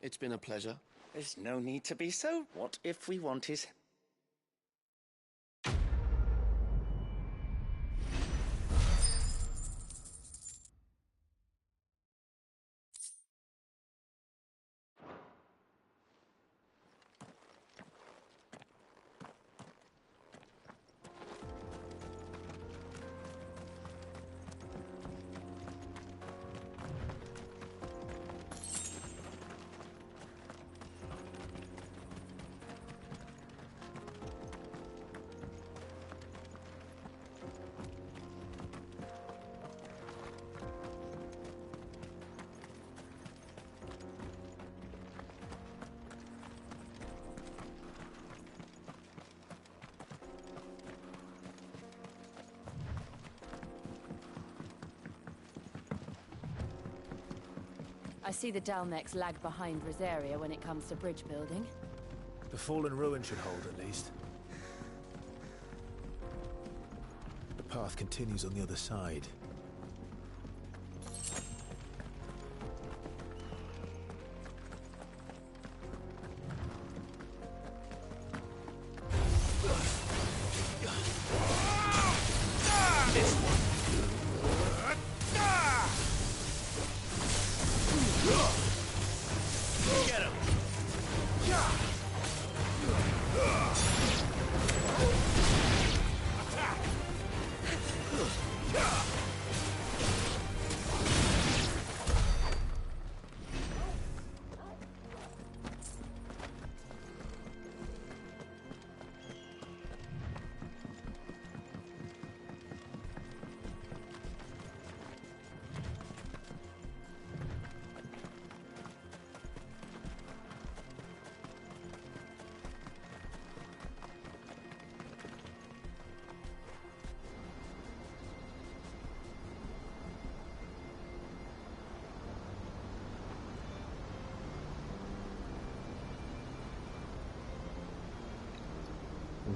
S12: It's been a pleasure.
S8: There's no need to be so. What if we want his...
S6: I see the Dalnecs lag behind Rosaria when it comes to bridge building.
S7: The fallen ruin should hold, at least. The path continues on the other side.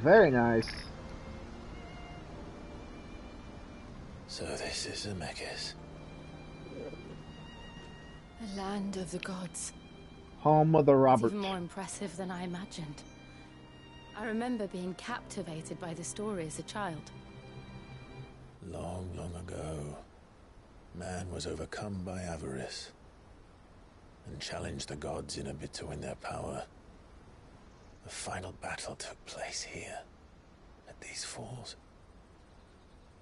S1: Very nice.
S7: So this is Zemeckis.
S6: The land of the gods.
S1: Home of the
S6: It's
S1: Robert.
S6: even more impressive than I imagined. I remember being captivated by the story as a child.
S7: Long, long ago, man was overcome by avarice and challenged the gods in a bid to win their power. The final battle took place here, at these falls.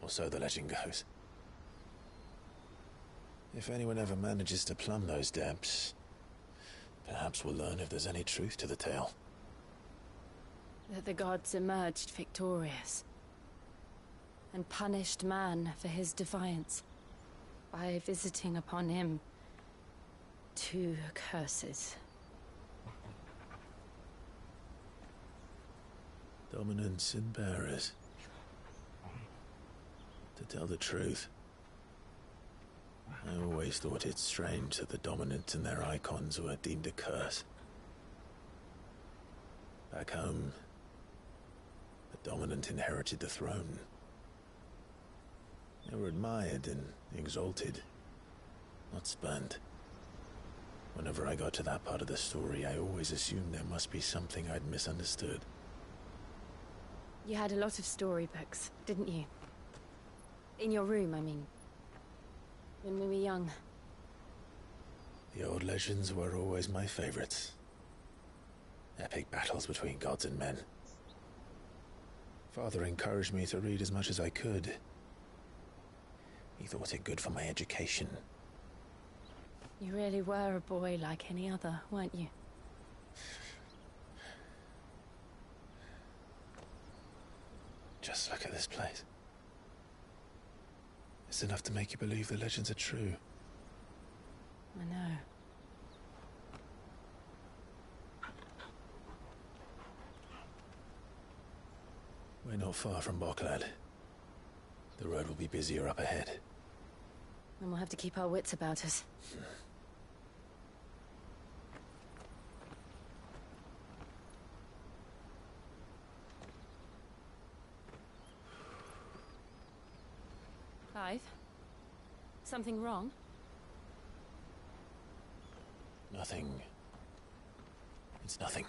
S7: Or so the legend goes. If anyone ever manages to plumb those depths, perhaps we'll learn if there's any truth to the tale.
S6: That the gods emerged victorious and punished man for his defiance by visiting upon him 2 curses.
S7: Dominants and bearers. To tell the truth, I always thought it strange that the dominants and their icons were deemed a curse. Back home, the dominant inherited the throne. They were admired and exalted, not spurned. Whenever I got to that part of the story, I always assumed there must be something I'd misunderstood.
S6: You had a lot of storybooks, didn't you? In your room, I mean. When we were young.
S7: The old legends were always my favorites. Epic battles between gods and men. Father encouraged me to read as much as I could. He thought it good for my education.
S6: You really were a boy like any other, weren't you?
S7: Just look at this place. It's enough to make you believe the legends are true.
S6: I know.
S7: We're not far from Boklad. The road will be busier up ahead.
S6: And we'll have to keep our wits about us. Clive? Something wrong?
S7: Nothing It's nothing.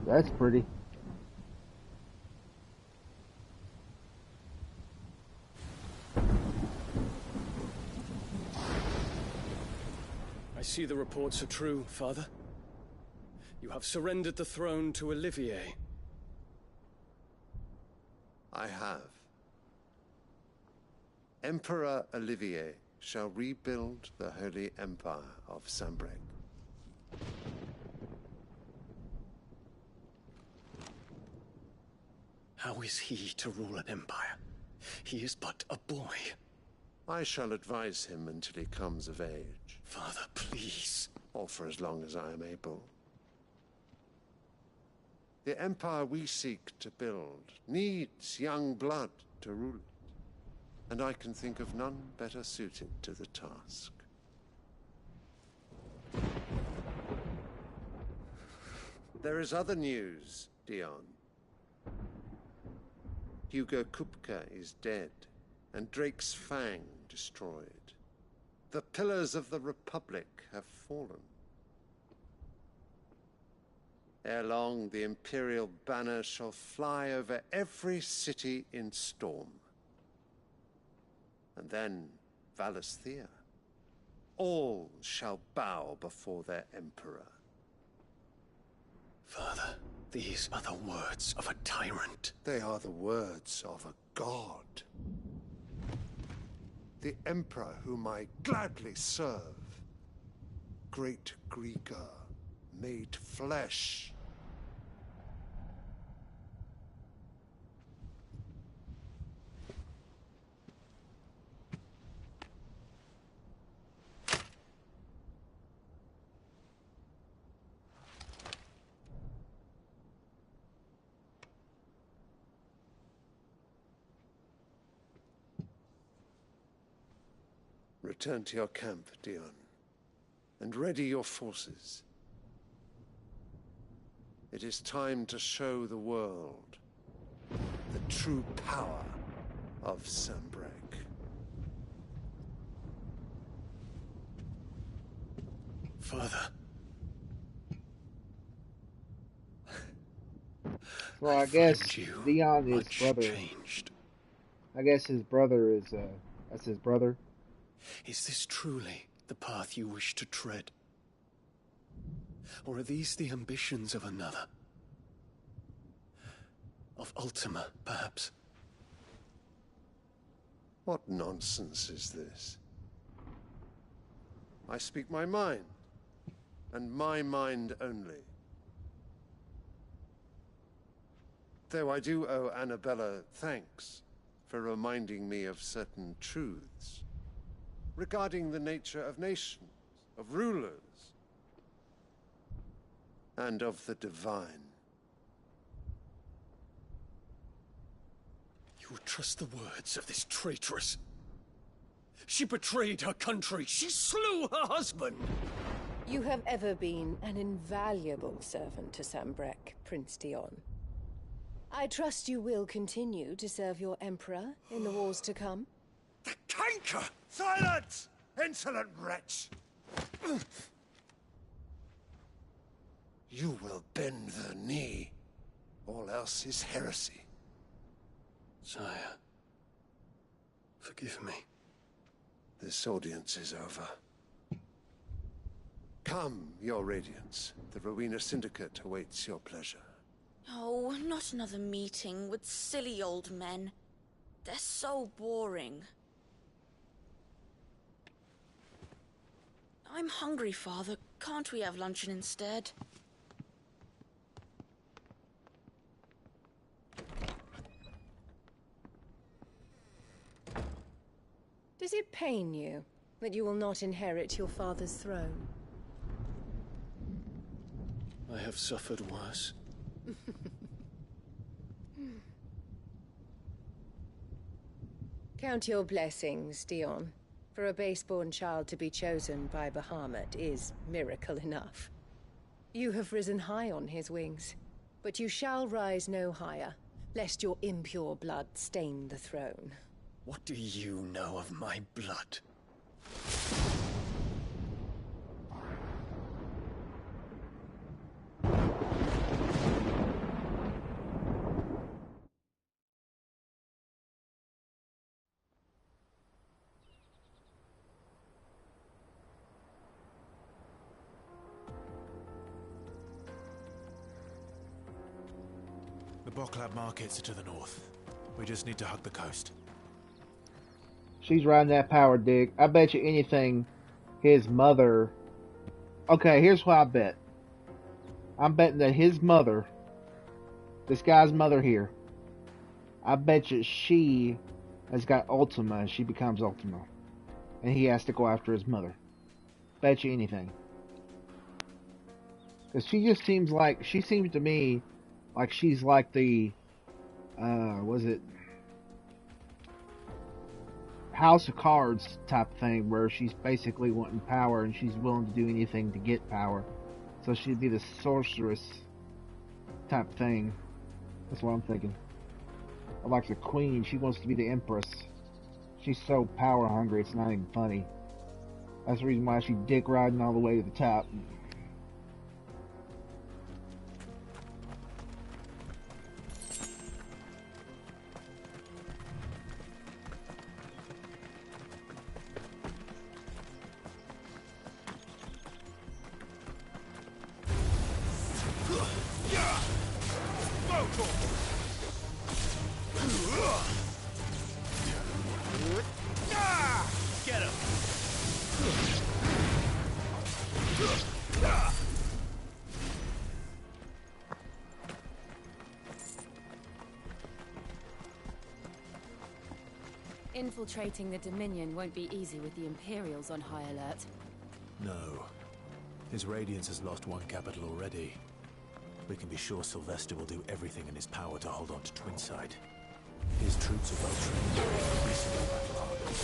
S1: That's pretty.
S4: I see the reports are true, Father. You have surrendered the throne to Olivier.
S13: I have. Emperor Olivier shall rebuild the Holy Empire of Sanbreque.
S4: How is he to rule an empire? He is but a boy.
S13: I shall advise him until he comes of age.
S4: Father, please.
S13: Or for as long as I am able. The empire we seek to build needs young blood to rule it, and I can think of none better suited to the task. There is other news, Dion. Hugo Kupka is dead, and Drake's Fang destroyed. The pillars of the Republic have fallen. Ere long, the Imperial banner shall fly over every city in Storm. And then Valisthea. All shall bow before their Emperor.
S4: Father, these are the words of a tyrant.
S13: They are the words of a god. The Emperor whom I gladly serve. Great Greager, made flesh. Return to your camp, Dion, and ready your forces. It is time to show the world the true power of Sanbreque.
S4: Father.
S1: Well, I guess Dion is
S4: much
S1: brother.
S4: Changed.
S1: I guess his brother is, that's his brother.
S4: Is this truly the path you wish to tread? Or are these the ambitions of another? Of Ultima, perhaps?
S13: What nonsense is this? I speak my mind, and my mind only. Though I do owe Annabella thanks for reminding me of certain truths regarding the nature of nations, of rulers, and of the divine.
S4: You would trust the words of this traitress? She betrayed her country. She slew her husband.
S14: You have ever been an invaluable servant to Sanbreque, Prince Dion. I trust you will continue to serve your Emperor in the wars to come.
S13: The canker! Silence! Insolent wretch! You will bend the knee. All else is heresy.
S4: Sire, forgive me.
S13: This audience is over. Come, your Radiance. The Rowena Syndicate awaits your pleasure.
S24: Oh, not another meeting with silly old men. They're so boring. I'm hungry, Father. Can't we have luncheon instead?
S14: Does it pain you that you will not inherit your father's throne?
S4: I have suffered worse.
S14: Count your blessings, Dion. For a base-born child to be chosen by Bahamut is miracle enough. You have risen high on his wings. But you shall rise no higher, lest your impure blood stain the throne.
S4: What do you know of my blood?
S5: The Boklab markets are to the north. We just need to hug the coast.
S1: She's riding that power dig. I bet you anything his mother... Okay, here's what I bet. I'm betting that his mother, this guy's mother here, I bet you she has got Ultima and she becomes Ultima. And he has to go after his mother. Bet you anything. Because she just seems like... She seems to me like she's like the... was it... House of Cards type thing, where she's basically wanting power and she's willing to do anything to get power. So she'd be the sorceress type thing. That's what I'm thinking. Or like the queen, she wants to be the empress. She's so power hungry, it's not even funny. That's the reason why she's dick riding all the way to the top.
S2: Get him!
S21: Infiltrating the Dominion won't be easy with the Imperials on high alert.
S5: No. His Radiance has lost one capital already. We can be sure Sylvester will do everything in his power to hold on to Twinside. His troops are well trained, increasingly battle hardened.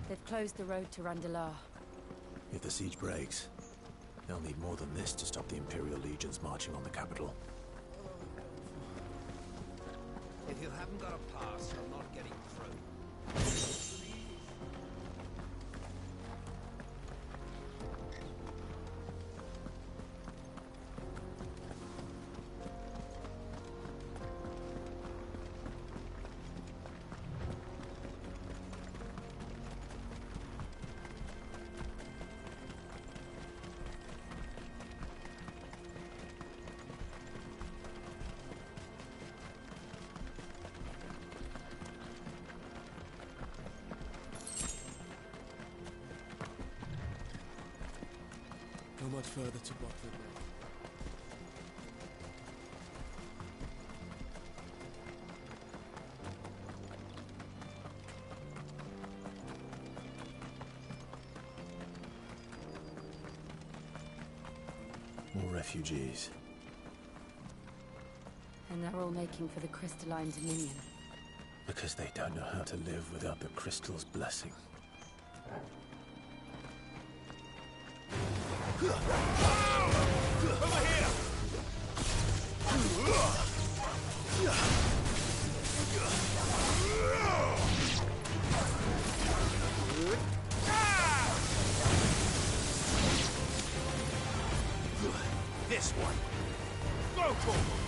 S21: They've closed the road to Randalar.
S5: If the siege breaks, they'll need more than this to stop the Imperial legions marching on the capital.
S3: If you haven't got a pass, you're not getting through.
S16: How much further to Boklab now?
S7: More refugees.
S21: And they're all making for the Crystalline Dominion.
S7: Because they don't know how to live without the crystal's blessing.
S18: Over here! This one. Go for it!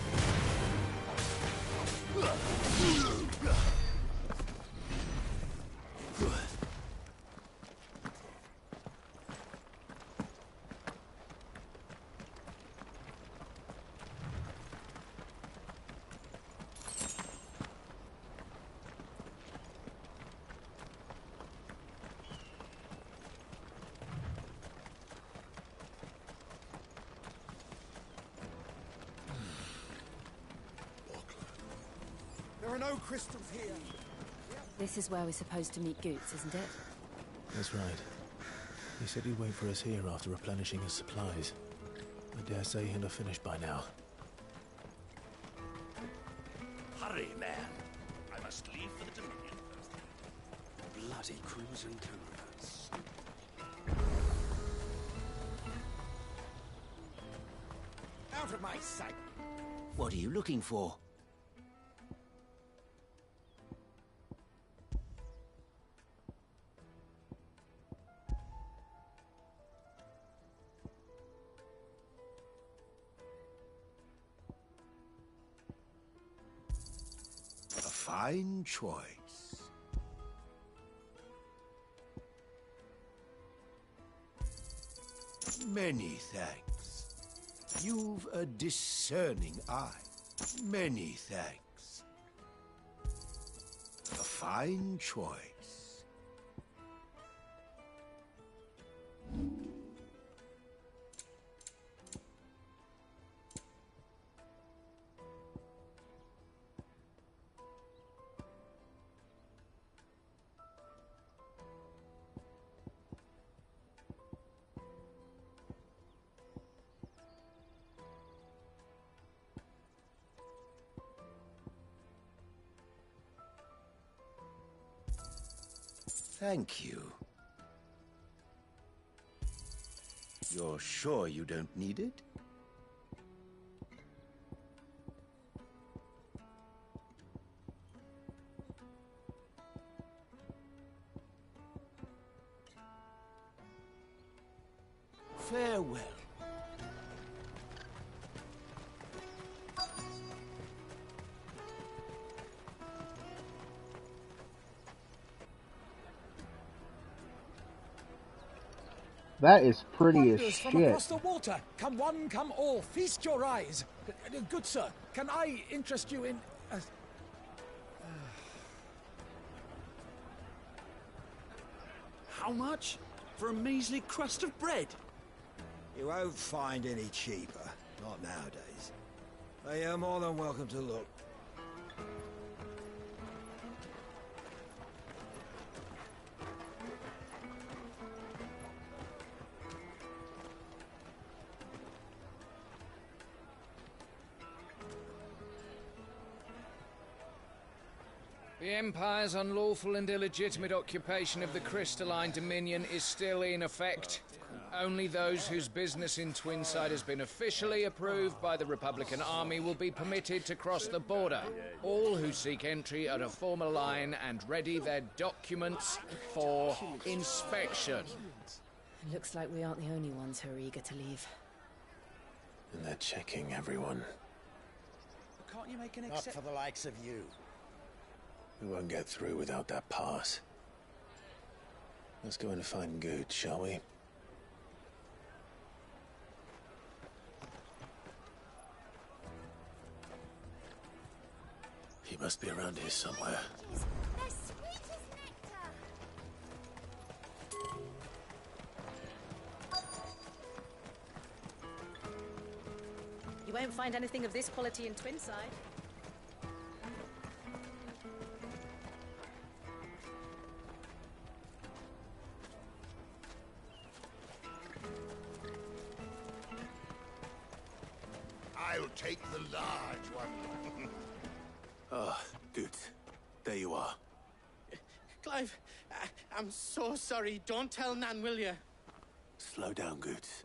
S9: There are no crystals here.
S21: This is where we're supposed to meet Goots, isn't it?
S7: That's right. He said he'd wait for us here after replenishing his supplies. I dare say he'll have finished by now.
S18: Hurry, man. I must leave for the Dominion first.
S16: Bloody crimson canvas.
S9: Out of my sight.
S18: What are you looking for? A fine choice. Many thanks. You've a discerning eye. Many thanks. A fine choice. Thank you. You're sure you don't need it? Farewell.
S1: That is pretty as
S9: Wonders from
S1: shit.
S9: across the water. Come one, come all. Feast your eyes. Good sir, can I interest you in...
S10: How much? For a measly crust of bread?
S3: You won't find any cheaper. Not nowadays. But you're more than welcome to look.
S23: The Empire's unlawful and illegitimate occupation of the Crystalline Dominion is still in effect. Only those whose business in Twinside has been officially approved by the Republican Army will be permitted to cross the border. All who seek entry are to form a line and ready their documents for inspection.
S21: Looks like we aren't the only ones who are eager to leave.
S7: And they're checking everyone.
S10: Can't you make an
S3: Not for the likes of you.
S7: We won't get through without that pass. Let's go in and find Good, shall we? He must be around here somewhere.
S19: They're sweet as nectar.
S21: You won't find anything of this quality in Twinside.
S18: I'll take the large one.
S5: Ah, good. There you are.
S2: Clive, I'm so sorry. Don't tell Nan, will you?
S5: Slow down, Goots.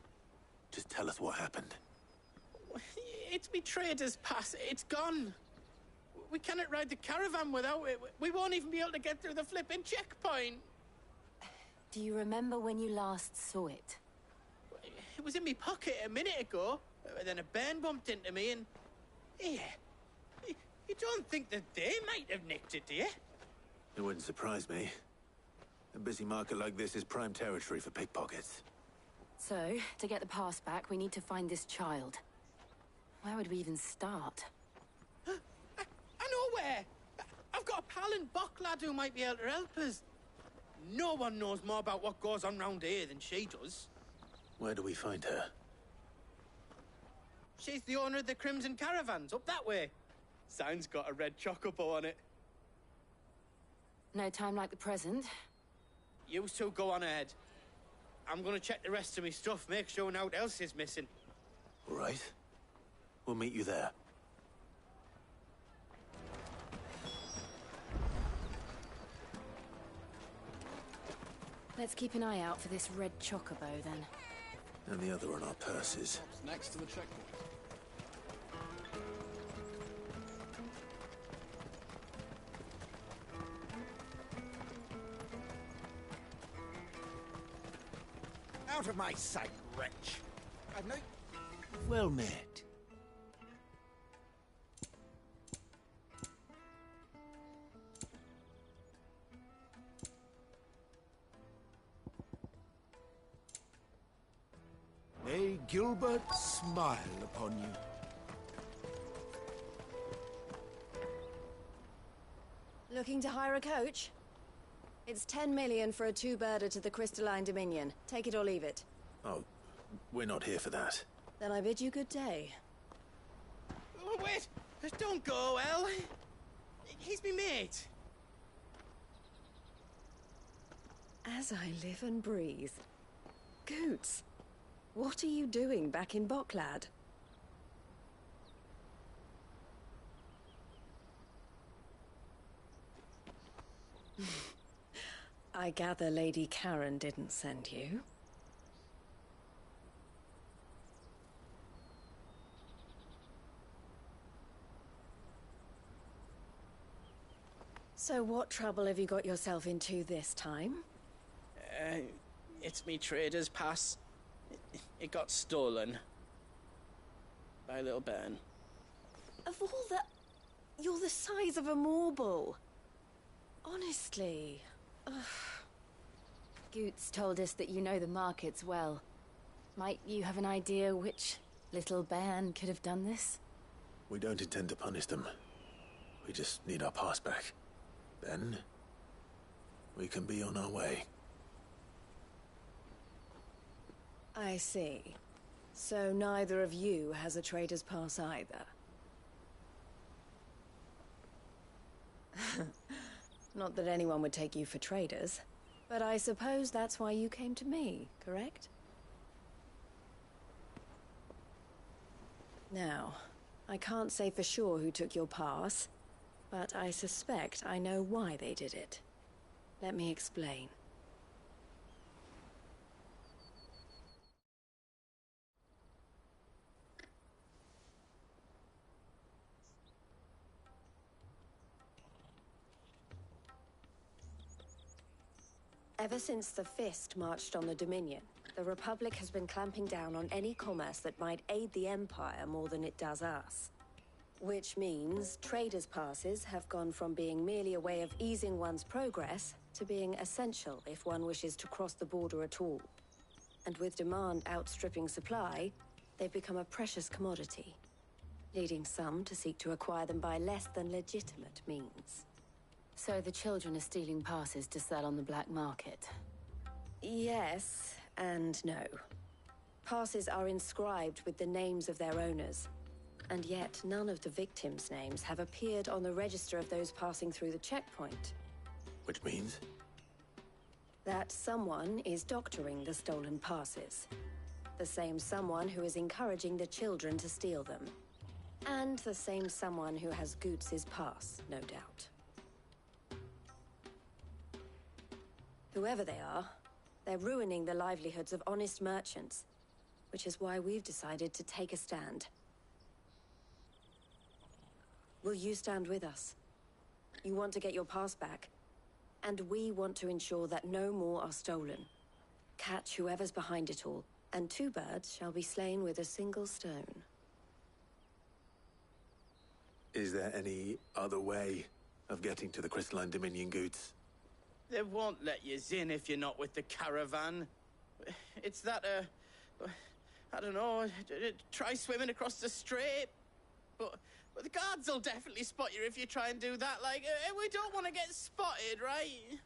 S5: Just tell us what happened.
S2: It's me trader's pass. It's gone. We cannot ride the caravan without it. We won't even be able to get through the flipping checkpoint.
S6: Do you remember when you last saw it?
S2: It was in my pocket a minute ago. Then a bairn bumped into me and... Yeah. You don't think that they might have nicked it, do you?
S5: It wouldn't surprise me. A busy market like this is prime territory for pickpockets.
S6: So, to get the pass back, we need to find this child. Where would we even start?
S2: I know where! I've got a pal in Bocklad who might be able to help us. No one knows more about what goes on round here than she does.
S5: Where do we find her?
S2: She's the owner of the Crimson Caravans, up that way. Sign's got a red chocobo on it.
S6: No time like the present.
S2: You two go on ahead. I'm gonna check the rest of my stuff, make sure naught else is missing.
S5: All right. We'll meet you there.
S6: Let's keep an eye out for this red chocobo, then.
S5: And the other on our purses.
S10: Next to the checkpoint.
S18: Out of my sight, wretch. I've no...
S5: Well met.
S18: May Gilbert smile upon you.
S14: Looking to hire a coach? It's 10 million for a two-birder to the Crystalline Dominion. Take it or leave it.
S5: Oh, we're not here for that.
S14: Then I bid you good day.
S2: Oh, wait! Don't go, El. He's me mate.
S14: As I live and breathe. Goots, what are you doing back in Bocklad? I gather Lady Karen didn't send you. So what trouble have you got yourself into this time?
S2: It's me trader's pass. It got stolen. By a little bairn.
S14: Of all the... You're the size of a marble. Honestly. Ugh.
S6: Goots told us that you know the markets well. Might you have an idea which little bairn could have done this?
S5: We don't intend to punish them. We just need our pass back. Then, we can be on our way.
S14: I see. So neither of you has a trader's pass either. Not that anyone would take you for traders, but I suppose that's why you came to me, correct? Now, I can't say for sure who took your pass, but I suspect I know why they did it. Let me explain. Ever since the Fist marched on the Dominion, the Republic has been clamping down on any commerce that might aid the Empire more than it does us. Which means traders' passes have gone from being merely a way of easing one's progress to being essential if one wishes to cross the border at all. And with demand outstripping supply, they've become a precious commodity, leading some to seek to acquire them by less than legitimate means.
S6: So the children are stealing passes to sell on the black market?
S14: Yes and no. Passes are inscribed with the names of their owners, and yet none of the victims' names have appeared on the register of those passing through the checkpoint.
S5: Which means?
S14: That someone is doctoring the stolen passes. The same someone who is encouraging the children to steal them. And the same someone who has Goots's pass, no doubt. Whoever they are, they're ruining the livelihoods of honest merchants, which is why we've decided to take a stand. Will you stand with us? You want to get your pass back, and we want to ensure that no more are stolen. Catch whoever's behind it all, and 2 birds shall be slain with a single stone.
S5: Is there any other way of getting to the Crystalline Dominion, Goots?
S2: They won't let you in if you're not with the caravan. It's that, I don't know, try swimming across the strait. But the guards will definitely spot you if you try and do that. Like, we don't want to get spotted, right?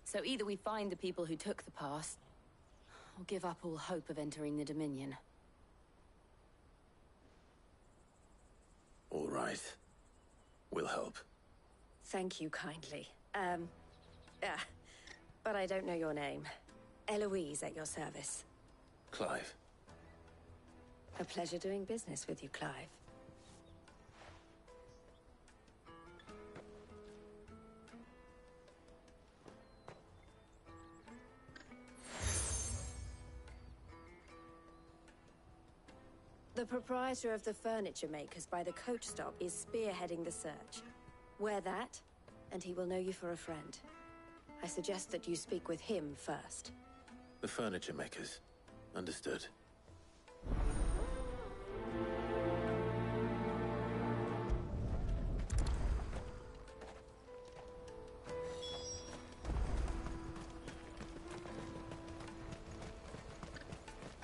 S6: So either we find the people who took the pass, or give up all hope of entering the Dominion.
S5: All right. We'll help.
S14: Thank you kindly. But I don't know your name. Eloise at your service.
S5: Clive.
S14: A pleasure doing business with you, Clive. The proprietor of the furniture makers by the coach stop is spearheading the search. Wear that, and he will know you for a friend. I suggest that you speak with him first.
S5: The furniture makers. Understood.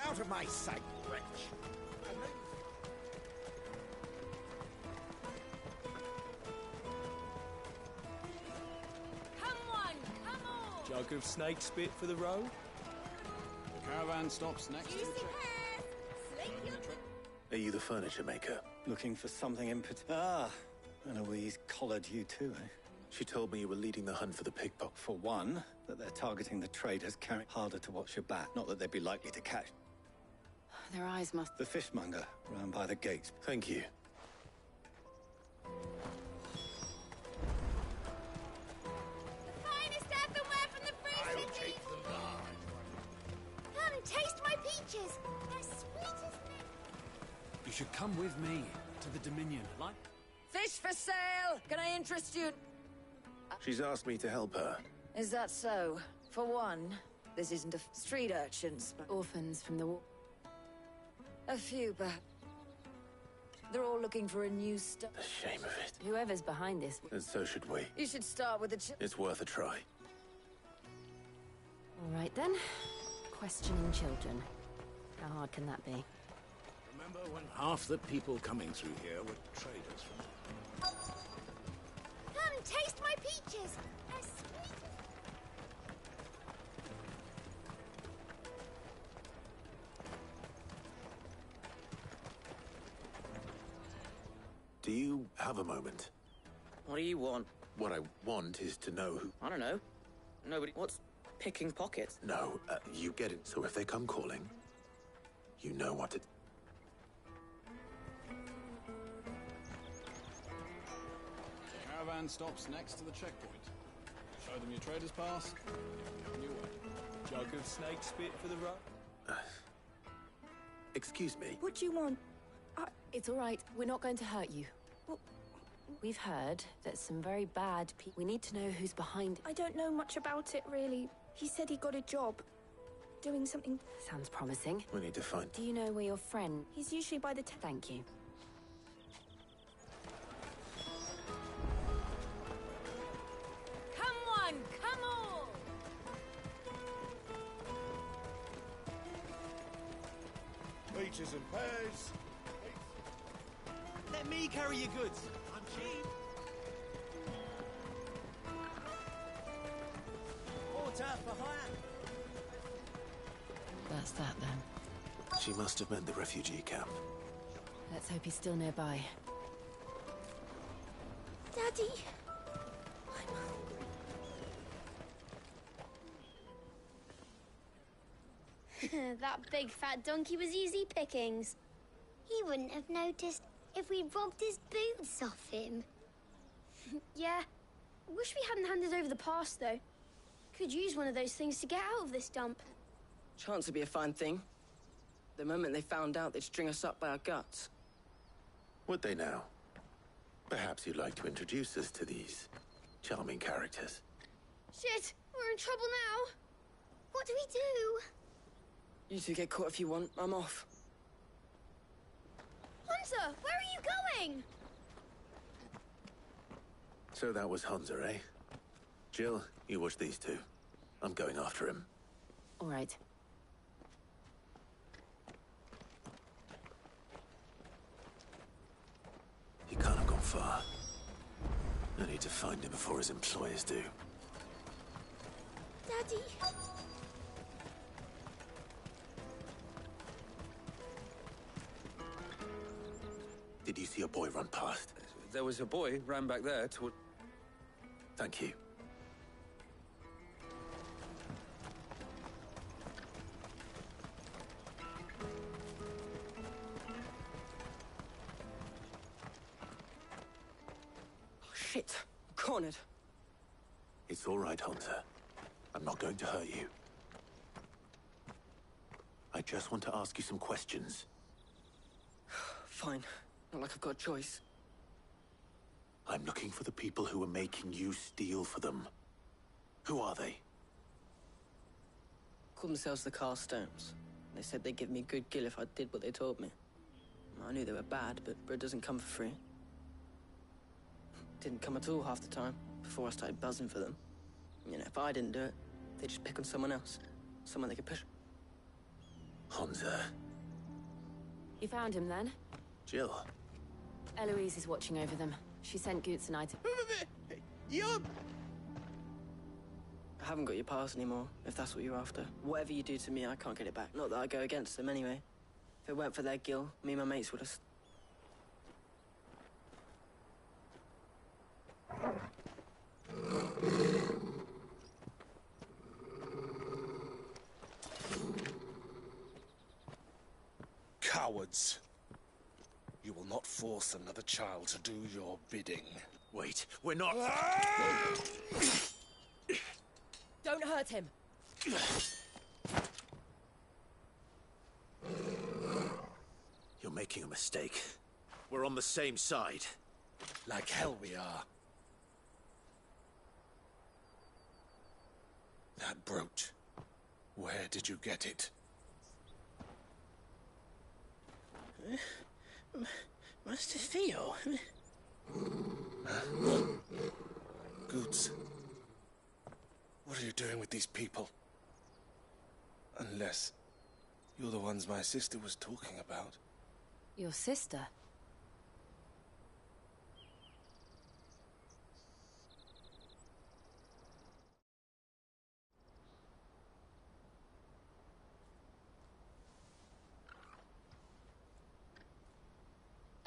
S10: Out of my sight, wretch!
S11: Jug of snake spit for the road?
S10: The caravan stops next to the
S5: Are you the furniture maker?
S17: Looking for something in particular? Ah, Eloise collared you too, eh?
S5: She told me you were leading the hunt for the pickpocket.
S17: For one, that they're targeting the traders carrying harder to watch your back. Not that they'd be likely to catch.
S6: Their eyes must...
S17: The fishmonger, round by the gates.
S5: Thank you.
S19: Finest earthenware from the Free City! Come and taste my peaches! They're sweet as milk!
S16: You should come with me to the Dominion, like...
S20: Fish for sale! Can I interest you?
S5: She's asked me to help her.
S20: Is that so? For one, this isn't a street urchins, but
S6: orphans from the war.
S20: A few, but they're all looking for a new stuff.
S5: The shame of it.
S6: Whoever's behind this...
S5: And so should we.
S20: You should start with the
S5: It's worth a try.
S6: All right, then. Questioning children. How hard can that be?
S10: Remember when half the people coming through here were traders from...
S19: Come and taste my peaches! They're sweet as...
S5: Do you have a moment?
S22: What do you want?
S5: What I want is to know who...
S22: I don't know. Nobody... What's picking pockets?
S5: No, you get it. So if they come calling, you know what to...
S10: Caravan stops next to the checkpoint. Show them your trader's pass. On your way.
S11: Jug of snake spit for the road?
S5: Excuse me.
S6: What do you want? It's all right. We're not going to hurt you. Well, we've heard that some very bad people... We need to know who's behind it.
S25: I don't know much about it, really. He said he got a job. Doing something...
S6: Sounds promising.
S5: We need to find...
S6: Do you know where your friend...
S25: He's usually by the...
S6: Thank you.
S20: Come on, come on!
S10: Peaches and pears.
S11: Let me carry your goods. I'm cheap.
S22: Water for hire.
S6: That's that, then.
S5: She must have meant the refugee camp.
S6: Let's hope he's still nearby.
S19: Daddy! That big fat donkey was easy pickings. He wouldn't have noticed if we robbed his boots off him.
S8: Yeah. Wish we hadn't handed over the pass, though. Could use one of those things to get out of this dump.
S2: Chance would be a fine thing. The moment they found out, they'd string us up by our guts.
S7: Would they now? Perhaps you'd like to introduce us to these charming characters.
S8: Shit! We're in trouble now!
S19: What do we do?
S2: You two get caught if you want. I'm off.
S8: Hunter, where are you going?
S7: So that was Hunter, eh? Jill, you watch these two. I'm going after him.
S6: All right.
S7: He can't have gone far. I need to find him before his employers do.
S19: Daddy.
S7: Did you see a boy run past?
S12: There was a boy ran back there toward...
S7: Thank you.
S2: Oh, shit. I'm cornered.
S7: It's all right, Hunter. I'm not going to hurt you. I just want to ask you some questions.
S2: Fine. Not like I've got a choice.
S7: I'm looking for the people who are making you steal for them. Who are they?
S2: Called themselves the Carstones. They said they'd give me good gill if I did what they told me. I knew they were bad, but bread doesn't come for free. Didn't come at all half the time, before I started buzzing for them. You know, if I didn't do it, they'd just pick on someone else. Someone they could push.
S7: Hunter.
S6: You found him then?
S7: Jill.
S6: Eloise is watching over them. She sent Goots and I to...
S2: I haven't got your pass anymore, if that's what you're after. Whatever you do to me, I can't get it back. Not that I go against them anyway. If it weren't for their gill, me and my mates would have...
S13: Cowards. You will not force another child to do your bidding.
S7: Wait, we're not...
S21: Don't hurt him.
S7: You're making a mistake. We're on the same side.
S13: Like hell we are. That brooch. Where did you get it?
S2: Master Theo.
S13: Goots. What are you doing with these people? Unless you're the ones my sister was talking about.
S21: Your sister?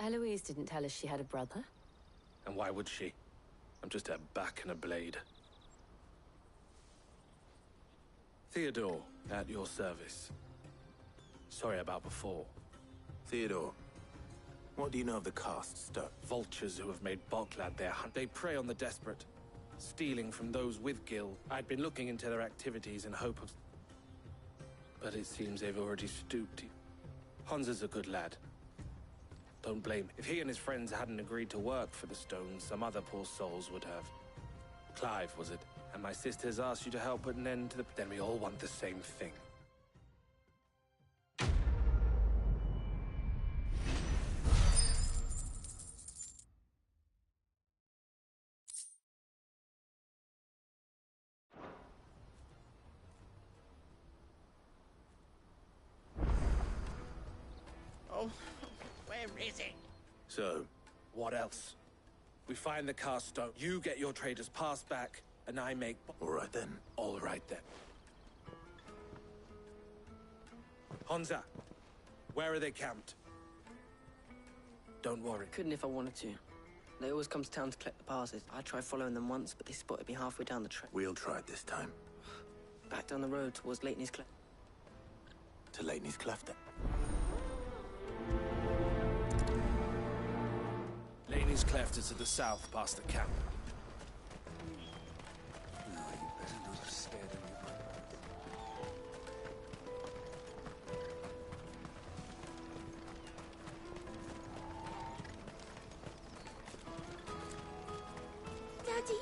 S6: Eloise didn't tell us she had a brother.
S13: And why would she? I'm just a back and a blade. Theodore, at your service. Sorry about before.
S7: Theodore, what do you know of the Cast Stone?
S13: Vultures who have made Boklad their hunt. They prey on the desperate, stealing from those with Gil. I'd been looking into their activities in hope of... But it seems they've already stooped. Hunter's a good lad. Don't blame him. If he and his friends hadn't agreed to work for the stones, some other poor souls would have. Clive, was it? And my sisters asked you to help put an end to the... Then we all want the same thing.
S2: Oh, where is it?
S7: So?
S13: What else? We find the Cast Stone. You get your trader's pass back, and I make...
S7: All right then.
S13: All right then. Honza, where are they camped? Don't worry.
S2: Couldn't if I wanted to. They always come to town to collect the passes. I tried following them once, but they spotted me halfway down the track.
S7: We'll try it this time.
S2: Back down the road towards Leitney's Cleft.
S7: To Leitney's Cleft then.
S13: These clefts are to the south, past the camp.
S16: No, you better not have scared him.
S25: Daddy.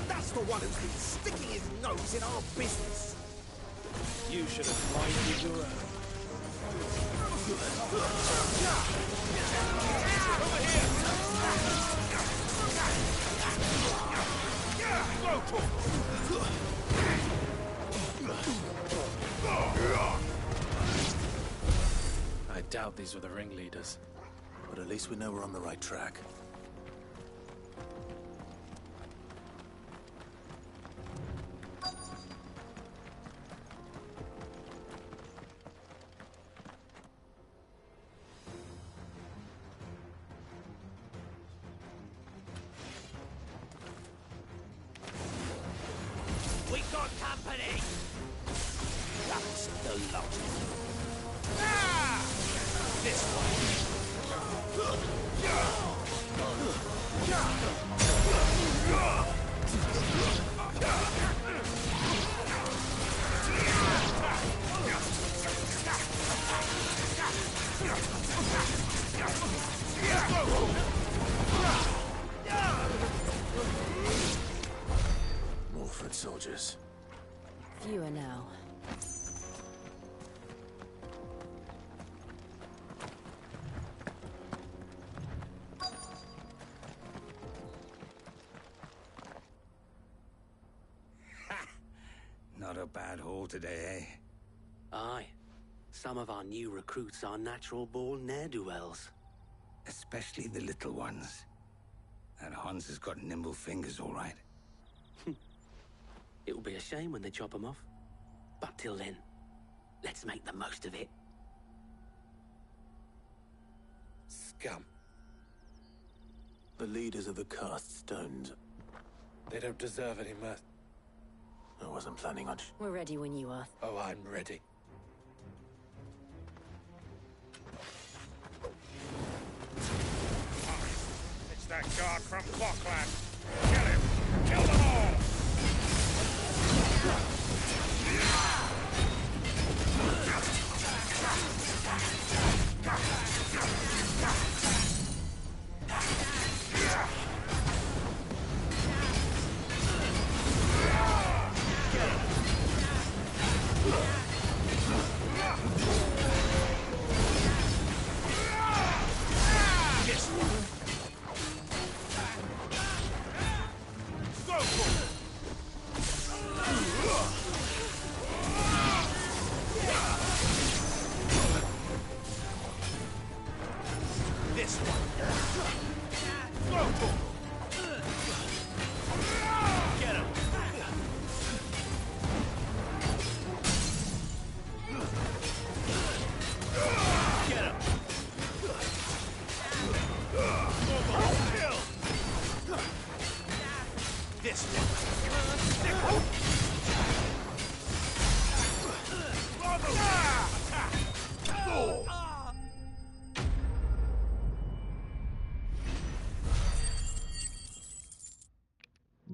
S1: That's the one who's been sticking his nose in our business.
S13: You should have minded your own. I doubt these were the ringleaders.
S5: But at least we know we're on the right track.
S1: We got company! That's the lot. Ah! This
S5: More foot soldiers.
S21: Fewer now.
S17: Not a bad haul today, eh?
S4: Aye. Some of our new recruits are natural-born ne'er-do-wells.
S17: Especially the little ones. That Hans has got nimble fingers, all right.
S4: It'll be a shame when they chop them off. But till then, let's make the most of it.
S13: Scum.
S5: The leaders of the cast stones.
S13: They don't deserve any mirth.
S5: I wasn't planning on...
S21: We're ready when you are.
S13: Oh, I'm ready.
S18: It's that guard from Bockland. Kill him! Kill them all!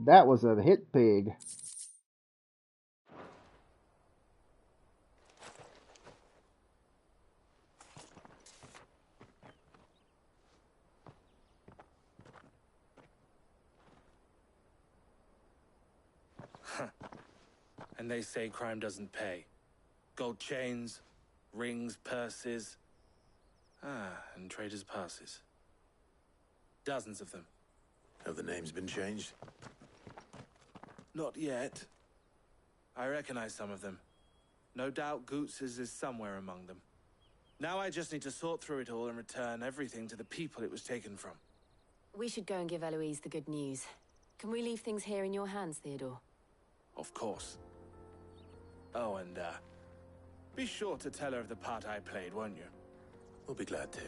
S9: That was a hit pig.
S13: And they say crime doesn't pay. Gold chains, rings, purses. And traders' passes. Dozens of them.
S5: Have the names been changed?
S13: Not yet. I recognize some of them. No doubt Goots's is somewhere among them. Now I just need to sort through it all and return everything to the people it was taken from.
S6: We should go and give Eloise the good news. Can we leave things here in your hands, Theodore?
S13: Of course. Oh, and, be sure to tell her of the part I played, won't you?
S5: We'll be glad to.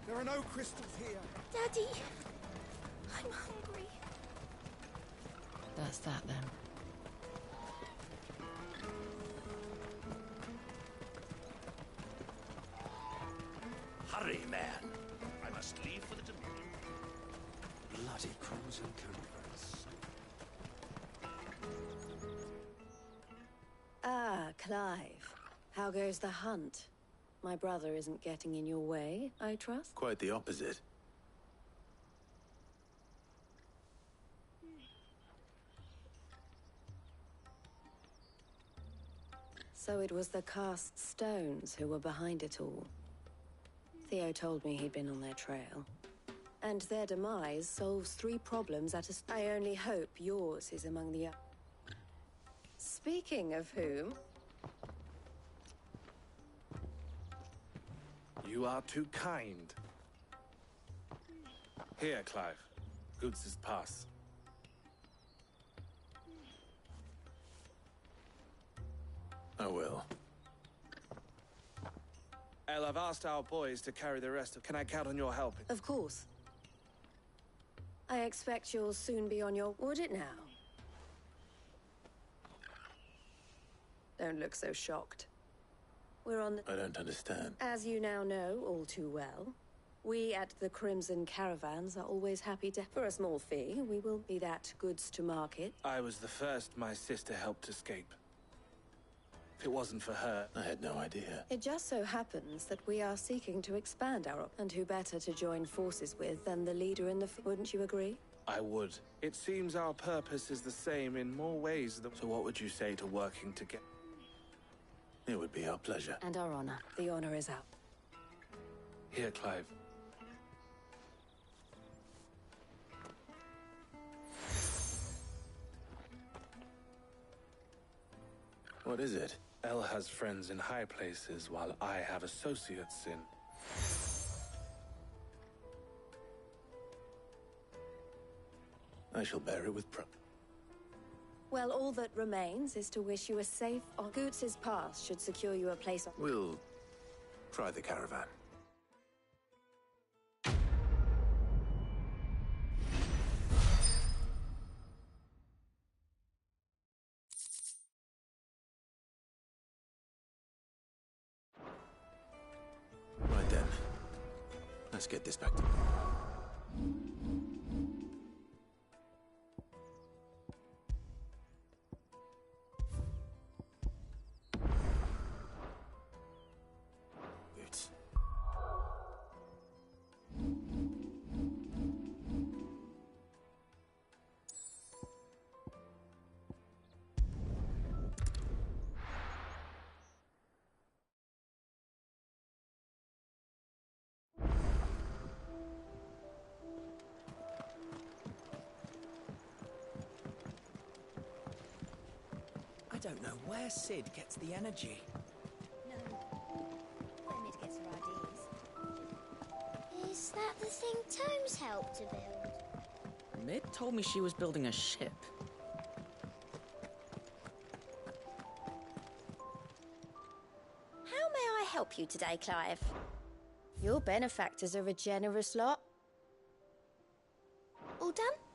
S1: There are no crystals here.
S25: Daddy, I'm hungry.
S6: That's that, then.
S3: Hurry, man. I must leave for the Dominion.
S16: Bloody Crimson Caravans.
S14: Ah, Clive. How goes the hunt? My brother isn't getting in your way, I trust?
S5: Quite the opposite.
S14: So it was the cast stones who were behind it all. Theo told me he'd been on their trail. And their demise solves 3 problems at a... I only hope yours is among the... Speaking of whom...
S13: You are too kind. Here, Clive. Goods' pass.
S5: I will.
S13: El, I've asked our boys to carry the rest of... Can I count on your help?
S14: Of course. I expect you'll soon be on your... Would it now? Don't look so shocked. We're on the...
S5: I don't understand.
S14: As you now know all too well, we at the Crimson Caravans are always happy to... For a small fee, we will be that goods to market.
S13: I was the first my sister helped escape. If it wasn't for her...
S5: I had no idea.
S14: It just so happens that we are seeking to expand our... And who better to join forces with than the leader in the... Wouldn't you agree?
S13: I would. It seems our purpose is the same in more ways than... So what would you say to working together?
S5: It would be our pleasure.
S6: And our honor.
S14: The honor is out.
S13: Here, Clive.
S5: What is it?
S13: El has friends in high places, while I have associates in...
S5: I shall bear it with pride.
S14: Well, all that remains is to wish you a safe... Goots' pass should secure you a place on...
S5: We'll try the caravan. Right then. Let's get this back to...
S22: I don't know where Sid gets the energy.
S19: No. Where Mid gets her ideas. Is that the thing Tomes helped to build?
S22: Mid told me she was building a ship.
S8: How may I help you today, Clive? Your benefactors are a generous lot. All done?